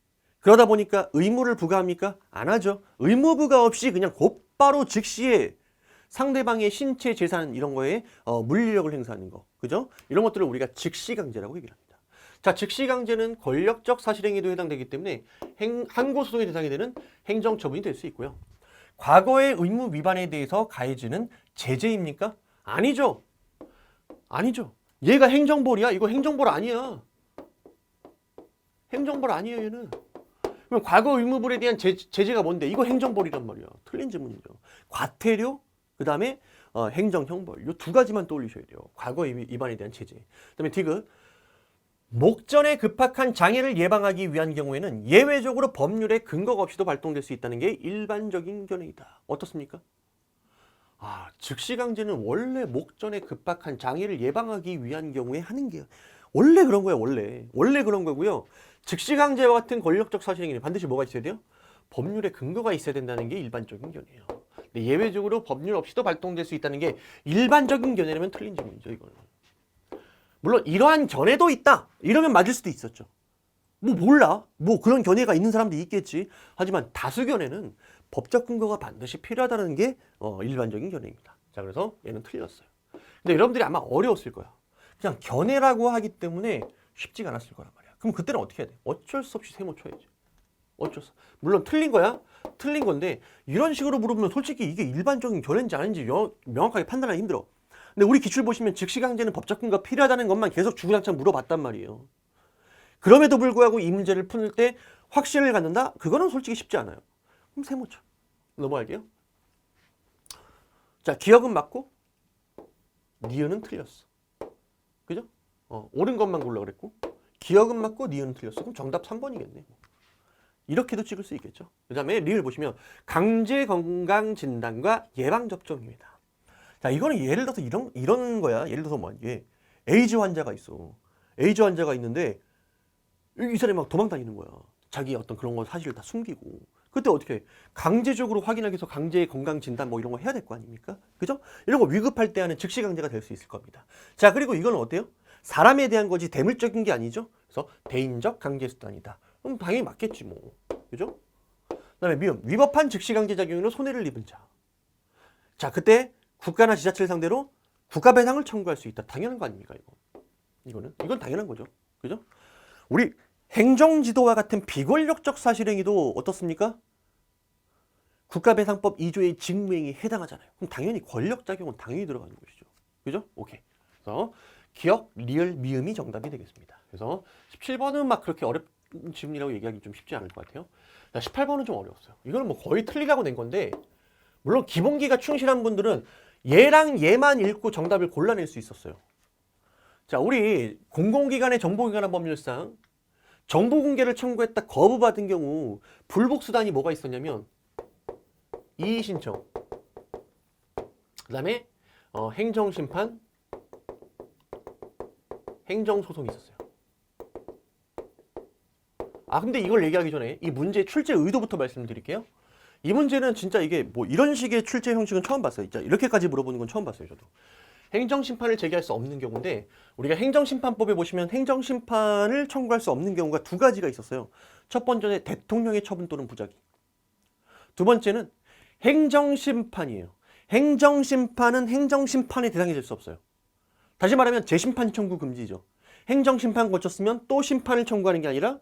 그러다 보니까 의무를 부과합니까? 안 하죠. 의무 부과 없이 그냥 곧바로 즉시에 상대방의 신체, 재산 이런 거에 물리력을 행사하는 거. 그죠? 이런 것들을 우리가 즉시강제라고 얘기를 합니다. 자, 즉시강제는 권력적 사실행위도 해당되기 때문에 항고소송의 대상이 되는 행정처분이 될 수 있고요. 과거의 의무 위반에 대해서 가해지는 제재입니까? 아니죠. 아니죠. 얘가 행정벌이야? 이거 행정벌 아니야. 행정벌 아니에요, 얘는. 그럼 과거 의무벌에 대한 제재가 뭔데? 이거 행정벌이란 말이야. 틀린 질문이죠. 과태료, 그 다음에 행정형벌. 이 두 가지만 떠올리셔야 돼요. 과거 위반에 대한 제재. 그 다음에 디귿. 목전에 급박한 장애를 예방하기 위한 경우에는 예외적으로 법률의 근거가 없이도 발동될 수 있다는 게 일반적인 견해이다. 어떻습니까? 즉시강제는 원래 목전에 급박한 장애를 예방하기 위한 경우에 하는 게 원래 그런 거예요. 원래 그런 거고요. 즉시강제와 같은 권력적 사실행위는 반드시 뭐가 있어야 돼요? 법률의 근거가 있어야 된다는 게 일반적인 견해예요. 근데 예외적으로 법률 없이도 발동될 수 있다는 게 일반적인 견해라면 틀린 질문이죠. 이거는. 물론 이러한 견해도 있다. 이러면 맞을 수도 있었죠. 몰라. 그런 견해가 있는 사람도 있겠지. 하지만 다수 견해는 법적 근거가 반드시 필요하다는 게 일반적인 견해입니다. 자, 그래서 얘는 틀렸어요. 근데 여러분들이 아마 어려웠을 거야. 그냥 견해라고 하기 때문에 쉽지가 않았을 거란 말이야. 그럼 그때는 어떻게 해야 돼? 어쩔 수 없이 세모 쳐야지. 물론 틀린 거야. 틀린 건데 이런 식으로 물어보면 솔직히 이게 일반적인 견해인지 아닌지 명확하게 판단하기 힘들어. 근데 우리 기출 보시면 즉시강제는 법적 근거가 필요하다는 것만 계속 주구장창 물어봤단 말이에요. 그럼에도 불구하고 이 문제를 풀 때 확신을 갖는다? 그거는 솔직히 쉽지 않아요. 그럼 세모 쳐. 넘어갈게요. 자, 기억은 맞고 니은은 틀렸어. 그죠? 옳은 것만 골라 그랬고 기억은 맞고 니은은 틀렸어. 그럼 정답 3번이겠네. 이렇게도 찍을 수 있겠죠. 그 다음에 리을 보시면 강제건강진단과 예방접종입니다. 자, 이거는 예를 들어서 이런 거야. 예를 들어서 에이즈 환자가 있어. 에이즈 환자가 있는데 이 사람이 막 도망 다니는 거야. 자기 어떤 그런 거 사실을 다 숨기고. 그때 어떻게 해? 강제적으로 확인하기 위해서 강제 건강 진단 이런 거 해야 될 거 아닙니까? 그죠? 이런 거 위급할 때 하는 즉시 강제가 될 수 있을 겁니다. 자, 그리고 이거는 어때요? 사람에 대한 거지 대물적인 게 아니죠? 그래서 대인적 강제 수단이다. 그럼 당연히 맞겠지 뭐. 그죠? 그다음에 미음. 위법한 즉시 강제 작용으로 손해를 입은 자. 자, 그때 국가나 지자체를 상대로 국가 배상을 청구할 수 있다. 당연한 거 아닙니까, 이건 당연한 거죠. 그죠? 우리 행정지도와 같은 비권력적 사실행위도 어떻습니까? 국가배상법 2조의 직무행위에 해당하잖아요. 그럼 당연히 권력작용은 당연히 들어가는 것이죠. 그죠? 오케이. 그래서 기억, 리을, 미음이 정답이 되겠습니다. 그래서 17번은 막 그렇게 질문이라고 얘기하기 좀 쉽지 않을 것 같아요. 자, 18번은 좀 어려웠어요. 이거는 뭐 거의 틀리라고 낸 건데, 물론 기본기가 충실한 분들은 얘랑 얘만 읽고 정답을 골라낼 수 있었어요. 자, 우리 공공기관의 정보기관한 법률상 정보 공개를 청구했다 거부받은 경우 불복수단이 뭐가 있었냐면 이의신청, 그 다음에 행정심판, 행정소송이 있었어요. 아, 근데 이걸 얘기하기 전에 이 문제의 출제 의도부터 말씀드릴게요. 이 문제는 진짜 이게 뭐 이런 식의 출제 형식은 처음 봤어요. 진짜 이렇게까지 물어보는 건 처음 봤어요, 저도. 행정심판을 제기할 수 없는 경우인데, 우리가 행정심판법에 보시면 행정심판을 청구할 수 없는 경우가 두 가지가 있었어요. 첫 번째는 대통령의 처분 또는 부작위. 두 번째는 행정심판이에요. 행정심판은 행정심판의 대상이 될 수 없어요. 다시 말하면 재심판 청구 금지죠. 행정심판 거쳤으면 또 심판을 청구하는 게 아니라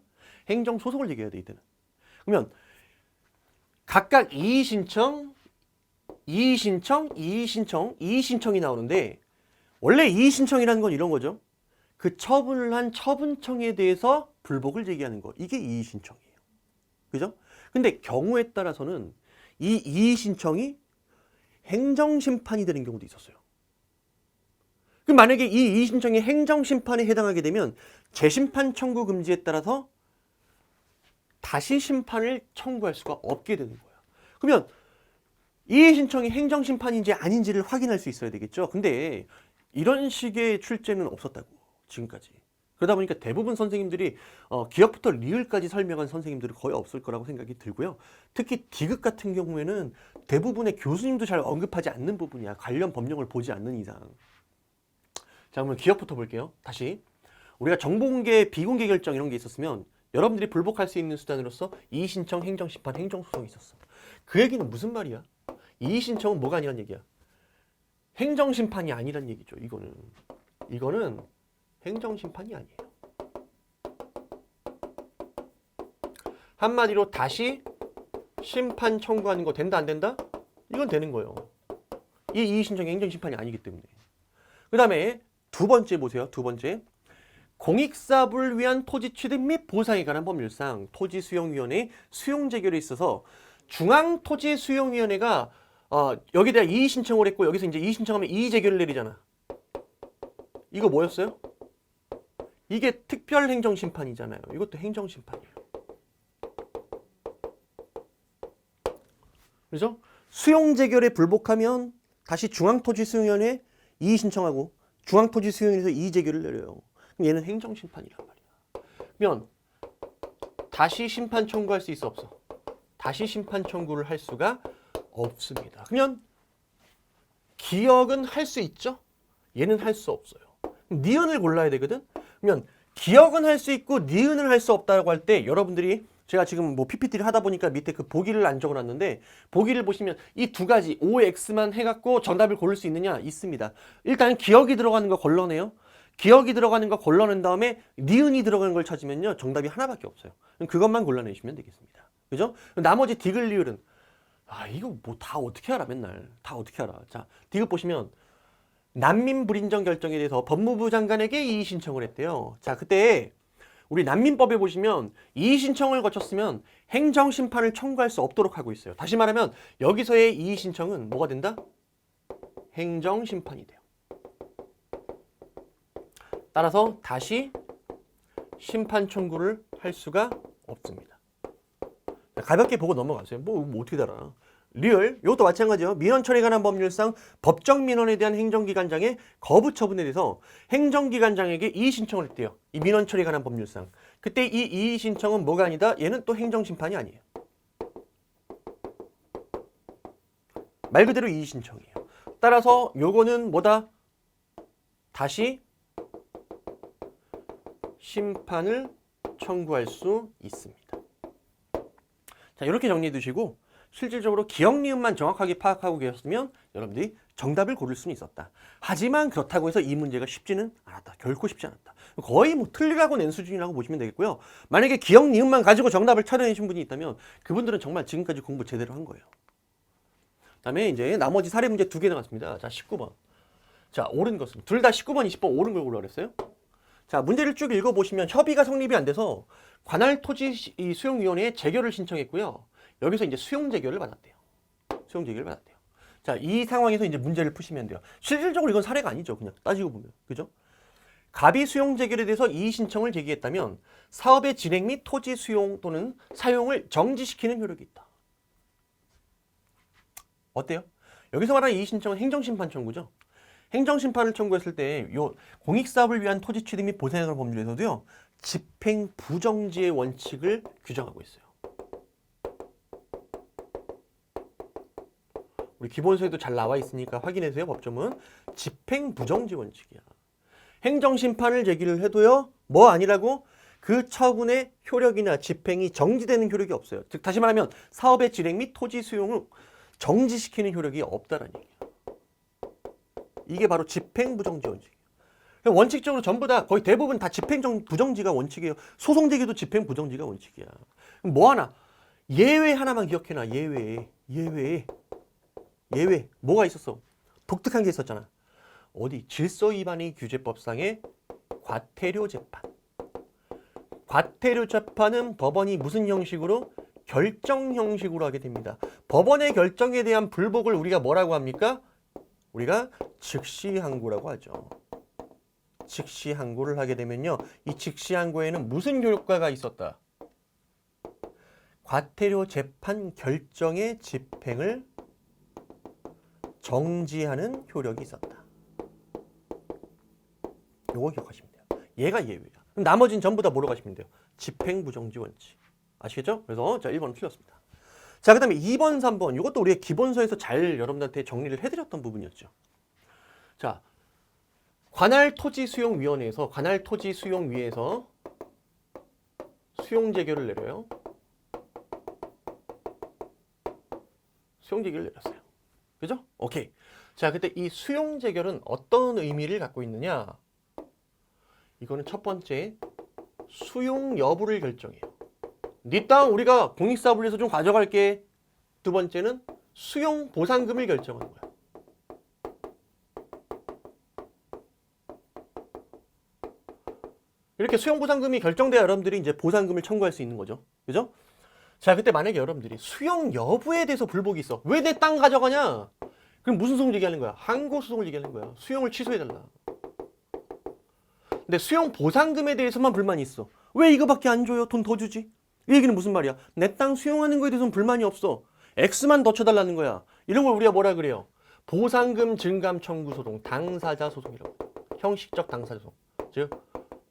행정소송을 얘기해야 돼, 이때는. 그러면 각각 이의신청, 이의신청이 나오는데, 원래 이의신청이라는 건 이런 거죠. 그 처분을 한 처분청에 대해서 불복을 제기하는 거. 이게 이의신청이에요. 그죠? 근데 경우에 따라서는 이 이의신청이 행정심판이 되는 경우도 있었어요. 그럼 만약에 이 이의신청이 행정심판에 해당하게 되면 재심판 청구 금지에 따라서 다시 심판을 청구할 수가 없게 되는 거예요. 그러면 이의신청이 행정심판인지 아닌지를 확인할 수 있어야 되겠죠. 근데 이런 식의 출제는 없었다고, 지금까지. 그러다 보니까 대부분 선생님들이 기억부터 리을까지 설명한 선생님들은 거의 없을 거라고 생각이 들고요. 특히 디귿 같은 경우에는 대부분의 교수님도 잘 언급하지 않는 부분이야. 관련 법령을 보지 않는 이상. 자, 그러면 기억부터 볼게요. 다시. 우리가 정보공개, 비공개 결정 이런 게 있었으면 여러분들이 불복할 수 있는 수단으로서 이의신청, 행정심판, 행정소송이 있었어. 그 얘기는 무슨 말이야? 이의신청은 뭐가 아니란 얘기야? 행정심판이 아니란 얘기죠. 이거는 행정심판이 아니에요. 한마디로 다시 심판 청구하는 거 된다 안 된다? 이건 되는 거예요. 이 이의신청이 행정심판이 아니기 때문에. 그 다음에 두 번째 보세요. 두 번째. 공익사업을 위한 토지 취득 및 보상에 관한 법률상 토지수용위원회 수용재결에 있어서 중앙토지수용위원회가 여기에 대한 이의신청을 했고, 여기서 이제 이의신청하면 이의재결을 내리잖아. 이거 뭐였어요? 이게 특별행정심판이잖아요. 이것도 행정심판이에요. 그래서 수용재결에 불복하면 다시 중앙토지수용위원회 이의신청하고 중앙토지수용위원회에서 이의재결을 내려요. 그럼 얘는 행정심판이란 말이야. 그러면 다시 심판 청구할 수 있어, 없어? 다시 심판 청구를 할 수가 없습니다. 그러면 기억은 할 수 있죠? 얘는 할 수 없어요. 니은을 골라야 되거든? 그러면 기억은 할 수 있고 니은을 할 수 없다고 할 때 여러분들이, 제가 지금 뭐 PPT를 하다 보니까 밑에 그 보기를 안 적어놨는데, 보기를 보시면 이 두 가지 OX만 해갖고 정답을 고를 수 있느냐? 있습니다. 일단 기억이 들어가는 거 걸러내요. 기억이 들어가는 거 걸러낸 다음에 니은이 들어가는 걸 찾으면요, 정답이 하나밖에 없어요. 그것만 골라내시면 되겠습니다. 그죠? 나머지 디귿 리을은 이거 뭐 다 어떻게 알아, 맨날 다 어떻게 알아. 자, 디귿 보시면 난민 불인정 결정에 대해서 법무부 장관에게 이의 신청을 했대요. 자, 그때 우리 난민법에 보시면 이의 신청을 거쳤으면 행정 심판을 청구할 수 없도록 하고 있어요. 다시 말하면 여기서의 이의 신청은 뭐가 된다? 행정 심판이 돼요. 따라서 다시 심판 청구를 할 수가 없습니다. 가볍게 보고 넘어가세요. 뭐 어떻게 달아. 리얼, 이것도 마찬가지예요. 민원 처리에 관한 법률상 법정 민원에 대한 행정기관장의 거부 처분에 대해서 행정기관장에게 이의 신청을 했대요. 이 민원 처리에 관한 법률상. 그때 이 이의 신청은 뭐가 아니다? 얘는 또 행정심판이 아니에요. 말 그대로 이의 신청이에요. 따라서 요거는 뭐다? 다시 심판을 청구할 수 있습니다. 자, 이렇게 정리해 두시고 실질적으로 기억 니은만 정확하게 파악하고 계셨으면 여러분들이 정답을 고를 수는 있었다. 하지만 그렇다고 해서 이 문제가 쉽지는 않았다. 결코 쉽지 않았다. 거의 뭐 틀리라고 낸 수준이라고 보시면 되겠고요. 만약에 기억 니은만 가지고 정답을 찾아내신 분이 있다면 그분들은 정말 지금까지 공부 제대로 한 거예요. 그다음에 이제 나머지 사례 문제 2개 나왔습니다. 자, 19번. 자, 옳은 것은 둘 다 19번, 20번 옳은 걸 골라 그랬어요. 자, 문제를 쭉 읽어보시면 협의가 성립이 안 돼서 관할 토지 수용위원회에 재결을 신청했고요. 여기서 이제 수용 재결을 받았대요. 수용 재결을 받았대요. 자, 이 상황에서 이제 문제를 푸시면 돼요. 실질적으로 이건 사례가 아니죠. 그냥 따지고 보면. 그죠? 갑이 수용 재결에 대해서 이의 신청을 제기했다면 사업의 진행 및 토지 수용 또는 사용을 정지시키는 효력이 있다. 어때요? 여기서 말하는 이의 신청은 행정심판 청구죠. 행정심판을 청구했을 때 요 공익사업을 위한 토지 취득 및 보상액을 법률에서도요. 집행 부정지의 원칙을 규정하고 있어요. 우리 기본서에도 잘 나와 있으니까 확인해서요. 법조문. 집행 부정지 원칙이야. 행정심판을 제기를 해도요. 뭐 아니라고? 그 처분의 효력이나 집행이 정지되는 효력이 없어요. 즉 다시 말하면 사업의 진행 및 토지 수용을 정지시키는 효력이 없다라는 얘기예요. 이게 바로 집행 부정지 원칙이에요. 원칙적으로 전부 다 거의 대부분 다 집행 부정지가 원칙이에요. 소송 제기도 집행 부정지가 원칙이야. 그럼 뭐 하나? 예외 하나만 기억해놔. 예외. 뭐가 있었어? 독특한 게 있었잖아. 어디? 질서위반의 규제법상의 과태료 재판. 과태료 재판은 법원이 무슨 형식으로? 결정 형식으로 하게 됩니다. 법원의 결정에 대한 불복을 우리가 뭐라고 합니까? 우리가 즉시항고라고 하죠. 즉시항고를 하게 되면요. 이 즉시항고에는 무슨 효과가 있었다? 과태료 재판 결정의 집행을 정지하는 효력이 있었다. 요거 기억하시면 돼요. 얘가 예외야. 그럼 나머지는 전부 다 뭐로 가시면 돼요? 집행부정지 원칙. 아시겠죠? 그래서 자 1번은 틀렸습니다. 자, 그 다음에 2번, 3번. 이것도 우리의 기본서에서 잘 여러분들한테 정리를 해드렸던 부분이었죠. 자, 관할토지수용위원회에서 관할토지수용위에서 수용재결을 내려요. 수용재결을 내렸어요. 그죠? 오케이. 자, 그때 이 수용재결은 어떤 의미를 갖고 있느냐? 이거는 첫 번째, 수용 여부를 결정해요. 네 땅 우리가 공익사업을 위해서 좀 가져갈게. 두 번째는 수용 보상금을 결정하는 거야. 이렇게 수용 보상금이 결정돼야 여러분들이 이제 보상금을 청구할 수 있는 거죠. 그죠? 자, 그때 만약에 여러분들이 수용 여부에 대해서 불복이 있어. 왜 내 땅 가져가냐? 그럼 무슨 소송을 얘기하는 거야? 항고 소송을 얘기하는 거야. 수용을 취소해달라. 근데 수용 보상금에 대해서만 불만이 있어. 왜 이거밖에 안 줘요? 돈 더 주지? 이 얘기는 무슨 말이야? 내 땅 수용하는 거에 대해서는 불만이 없어. X만 더 쳐달라는 거야. 이런 걸 우리가 뭐라 그래요? 보상금 증감 청구 소송, 당사자 소송이라고. 형식적 당사자 소송. 즉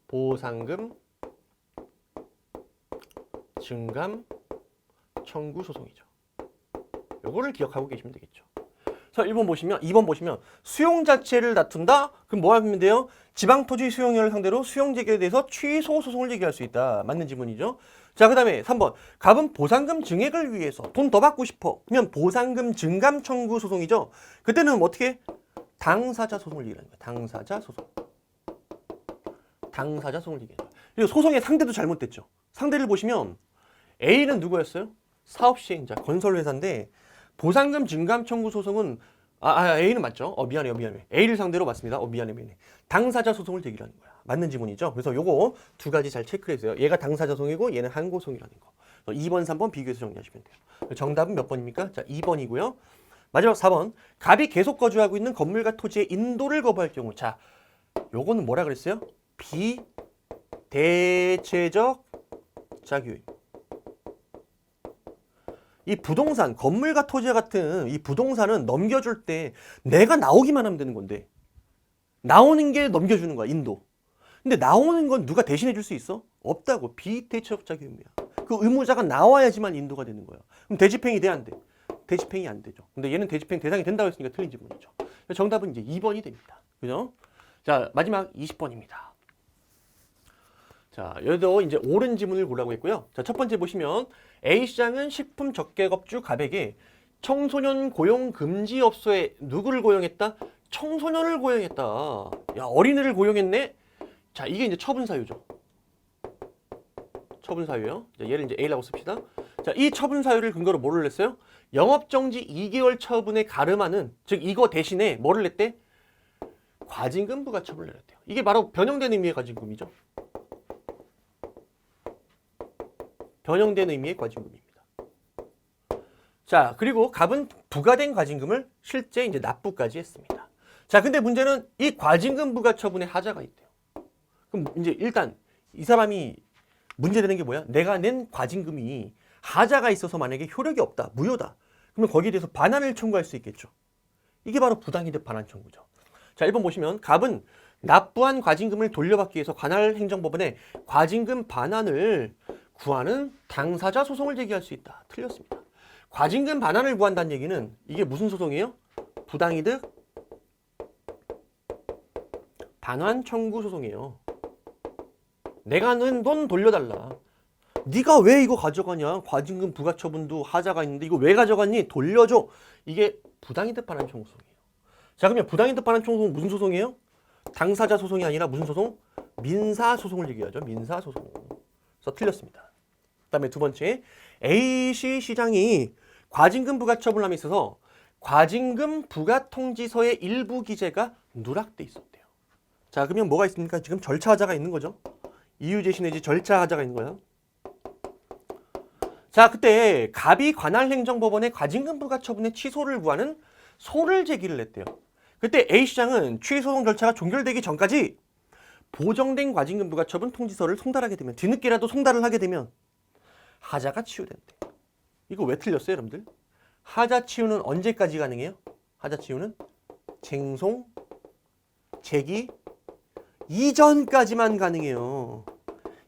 보상금 증감 청구 소송이죠. 요거를 기억하고 계시면 되겠죠. 자, 2번 보시면 수용 자체를 다툰다? 그럼 뭐 하면 돼요? 지방토지 수용위원회를 상대로 수용 재결에 대해서 취소 소송을 제기할 수 있다. 맞는 지문이죠. 자, 그 다음에 3번. 갑은 보상금 증액을 위해서 돈 더 받고 싶어. 그러면 보상금 증감 청구 소송이죠. 그때는 어떻게? 당사자 소송을 얘기하는 거야. 당사자 소송. 당사자 소송을 얘기하는 거야. 그리고 소송의 상대도 잘못됐죠. 상대를 보시면 A는 누구였어요? 사업시행자, 건설회사인데 보상금 증감 청구 소송은 A는 맞죠? 미안해요. A를 상대로 맞습니다. 미안해. 당사자 소송을 제기하는 거야. 맞는 지문이죠. 그래서 요거 두 가지 잘 체크해주세요. 얘가 당사자 소송이고 얘는 항고소송이라는 거. 2번, 3번 비교해서 정리하시면 돼요. 정답은 몇 번입니까? 자, 2번이고요. 마지막 4번. 갑이 계속 거주하고 있는 건물과 토지의 인도를 거부할 경우. 자, 요거는 뭐라 그랬어요? 비대체적 자규. 이 부동산, 건물과 토지와 같은 이 부동산은 넘겨줄 때 내가 나오기만 하면 되는 건데 나오는 게 넘겨주는 거야, 인도. 근데 나오는 건 누가 대신해 줄 수 있어? 없다고. 비대체적 자규입니다. 그 의무자가 나와야지만 인도가 되는 거야. 그럼 대집행이 돼, 안 돼? 대집행이 안 되죠. 근데 얘는 대집행 대상이 된다고 했으니까 틀린 지문이죠. 정답은 이제 2번이 됩니다. 그죠? 자, 마지막 20번입니다. 자, 여기도 이제 옳은 지문을 고르라고 했고요. 자, 첫 번째 보시면 A시장은 식품 적개업주 갑에게 청소년 고용 금지 업소에 누구를 고용했다? 청소년을 고용했다. 야, 어린애를 고용했네? 자, 이게 이제 처분 사유죠. 처분 사유예요. 자, 얘를 이제 A라고 씁시다. 자, 이 처분 사유를 근거로 뭐를 냈어요? 영업정지 2개월 처분에 가름하는, 즉 이거 대신에 뭐를 냈대? 과징금 부과처분을 내렸대요. 이게 바로 변형된 의미의 과징금이죠. 변형된 의미의 과징금입니다. 자, 그리고 갑은 부과된 과징금을 실제 이제 납부까지 했습니다. 자, 근데 문제는 이 과징금 부과 처분에 하자가 있대요. 그럼 이제 일단 이 사람이 문제되는 게 뭐야? 내가 낸 과징금이 하자가 있어서 만약에 효력이 없다, 무효다. 그러면 거기에 대해서 반환을 청구할 수 있겠죠. 이게 바로 부당이득 반환 청구죠. 자, 1번 보시면 갑은 납부한 과징금을 돌려받기 위해서 관할 행정법원에 과징금 반환을 구하는 당사자 소송을 제기할 수 있다. 틀렸습니다. 과징금 반환을 구한다는 얘기는 이게 무슨 소송이에요? 부당이득 반환 청구 소송이에요. 내가 낸 돈 돌려달라. 네가 왜 이거 가져가냐? 과징금 부과 처분도 하자가 있는데 이거 왜 가져갔니? 돌려줘. 이게 부당이득 반환 청구 소송이에요. 자, 그러면 부당이득 반환 청구 소송은 무슨 소송이에요? 당사자 소송이 아니라 무슨 소송? 민사 소송을 얘기하죠. 민사 소송. 그래서 틀렸습니다. 그다음에 두 번째, A씨 시장이 과징금 부과 처분함에 있어서 과징금 부과 통지서의 일부 기재가 누락돼 있었대요. 자, 그러면 뭐가 있습니까? 지금 절차 하자가 있는 거죠. 이유 제시 내지 절차 하자가 있는 거예요. 자, 그때 갑이 관할 행정법원에 과징금 부과 처분의 취소를 구하는 소를 제기를 했대요. 그때 A 시장은 취소송 절차가 종결되기 전까지 보정된 과징금 부과 처분 통지서를 송달하게 되면, 뒤늦게라도 송달을 하게 되면 하자가 치유된대. 이거 왜 틀렸어요, 여러분들? 하자 치유는 언제까지 가능해요? 하자 치유는 쟁송 제기 이전까지만 가능해요.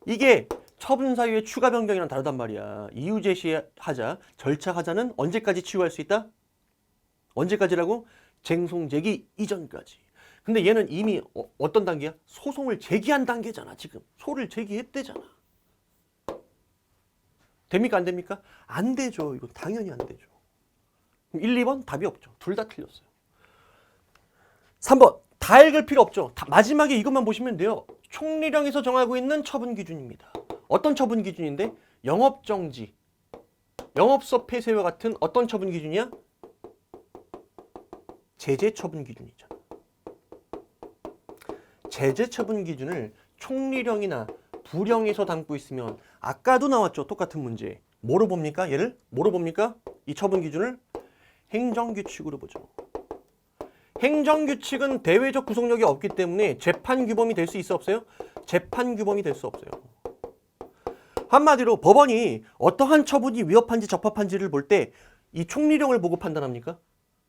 이게 처분 사유의 추가 변경이랑 다르단 말이야. 이유 제시하자, 절차 하자는 언제까지 치유할 수 있다? 언제까지라고? 쟁송 제기 이전까지. 근데 얘는 이미 어떤 단계야? 소송을 제기한 단계잖아. 지금 소를 제기했대잖아. 됩니까? 안 됩니까? 안 되죠. 이거 당연히 안 되죠. 1, 2번 답이 없죠. 둘 다 틀렸어요. 3번 다 읽을 필요 없죠. 마지막에 이것만 보시면 돼요. 총리령에서 정하고 있는 처분 기준입니다. 어떤 처분 기준인데? 영업정지, 영업소 폐쇄와 같은 어떤 처분 기준이야? 제재 처분 기준이죠. 제재 처분 기준을 총리령이나 부령에서 담고 있으면 아까도 나왔죠. 똑같은 문제. 뭐로 봅니까? 얘를 뭐로 봅니까? 이 처분 기준을 행정규칙으로 보죠. 행정규칙은 대외적 구속력이 없기 때문에 재판규범이 될 수 있어 없어요? 재판규범이 될 수 없어요. 한마디로 법원이 어떠한 처분이 위법한지 적법한지를 볼 때 이 총리령을 보고 판단합니까?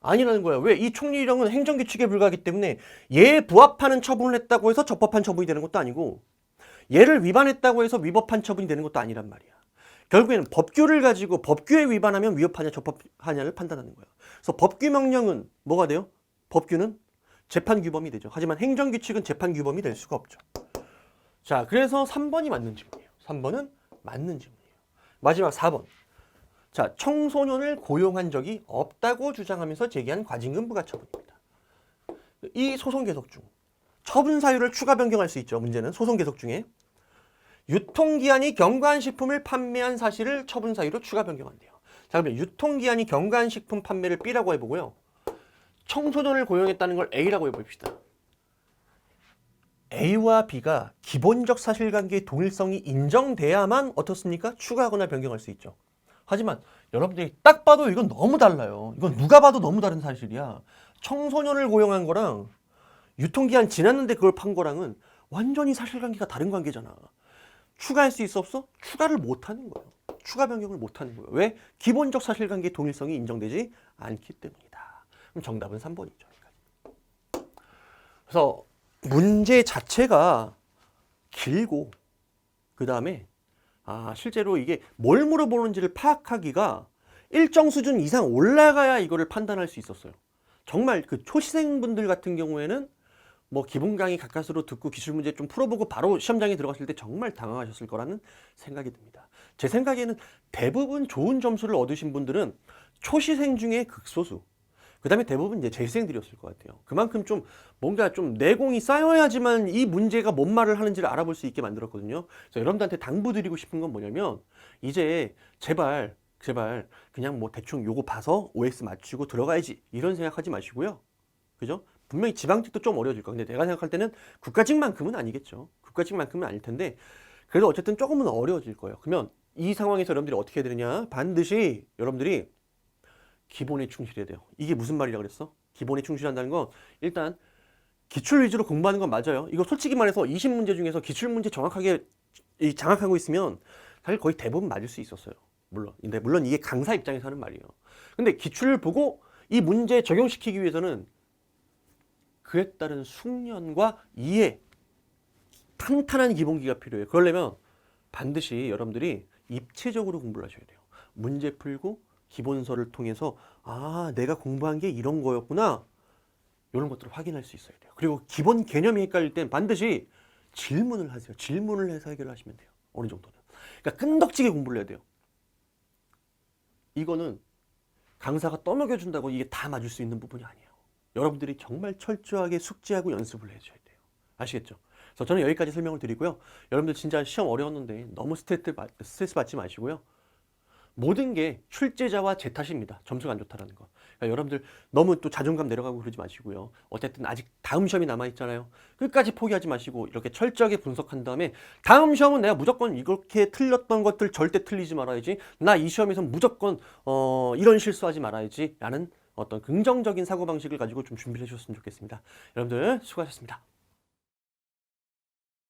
아니라는 거야. 왜? 이 총리령은 행정규칙에 불과하기 때문에 얘에 부합하는 처분을 했다고 해서 적법한 처분이 되는 것도 아니고 얘를 위반했다고 해서 위법한 처분이 되는 것도 아니란 말이야. 결국에는 법규를 가지고 법규에 위반하면 위법하냐 적법하냐를 판단하는 거야. 그래서 법규 명령은 뭐가 돼요? 법규는 재판규범이 되죠. 하지만 행정규칙은 재판규범이 될 수가 없죠. 자, 그래서 3번이 맞는 질문이에요. 3번은 맞는 질문이에요. 마지막 4번. 자, 청소년을 고용한 적이 없다고 주장하면서 제기한 과징금 부과 처분입니다. 이 소송 계속 중 처분 사유를 추가 변경할 수 있죠. 문제는 소송 계속 중에 유통기한이 경과한 식품을 판매한 사실을 처분 사유로 추가 변경한대요. 자, 그러면 유통기한이 경과한 식품 판매를 B라고 해보고요. 청소년을 고용했다는 걸 A라고 해봅시다. A와 B가 기본적 사실관계의 동일성이 인정돼야만 어떻습니까? 추가하거나 변경할 수 있죠. 하지만 여러분들이 딱 봐도 이건 너무 달라요. 이건 누가 봐도 너무 다른 사실이야. 청소년을 고용한 거랑 유통기한 지났는데 그걸 판 거랑은 완전히 사실관계가 다른 관계잖아. 추가할 수 있어 없어? 추가를 못하는 거예요. 추가 변경을 못하는 거예요. 왜? 기본적 사실관계의 동일성이 인정되지 않기 때문이다. 그럼 정답은 3번이죠. 그래서 문제 자체가 길고 그 다음에 실제로 이게 뭘 물어보는지를 파악하기가 일정 수준 이상 올라가야 이거를 판단할 수 있었어요. 정말 그 초시생분들 같은 경우에는 뭐 기본 강의 가까스로 듣고 기출 문제 좀 풀어보고 바로 시험장에 들어갔을 때 정말 당황하셨을 거라는 생각이 듭니다. 제 생각에는 대부분 좋은 점수를 얻으신 분들은 초시생 중에 극소수, 그 다음에 대부분 이제 재시생들이었을 것 같아요. 그만큼 좀 뭔가 좀 내공이 쌓여야지만 이 문제가 뭔 말을 하는지를 알아볼 수 있게 만들었거든요. 그래서 여러분들한테 당부드리고 싶은 건 뭐냐면 이제 제발 그냥 뭐 대충 요거 봐서 OX 맞추고 들어가야지 이런 생각하지 마시고요. 그죠? 분명히 지방직도 좀 어려워질 거야. 근데 내가 생각할 때는 국가직만큼은 아니겠죠. 국가직만큼은 아닐 텐데 그래도 어쨌든 조금은 어려워질 거예요. 그러면 이 상황에서 여러분들이 어떻게 해야 되느냐? 반드시 여러분들이 기본에 충실해야 돼요. 이게 무슨 말이라 그랬어? 기본에 충실한다는 건 일단 기출 위주로 공부하는 건 맞아요. 이거 솔직히 말해서 20문제 중에서 기출 문제 정확하게 장악하고 있으면 사실 거의 대부분 맞을 수 있었어요. 물론 이게 강사 입장에서 하는 말이에요. 근데 기출을 보고 이 문제 적용시키기 위해서는 그에 따른 숙련과 이해, 탄탄한 기본기가 필요해요. 그러려면 반드시 여러분들이 입체적으로 공부를 하셔야 돼요. 문제 풀고 기본서를 통해서 아, 내가 공부한 게 이런 거였구나. 이런 것들을 확인할 수 있어야 돼요. 그리고 기본 개념이 헷갈릴 땐 반드시 질문을 하세요. 질문을 해서 해결하시면 돼요. 어느 정도는. 그러니까 끈덕지게 공부를 해야 돼요. 이거는 강사가 떠먹여준다고 이게 다 맞을 수 있는 부분이 아니에요. 여러분들이 정말 철저하게 숙지하고 연습을 해줘야 돼요. 아시겠죠? 그래서 저는 여기까지 설명을 드리고요. 여러분들 진짜 시험 어려웠는데 너무 스트레스 받지 마시고요. 모든 게 출제자와 제 탓입니다. 점수가 안 좋다라는 거. 그러니까 여러분들 너무 또 자존감 내려가고 그러지 마시고요. 어쨌든 아직 다음 시험이 남아있잖아요. 끝까지 포기하지 마시고 이렇게 철저하게 분석한 다음에 다음 시험은 내가 무조건 이렇게 틀렸던 것들 절대 틀리지 말아야지. 나 이 시험에서 무조건 이런 실수하지 말아야지. 라는 어떤 긍정적인 사고방식을 가지고 좀 준비를 해주셨으면 좋겠습니다. 여러분들 수고하셨습니다.